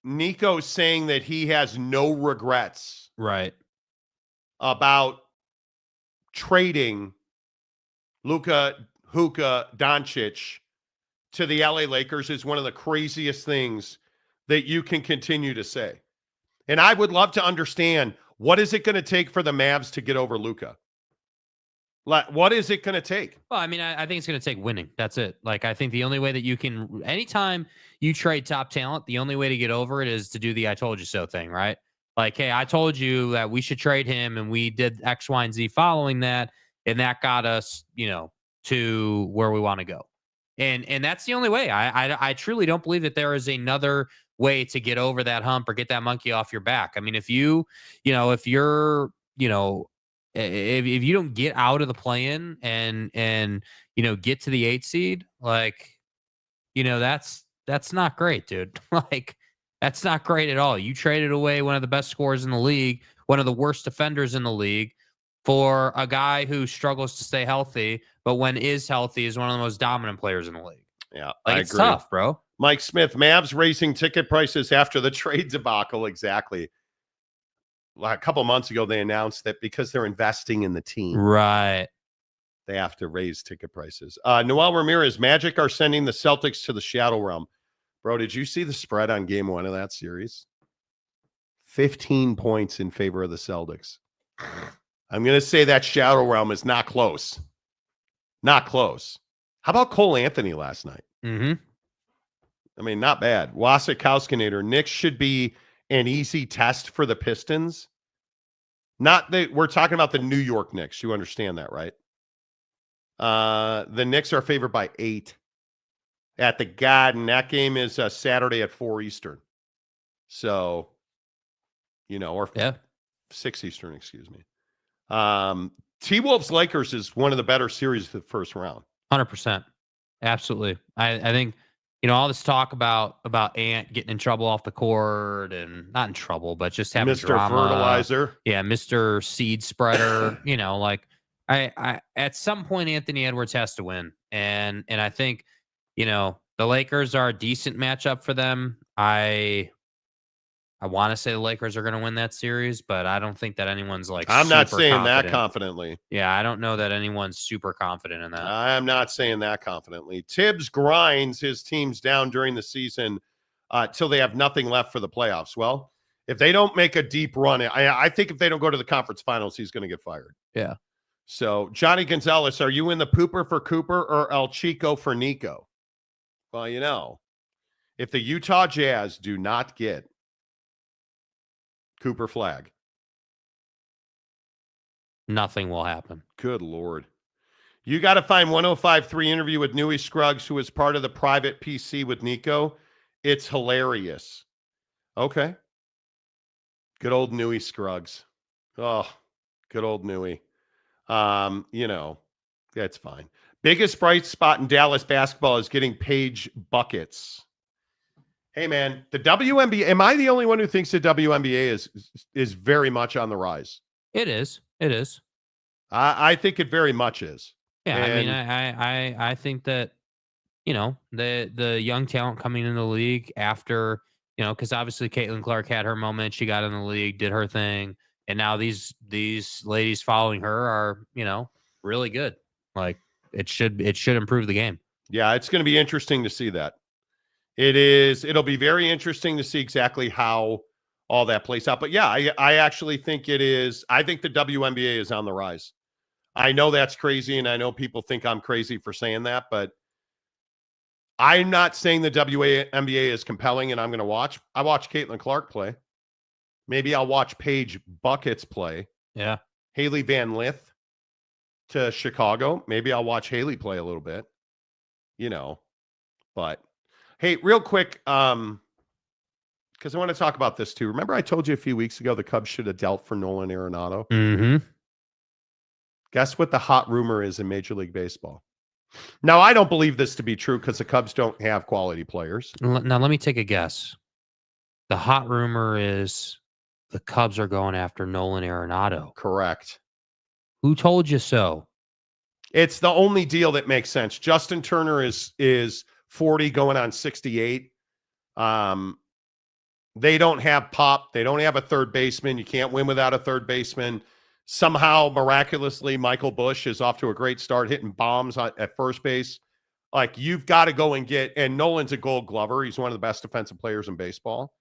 Nico's saying that he has no regrets. Right. About trading Luka Doncic to the LA Lakers is one of the craziest things that you can continue to say. And I would love to understand, what is it going to take for the Mavs to get over Luka? What is it going to take? Well, I mean, I think it's going to take winning. That's it. I think the only way that you can, anytime you trade top talent, the only way to get over it is to do the I told you so thing, right? Hey, I told you that we should trade him, and we did X, Y, and Z following that, and that got us, to where we want to go. And that's the only way. I truly don't believe that there is another way to get over that hump or get that monkey off your back. I mean, if you're, if you don't get out of the play-in and get to the 8 seed, like, that's not great, dude. Like, that's not great at all. You traded away one of the best scorers in the league, one of the worst defenders in the league, for a guy who struggles to stay healthy, but when is healthy is one of the most dominant players in the league. Yeah, like, it's tough, bro. Mike Smith, Mavs raising ticket prices after the trade debacle. Exactly. A couple months ago, they announced that because they're investing in the team, right, they have to raise ticket prices. Noel Ramirez, Magic are sending the Celtics to the Shadow Realm. Bro, did you see the spread on game 1 of that series? 15 points in favor of the Celtics. I'm going to say that Shadow Realm is not close. Not close. How about Cole Anthony last night? Mm-hmm. I mean, not bad. Wasikowskinator, Knicks should be an easy test for the Pistons. We're talking about the New York Knicks. You understand that, right? The Knicks are favored by 8 at the Garden. That game is Saturday at 4 Eastern. So, or 6 Eastern, excuse me. T-Wolves Lakers is one of the better series of the first round. 100%. Absolutely. I think, all this talk about Ant getting in trouble off the court, and not in trouble, but just having Mr. drama. Fertilizer. Yeah, Mr. Seed Spreader. Like, I at some point Anthony Edwards has to win. And I think, the Lakers are a decent matchup for them. I want to say the Lakers are going to win that series, but I don't think that anyone's I'm not saying confident. that confidently. Yeah, I don't know that anyone's super confident in that. I'm not saying that confidently. Tibbs grinds his teams down during the season till they have nothing left for the playoffs. Well, if they don't make a deep run, I think if they don't go to the conference finals, he's going to get fired. Yeah. So, Johnny Gonzalez, are you in the pooper for Cooper or El Chico for Nico? Well, if the Utah Jazz do not get Cooper Flag, nothing will happen. Good Lord. You got to find 105.3 interview with Newey Scruggs, who is part of the private PC with Nico. It's hilarious. Okay. Good old Newey Scruggs. Oh, good old Newey. That's fine. Biggest bright spot in Dallas basketball is getting Page buckets. Hey, man, the WNBA, am I the only one who thinks the WNBA is very much on the rise? It is. It is. I think it very much is. Yeah, I think that, the young talent coming in the league after, because obviously Caitlin Clark had her moment. She got in the league, did her thing, and now these ladies following her are, really good. Like, it should improve the game. Yeah, it's going to be interesting to see that. It'll be very interesting to see exactly how all that plays out. But yeah, I actually think it is. I think the WNBA is on the rise. I know that's crazy, and I know people think I'm crazy for saying that, but I'm not saying the WNBA is compelling and I'm going to watch. I watch Caitlin Clark play. Maybe I'll watch Paige Buckets play. Yeah. Haley Van Lith to Chicago. Maybe I'll watch Haley play a little bit, but hey, real quick, because I want to talk about this too. Remember I told you a few weeks ago the Cubs should have dealt for Nolan Arenado? Mm-hmm. Guess what the hot rumor is in Major League Baseball? Now, I don't believe this to be true because the Cubs don't have quality players. Now, let me take a guess. The hot rumor is the Cubs are going after Nolan Arenado. Correct. Who told you so? It's the only deal that makes sense. Justin Turner is 40 going on 68. They don't have pop. They don't have a third baseman. You can't win without a third baseman. Somehow, miraculously, Michael Busch is off to a great start, hitting bombs at first base. Like, you've got to go and get, and Nolan's a Gold Glover. He's one of the best defensive players in baseball,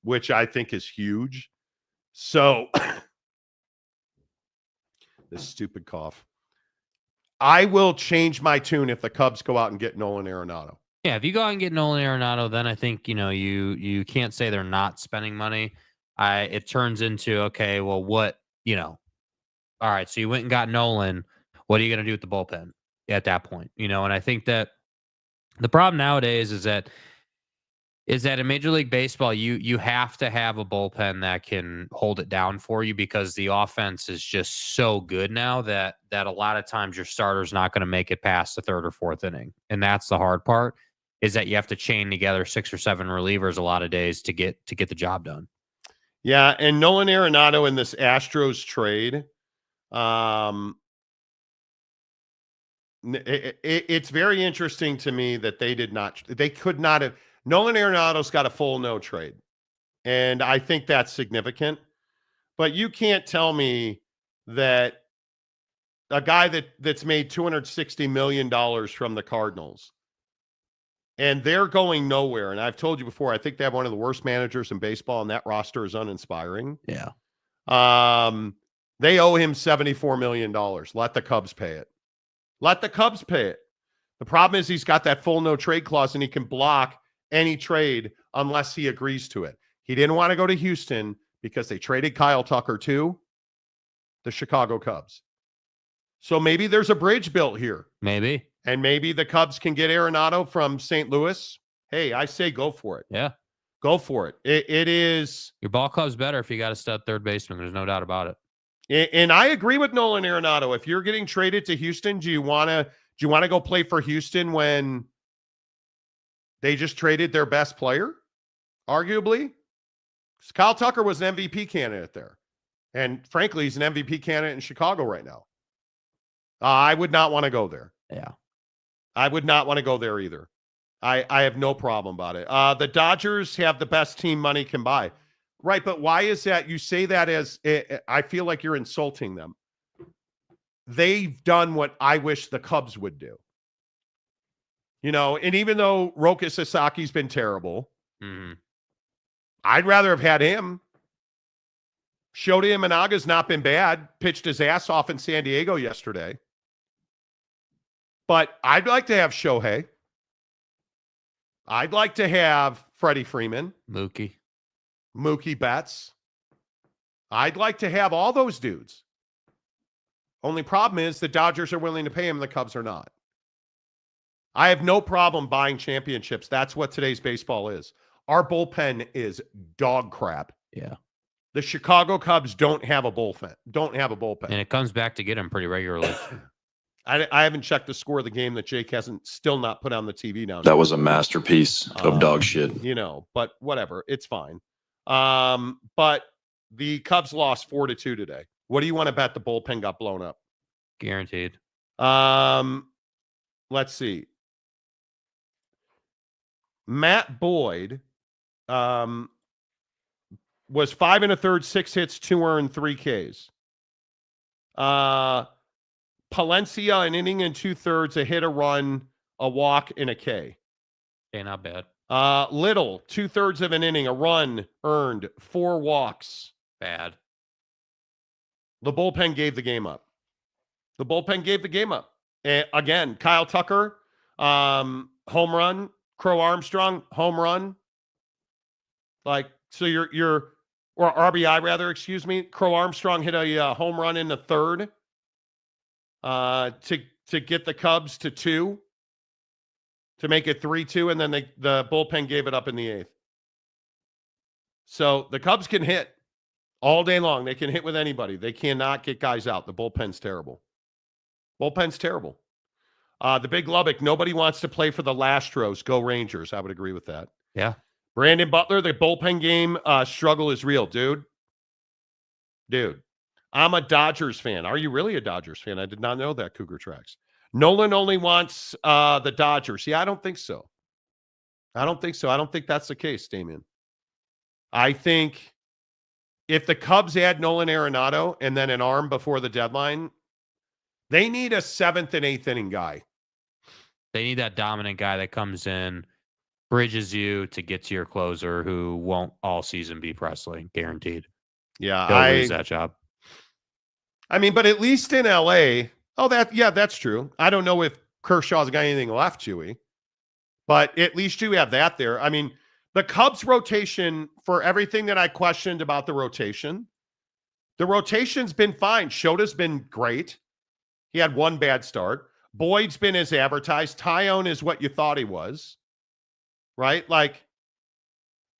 which I think is huge. So, this stupid cough. I will change my tune if the Cubs go out and get Nolan Arenado. Yeah, if you go out and get Nolan Arenado, then I think, you can't say they're not spending money. It turns into, okay, well, what, all right, so you went and got Nolan. What are you going to do with the bullpen? at that point, and I think that the problem nowadays is that in Major League Baseball, you have to have a bullpen that can hold it down for you because the offense is just so good now that a lot of times your starter's not going to make it past the third or fourth inning. And that's the hard part, is that you have to chain together 6 or 7 relievers a lot of days to get the job done. Yeah, and Nolan Arenado in this Astros trade, it's very interesting to me that they could not have. Nolan Arenado's got a full no trade, and I think that's significant. But you can't tell me that a guy that's made $260 million from the Cardinals, and they're going nowhere. And I've told you before, I think they have one of the worst managers in baseball, and that roster is uninspiring. Yeah. They owe him $74 million. Let the Cubs pay it. Let the Cubs pay it. The problem is he's got that full no trade clause, and he can block any trade unless he agrees to it. He didn't want to go to Houston because they traded Kyle Tucker to the Chicago Cubs. So maybe there's a bridge built here. Maybe. And maybe the Cubs can get Arenado from St. Louis. Hey, I say go for it. Yeah. Go for it. It is. Your ball club's better if you got a stud third baseman. There's no doubt about it. And I agree with Nolan Arenado. If you're getting traded to Houston, do you want to go play for Houston when they just traded their best player, arguably? Kyle Tucker was an MVP candidate there. And frankly, he's an MVP candidate in Chicago right now. I would not want to go there. Yeah. I would not want to go there either. I have no problem about it. The Dodgers have the best team money can buy. Right, but why is that? You say that as, I feel like you're insulting them. They've done what I wish the Cubs would do. And even though Roka Sasaki's been terrible, I'd rather have had him. Shota Imanaga's not been bad. Pitched his ass off in San Diego yesterday. But I'd like to have Shohei. I'd like to have Freddie Freeman. Mookie Betts. I'd like to have all those dudes. Only problem is the Dodgers are willing to pay him and the Cubs are not. I have no problem buying championships. That's what today's baseball is. Our bullpen is dog crap. Yeah. The Chicago Cubs don't have a bullpen. And it comes back to get him pretty regularly. I haven't checked the score of the game that Jake hasn't still not put on the TV now. That was a masterpiece of dog shit. But whatever. It's fine. But the Cubs lost 4-2 today. What do you want to bet the bullpen got blown up? Guaranteed. Let's see. Matt Boyd was 5 1/3, 6 hits, 2 earned, 3 Ks. Palencia, an inning and 2/3, a hit, a run, a walk, and a K. Okay, not bad. Little, 2/3 of an inning, a run earned, 4 walks. Bad. The bullpen gave the game up. Again, Kyle Tucker, home run. Crow Armstrong, home run. So or RBI rather, excuse me. Crow Armstrong hit a home run in the third to get the Cubs to 2, to make it 3-2, and then the bullpen gave it up in the 8th. So the Cubs can hit all day long. They can hit with anybody. They cannot get guys out. The bullpen's terrible. The Big Lubbock, nobody wants to play for the Lastros. Go Rangers. I would agree with that. Yeah. Brandon Butler, the bullpen game struggle is real, dude. I'm a Dodgers fan. Are you really a Dodgers fan? I did not know that, Cougar Tracks. Nolan only wants the Dodgers. Yeah, I don't think so. I don't think that's the case, Damien. I think if the Cubs add Nolan Arenado and then an arm before the deadline, they need a 7th and 8th inning guy. They need that dominant guy that comes in, bridges you to get to your closer, who won't all season be Presley, guaranteed. Yeah, He'll lose that job. I mean, but at least in LA, that's true. I don't know if Kershaw's got anything left, Chewy, but at least you have that there. I mean, the Cubs rotation, for everything that I questioned about the rotation's been fine. Shota's been great. He had one bad start. Boyd's been as advertised. Tyone is what you thought he was, right? Like,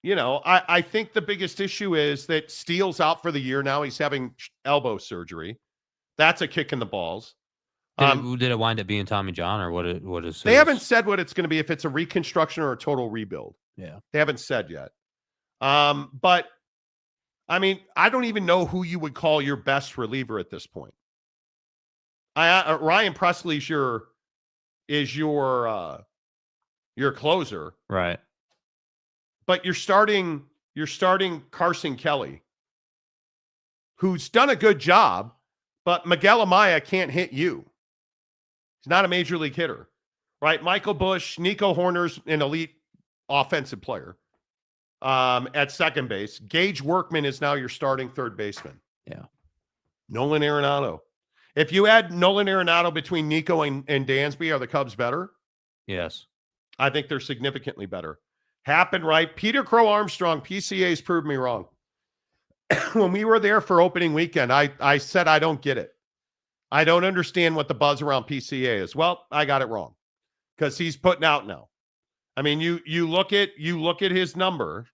you know, I think the biggest issue is that Steele's out for the year now. He's having elbow surgery. That's a kick in the balls. Did it wind up being Tommy John, or what is? They haven't said what it's going to be, if it's a reconstruction or a total rebuild. Yeah, they haven't said yet. But I mean, I don't even know who you would call your best reliever at this point. Ryan Presley's your closer, right? But you're starting Carson Kelly, who's done a good job, but Miguel Amaya can't hit you. He's not a major league hitter, right? Michael Busch, Nico Horner's an elite offensive player at second base. Gage Workman is now your starting third baseman. Yeah. Nolan Arenado. If you add Nolan Arenado between Nico and Dansby, are the Cubs better? Yes. I think they're significantly better. Happened right. Peter Crow Armstrong, PCA's proved me wrong. When we were there for opening weekend, I said I don't get it. I don't understand what the buzz around PCA is. Well, I got it wrong because he's putting out now. I mean, you look at his number.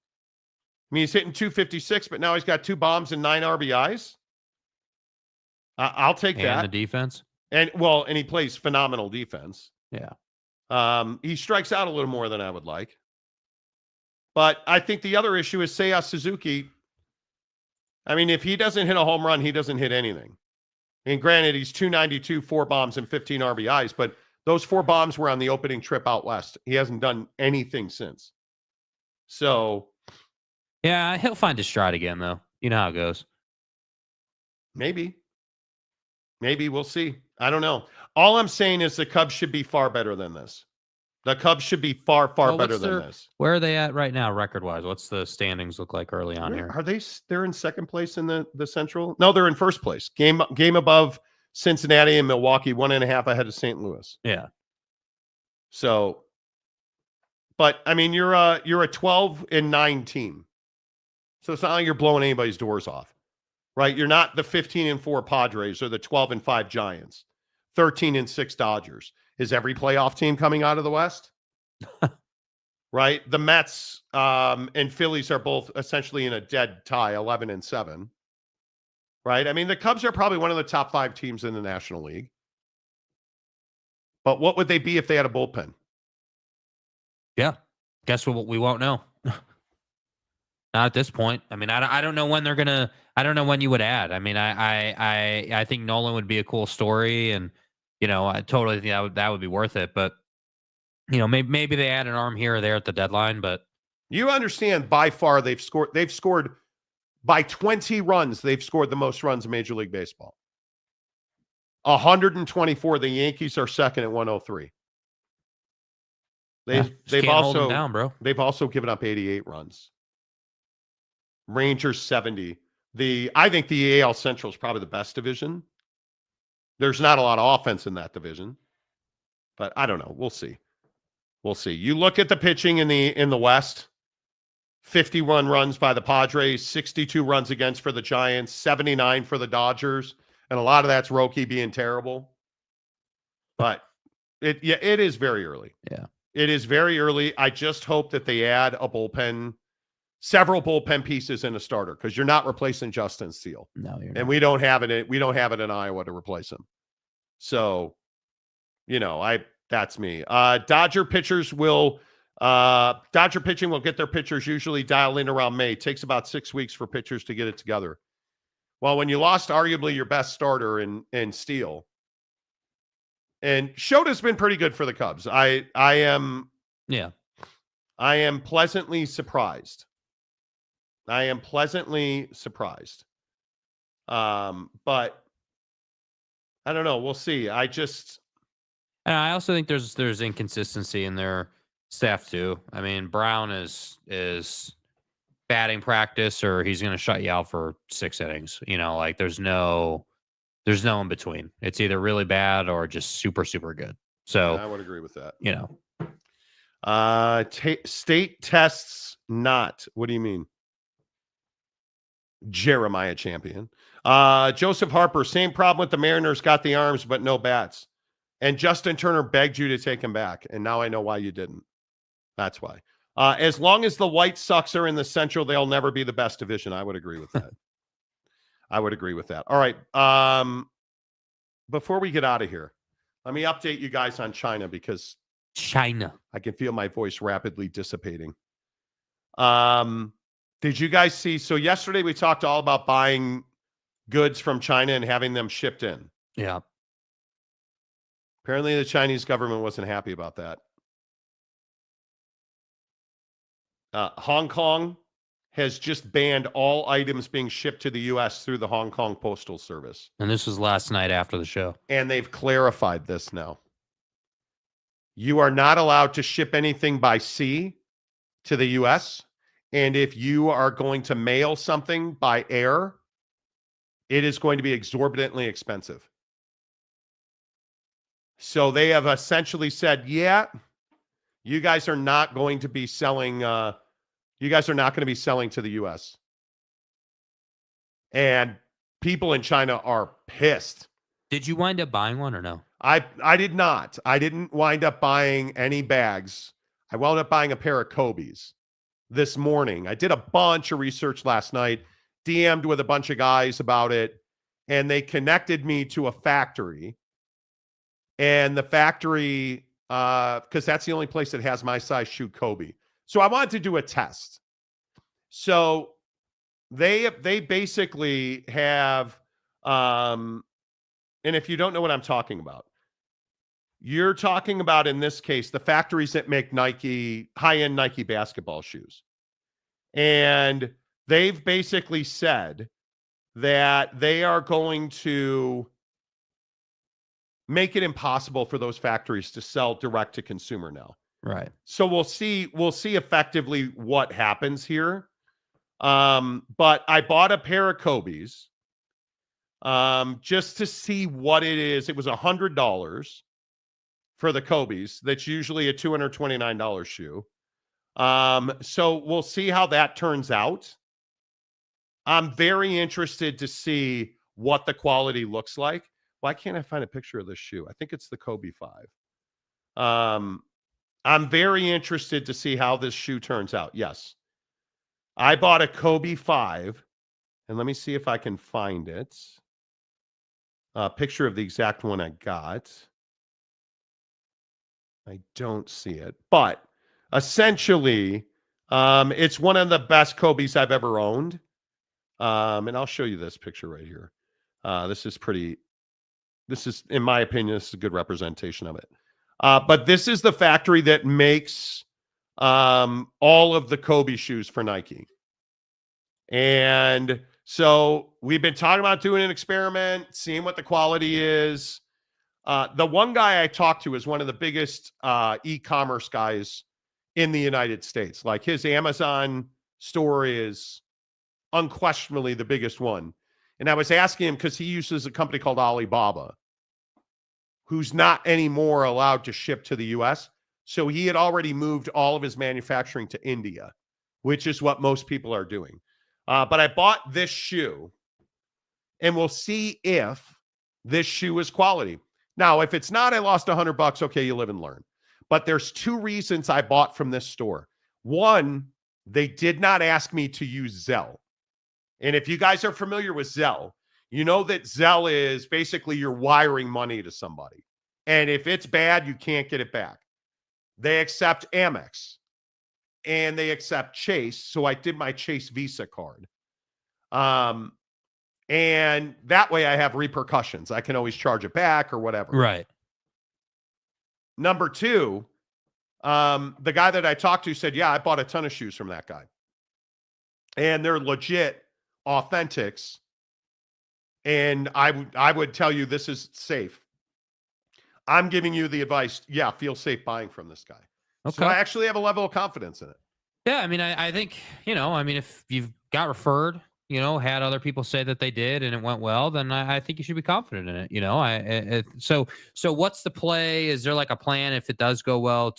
I mean, he's hitting 256, but now he's got 2 bombs and 9 RBIs. I'll take that. And the defense. And he plays phenomenal defense. Yeah. He strikes out a little more than I would like. But I think the other issue is Seiya Suzuki. I mean, if he doesn't hit a home run, he doesn't hit anything. And granted, he's 292, 4 bombs and 15 RBIs, but those 4 bombs were on the opening trip out west. He hasn't done anything since. So, yeah, he'll find his stride again, though. You know how it goes. Maybe we'll see. I don't know. All I'm saying is the Cubs should be far better than this. The Cubs should be far better than this. Where are they at right now, record-wise? What's the standings look like early on here? Are they? They're in second place in the Central? No, they're in first place. Game above Cincinnati and Milwaukee, 1.5 ahead of St. Louis. Yeah. So, but I mean, you're a 12-9 team, so it's not like you're blowing anybody's doors off, right? You're not the 15-4 Padres or the 12-5 Giants, 13-6 Dodgers. Is every playoff team coming out of the West? Right? The Mets and Phillies are both essentially in a dead tie, 11-7. Right? I mean, the Cubs are probably one of the top 5 teams in the National League. But what would they be if they had a bullpen? Yeah. Guess what? We won't know. Not at this point. I mean, I don't know when they're gonna. I don't know when you would add. I mean, I think Nolan would be a cool story, and you know, I totally think that would be worth it. But you know, maybe they add an arm here or there at the deadline. But you understand, by far they've scored by 20 runs. They've scored the most runs in Major League Baseball. 124. The Yankees are second at 103. They've also hold them down, bro. They've also given up 88 runs. Rangers 70. I think the AL Central is probably the best division. There's not a lot of offense in that division, but I don't know. We'll see. You look at the pitching in the West. 51 runs by the Padres, 62 runs against for the Giants, 79 for the Dodgers, and a lot of that's Roki being terrible. But it is very early. Yeah. It is very early. I just hope that they add several bullpen pieces in a starter, because you're not replacing Justin Steele. No, you're not. And we don't have it. We don't have it in Iowa to replace him. So, you know, that's me. Dodger pitching will get their pitchers usually dialed in around May. It takes about 6 weeks for pitchers to get it together. Well, when you lost arguably your best starter in Steele, and Shota's been pretty good for the Cubs. I am pleasantly surprised. But I don't know. We'll see. And I also think there's inconsistency in their staff too. I mean, Brown is batting practice, or he's going to shut you out for 6 innings. You know, like there's no in between. It's either really bad or just super, super good. So I would agree with that. You know, state tests not. What do you mean? Jeremiah Champion. Joseph Harper, same problem with the Mariners, got the arms but no bats. And Justin Turner begged you to take him back. And now I know why you didn't. That's why. As long as the White Sox are in the Central, they'll never be the best division. I would agree with that. I would agree with that. All right. Before we get out of here, let me update you guys on China because China. I can feel my voice rapidly dissipating. Did you guys see? So yesterday we talked all about buying goods from China and having them shipped in. Yeah. Apparently the Chinese government wasn't happy about that. Hong Kong has just banned all items being shipped to the U.S. through the Hong Kong Postal Service. And this was last night after the show. And they've clarified this now. You are not allowed to ship anything by sea to the U.S. And if you are going to mail something by air, it is going to be exorbitantly expensive. So they have essentially said, yeah, you guys are not going to be selling, you guys are not going to be selling to the U.S. And people in China are pissed. Did you wind up buying one or no? I did not. I didn't wind up buying any bags. I wound up buying a pair of Kobe's this morning. I did a bunch of research last night, DM'd with a bunch of guys about it, and they connected me to a factory. And the factory, because that's the only place that has my size shoe Kobe. So I wanted to do a test. So they basically have, and if you don't know what I'm talking about, you're talking about, in this case, the factories that make Nike, high-end Nike basketball shoes. And they've basically said that they are going to make it impossible for those factories to sell direct to consumer now. Right. So we'll see effectively what happens here. But I bought a pair of Kobe's just to see what it is. It was $100 for the Kobe's. That's usually a $229 shoe. So we'll see how that turns out. I'm very interested to see what the quality looks like. Why can't I find a picture of this shoe? I think it's the Kobe 5. I'm very interested to see how this shoe turns out. Yes. I bought a Kobe 5, and let me see if I can find it. A picture of the exact one I got. I don't see it, but essentially, it's one of the best Kobe's I've ever owned. And I'll show you this picture right here. This is, in my opinion, this is a good representation of it. But this is the factory that makes all of the Kobe shoes for Nike. And so we've been talking about doing an experiment, seeing what the quality is. The one guy I talked to is one of the biggest e-commerce guys in the United States. Like, his Amazon store is unquestionably the biggest one. And I was asking him, because he uses a company called Alibaba, who's not anymore allowed to ship to the U.S. So he had already moved all of his manufacturing to India, which is what most people are doing. But I bought this shoe, and we'll see if this shoe is quality. Now, if it's not, I lost $100. Okay, you live and learn. But there's two reasons I bought from this store. One, they did not ask me to use Zelle. And if you guys are familiar with Zelle, you know that Zelle is basically you're wiring money to somebody. And if it's bad, you can't get it back. They accept Amex and they accept Chase. So I did my Chase Visa card. And that way I have repercussions. I can always charge it back or whatever. Right. Number two, the guy that I talked to said, yeah, I bought a ton of shoes from that guy. And they're legit authentics. And I would tell you this is safe. I'm giving you the advice. Yeah, feel safe buying from this guy. Okay. So I actually have a level of confidence in it. Yeah, I mean, I think, if you've got referred, had other people say that they did and it went well, then I think you should be confident in it. So what's the play? Is there like a plan if it does go well?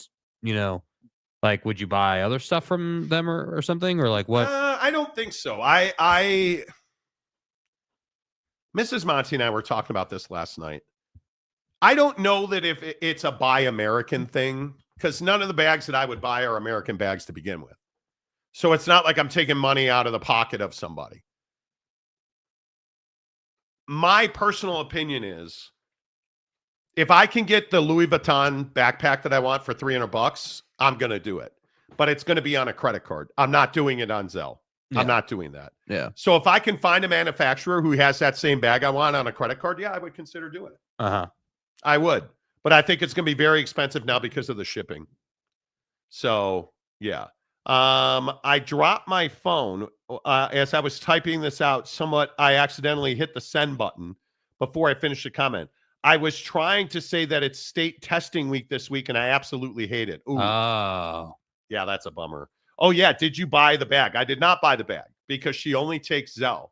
Like, would you buy other stuff from them or something, or like what? I don't think so. Mrs. Monty and I were talking about this last night. I don't know that if it's a buy American thing, because none of the bags that I would buy are American bags to begin with. So it's not like I'm taking money out of the pocket of somebody. My personal opinion is, if I can get the Louis Vuitton backpack that I want for $300, I'm going to do it. But it's going to be on a credit card. I'm not doing it on Zelle. Yeah. I'm not doing that. Yeah. So if I can find a manufacturer who has that same bag I want on a credit card, yeah, I would consider doing it. Uh-huh. I would. But I think it's going to be very expensive now because of the shipping. So, yeah. I dropped my phone as I was typing this out. Somewhat, I accidentally hit the send button before I finished the comment. I was trying to say that it's state testing week this week, and I absolutely hate it. Ooh. Oh. Yeah, that's a bummer. Oh, yeah. Did you buy the bag? I did not buy the bag because she only takes Zelle.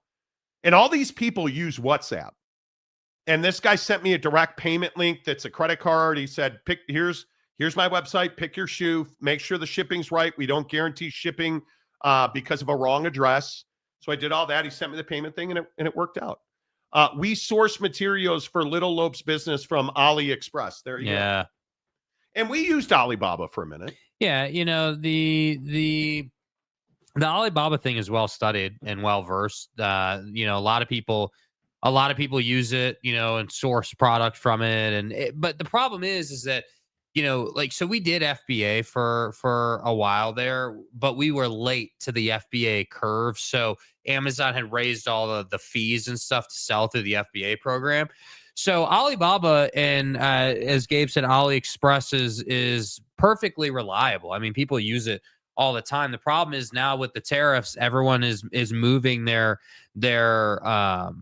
And all these people use WhatsApp. And this guy sent me a direct payment link that's a credit card. He said, here's my website. Pick your shoe. Make sure the shipping's right. We don't guarantee shipping because of a wrong address. So I did all that. He sent me the payment thing, and it worked out. We source materials for Little Lope's business from AliExpress. There you go. And we used Alibaba for a minute. Yeah, you know, the Alibaba thing is well studied and well versed. You know, a lot of people use it, you know, and source product from it. But the problem is that, you know, like, so we did FBA for a while there, but we were late to the FBA curve. So Amazon had raised all the fees and stuff to sell through the FBA program. So Alibaba and as Gabe said, AliExpress is perfectly reliable. I mean, people use it all the time. The problem is now with the tariffs, everyone is moving their supplying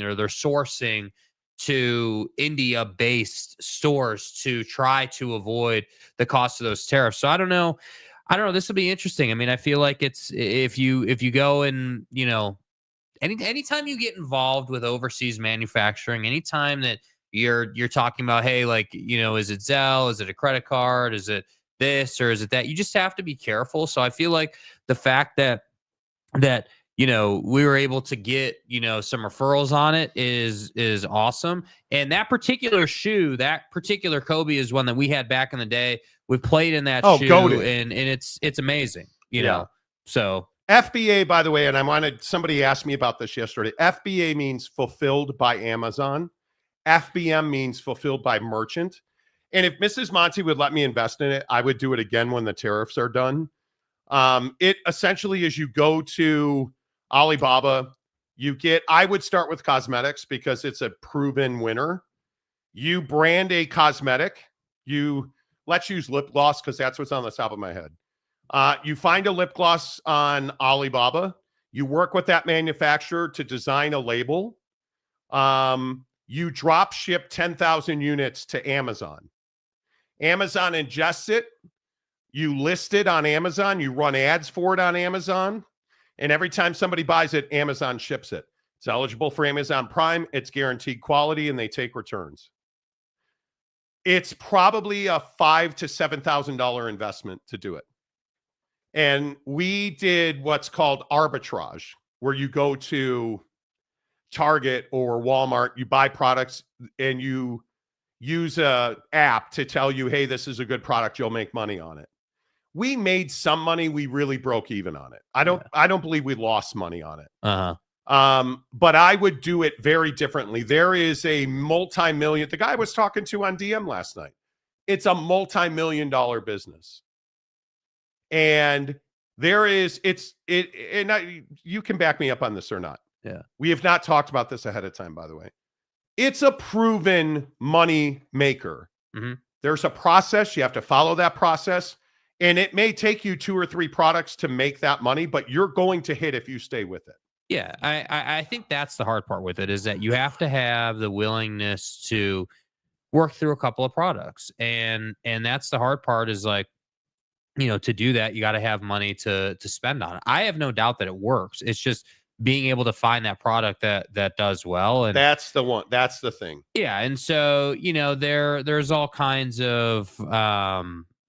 or their sourcing to India-based stores to try to avoid the cost of those tariffs. So I don't know. This will be interesting. I mean, I feel like it's if you go and, you know, anytime you get involved with overseas manufacturing, anytime that you're talking about, hey, like, you know, is it Zelle? Is it a credit card? Is it this or is it that? You just have to be careful. So I feel like the fact that you know, we were able to get, you know, some referrals on it is awesome. And that particular shoe, that particular Kobe is one that we had back in the day. We played in that shoe and it's amazing, you know. So FBA, by the way, and somebody asked me about this yesterday. FBA means fulfilled by Amazon. FBM means fulfilled by merchant. And if Mrs. Monty would let me invest in it, I would do it again when the tariffs are done. It essentially is you go to Alibaba, I would start with cosmetics because it's a proven winner. You brand a cosmetic. Let's use lip gloss because that's what's on the top of my head. You find a lip gloss on Alibaba. You work with that manufacturer to design a label. You drop ship 10,000 units to Amazon. Amazon ingests it. You list it on Amazon. You run ads for it on Amazon. And every time somebody buys it, Amazon ships it. It's eligible for Amazon Prime. It's guaranteed quality, and they take returns. It's probably a $5,000 to $7,000 investment to do it. And we did what's called arbitrage, where you go to Target or Walmart, you buy products, and you use an app to tell you, hey, this is a good product. You'll make money on it. We made some money. We really broke even on it. I don't believe we lost money on it. But I would do it very differently. There is a multi-million, the guy I was talking to on DM last night, it's a multi-million-dollar business. And you can back me up on this or not. Yeah. We have not talked about this ahead of time, by the way. It's a proven money maker. Mm-hmm. There's a process. You have to follow that process. And it may take you 2 or 3 products to make that money, but you're going to hit if you stay with it. Yeah, I think that's the hard part with it, is that you have to have the willingness to work through a couple of products. And that's the hard part, is like, you know, to do that, you got to have money to spend on it. I have no doubt that it works. It's just being able to find that product that does well. And that's the one. That's the thing. Yeah. And so, you know, there's all kinds of,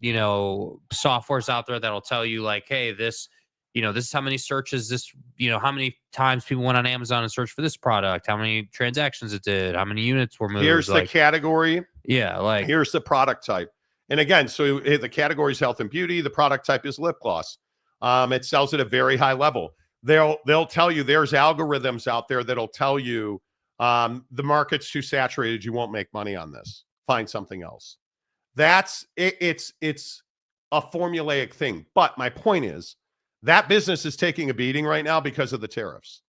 you know, softwares out there that'll tell you like, hey, this this is how many searches how many times people went on Amazon and searched for this product, how many transactions it did, how many units were moved. Here's the category. Yeah, here's the product type. And again, so the category is health and beauty. The product type is lip gloss. It sells at a very high level. They'll tell you there's algorithms out there that'll tell you the market's too saturated. You won't make money on this. Find something else. That's it. It's a formulaic thing. But my point is that business is taking a beating right now because of the tariffs.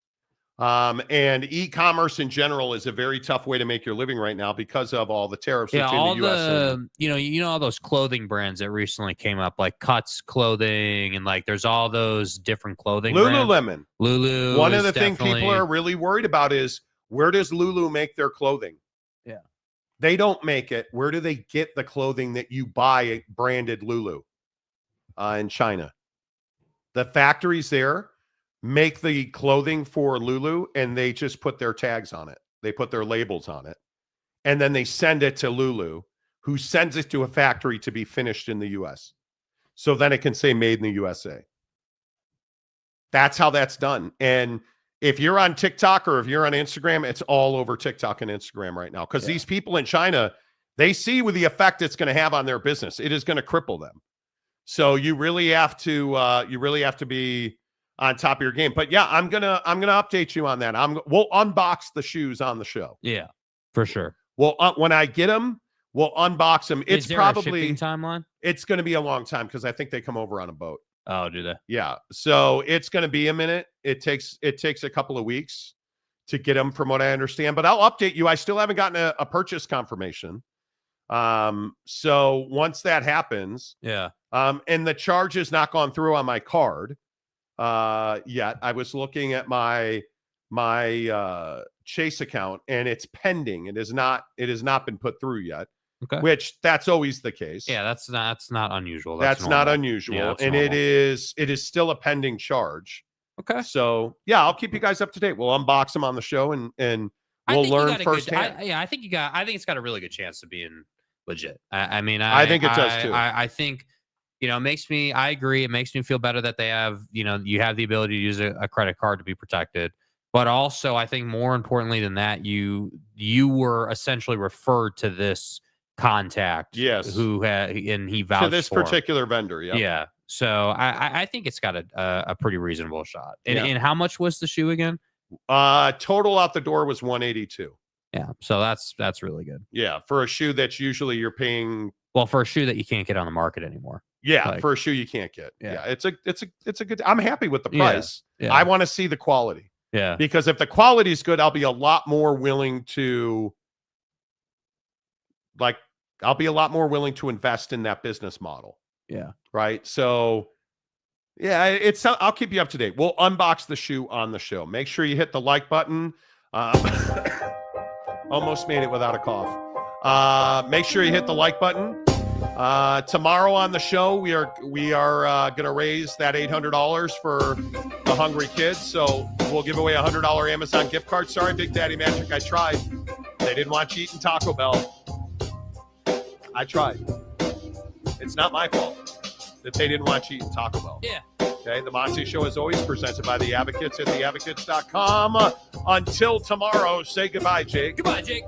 And e-commerce in general is a very tough way to make your living right now because of all the tariffs between the U.S. and all those clothing brands that recently came up, like Cuts Clothing, and like there's all those different clothing Lululemon. brands. Lulu. One of the things people are really worried about is, where does Lulu make their clothing? Yeah. They don't make it. Where do they get the clothing that you buy branded Lulu? In China. The factories there make the clothing for Lulu, and they just put their tags on it. They put their labels on it. And then they send it to Lulu, who sends it to a factory to be finished in the U.S. So then it can say made in the USA. That's how that's done. And if you're on TikTok or if you're on Instagram, it's all over TikTok and Instagram right now. Because these people in China, they see with the effect it's going to have on their business. It is going to cripple them. So you really have to be on top of your game. But yeah, I'm gonna update you on that. We'll unbox the shoes on the show. Yeah, for sure. Well, when I get them, we'll unbox them. It's probably a shipping timeline. It's going to be a long time because I think they come over on a boat. Oh, do they? Yeah. So it's going to be a minute. It takes a couple of weeks to get them, from what I understand. But I'll update you. I still haven't gotten a purchase confirmation. So once that happens, and the charge has not gone through on my card yet. I was looking at my Chase account, and it's pending. It has not been put through yet. Okay. Which that's always the case. Yeah, that's not unusual. That's not unusual. Yeah, and normal. it is still a pending charge. Okay. So yeah, I'll keep you guys up to date. We'll unbox them on the show and we'll learn firsthand. I think it's got a really good chance of being legit. I think it does too. I think, it makes me, I agree. It makes me feel better that they have, you have the ability to use a credit card to be protected. But also, I think more importantly than that, you were essentially referred to this contact. Yes. And he vouched to this for particular vendor. Yeah. Yeah. So I think it's got a pretty reasonable shot. And how much was the shoe again? Total out the door was $182. Yeah. So that's really good. Yeah. For a shoe that's usually you're paying. Well, for a shoe that you can't get on the market anymore. Yeah. For a shoe you can't get. Yeah. It's a good, I'm happy with the price. Yeah. I want to see the quality. Yeah. Because if the quality is good, I'll be a lot more willing to invest in that business model. Yeah. Right. So yeah, I'll keep you up to date. We'll unbox the shoe on the show. Make sure you hit the like button. Almost made it without a cough. Make sure you hit the like button. Tomorrow on the show, we are going to raise that $800 for the hungry kids. So we'll give away a $100 Amazon gift card. Sorry, Big Daddy Magic, I tried. They didn't want you eating Taco Bell. I tried. It's not my fault that they didn't want you eating Taco Bell. Yeah. Okay. The Monty Show is always presented by The Advocates at theadvocates.com. Until tomorrow, say goodbye, Jake. Goodbye, Jake.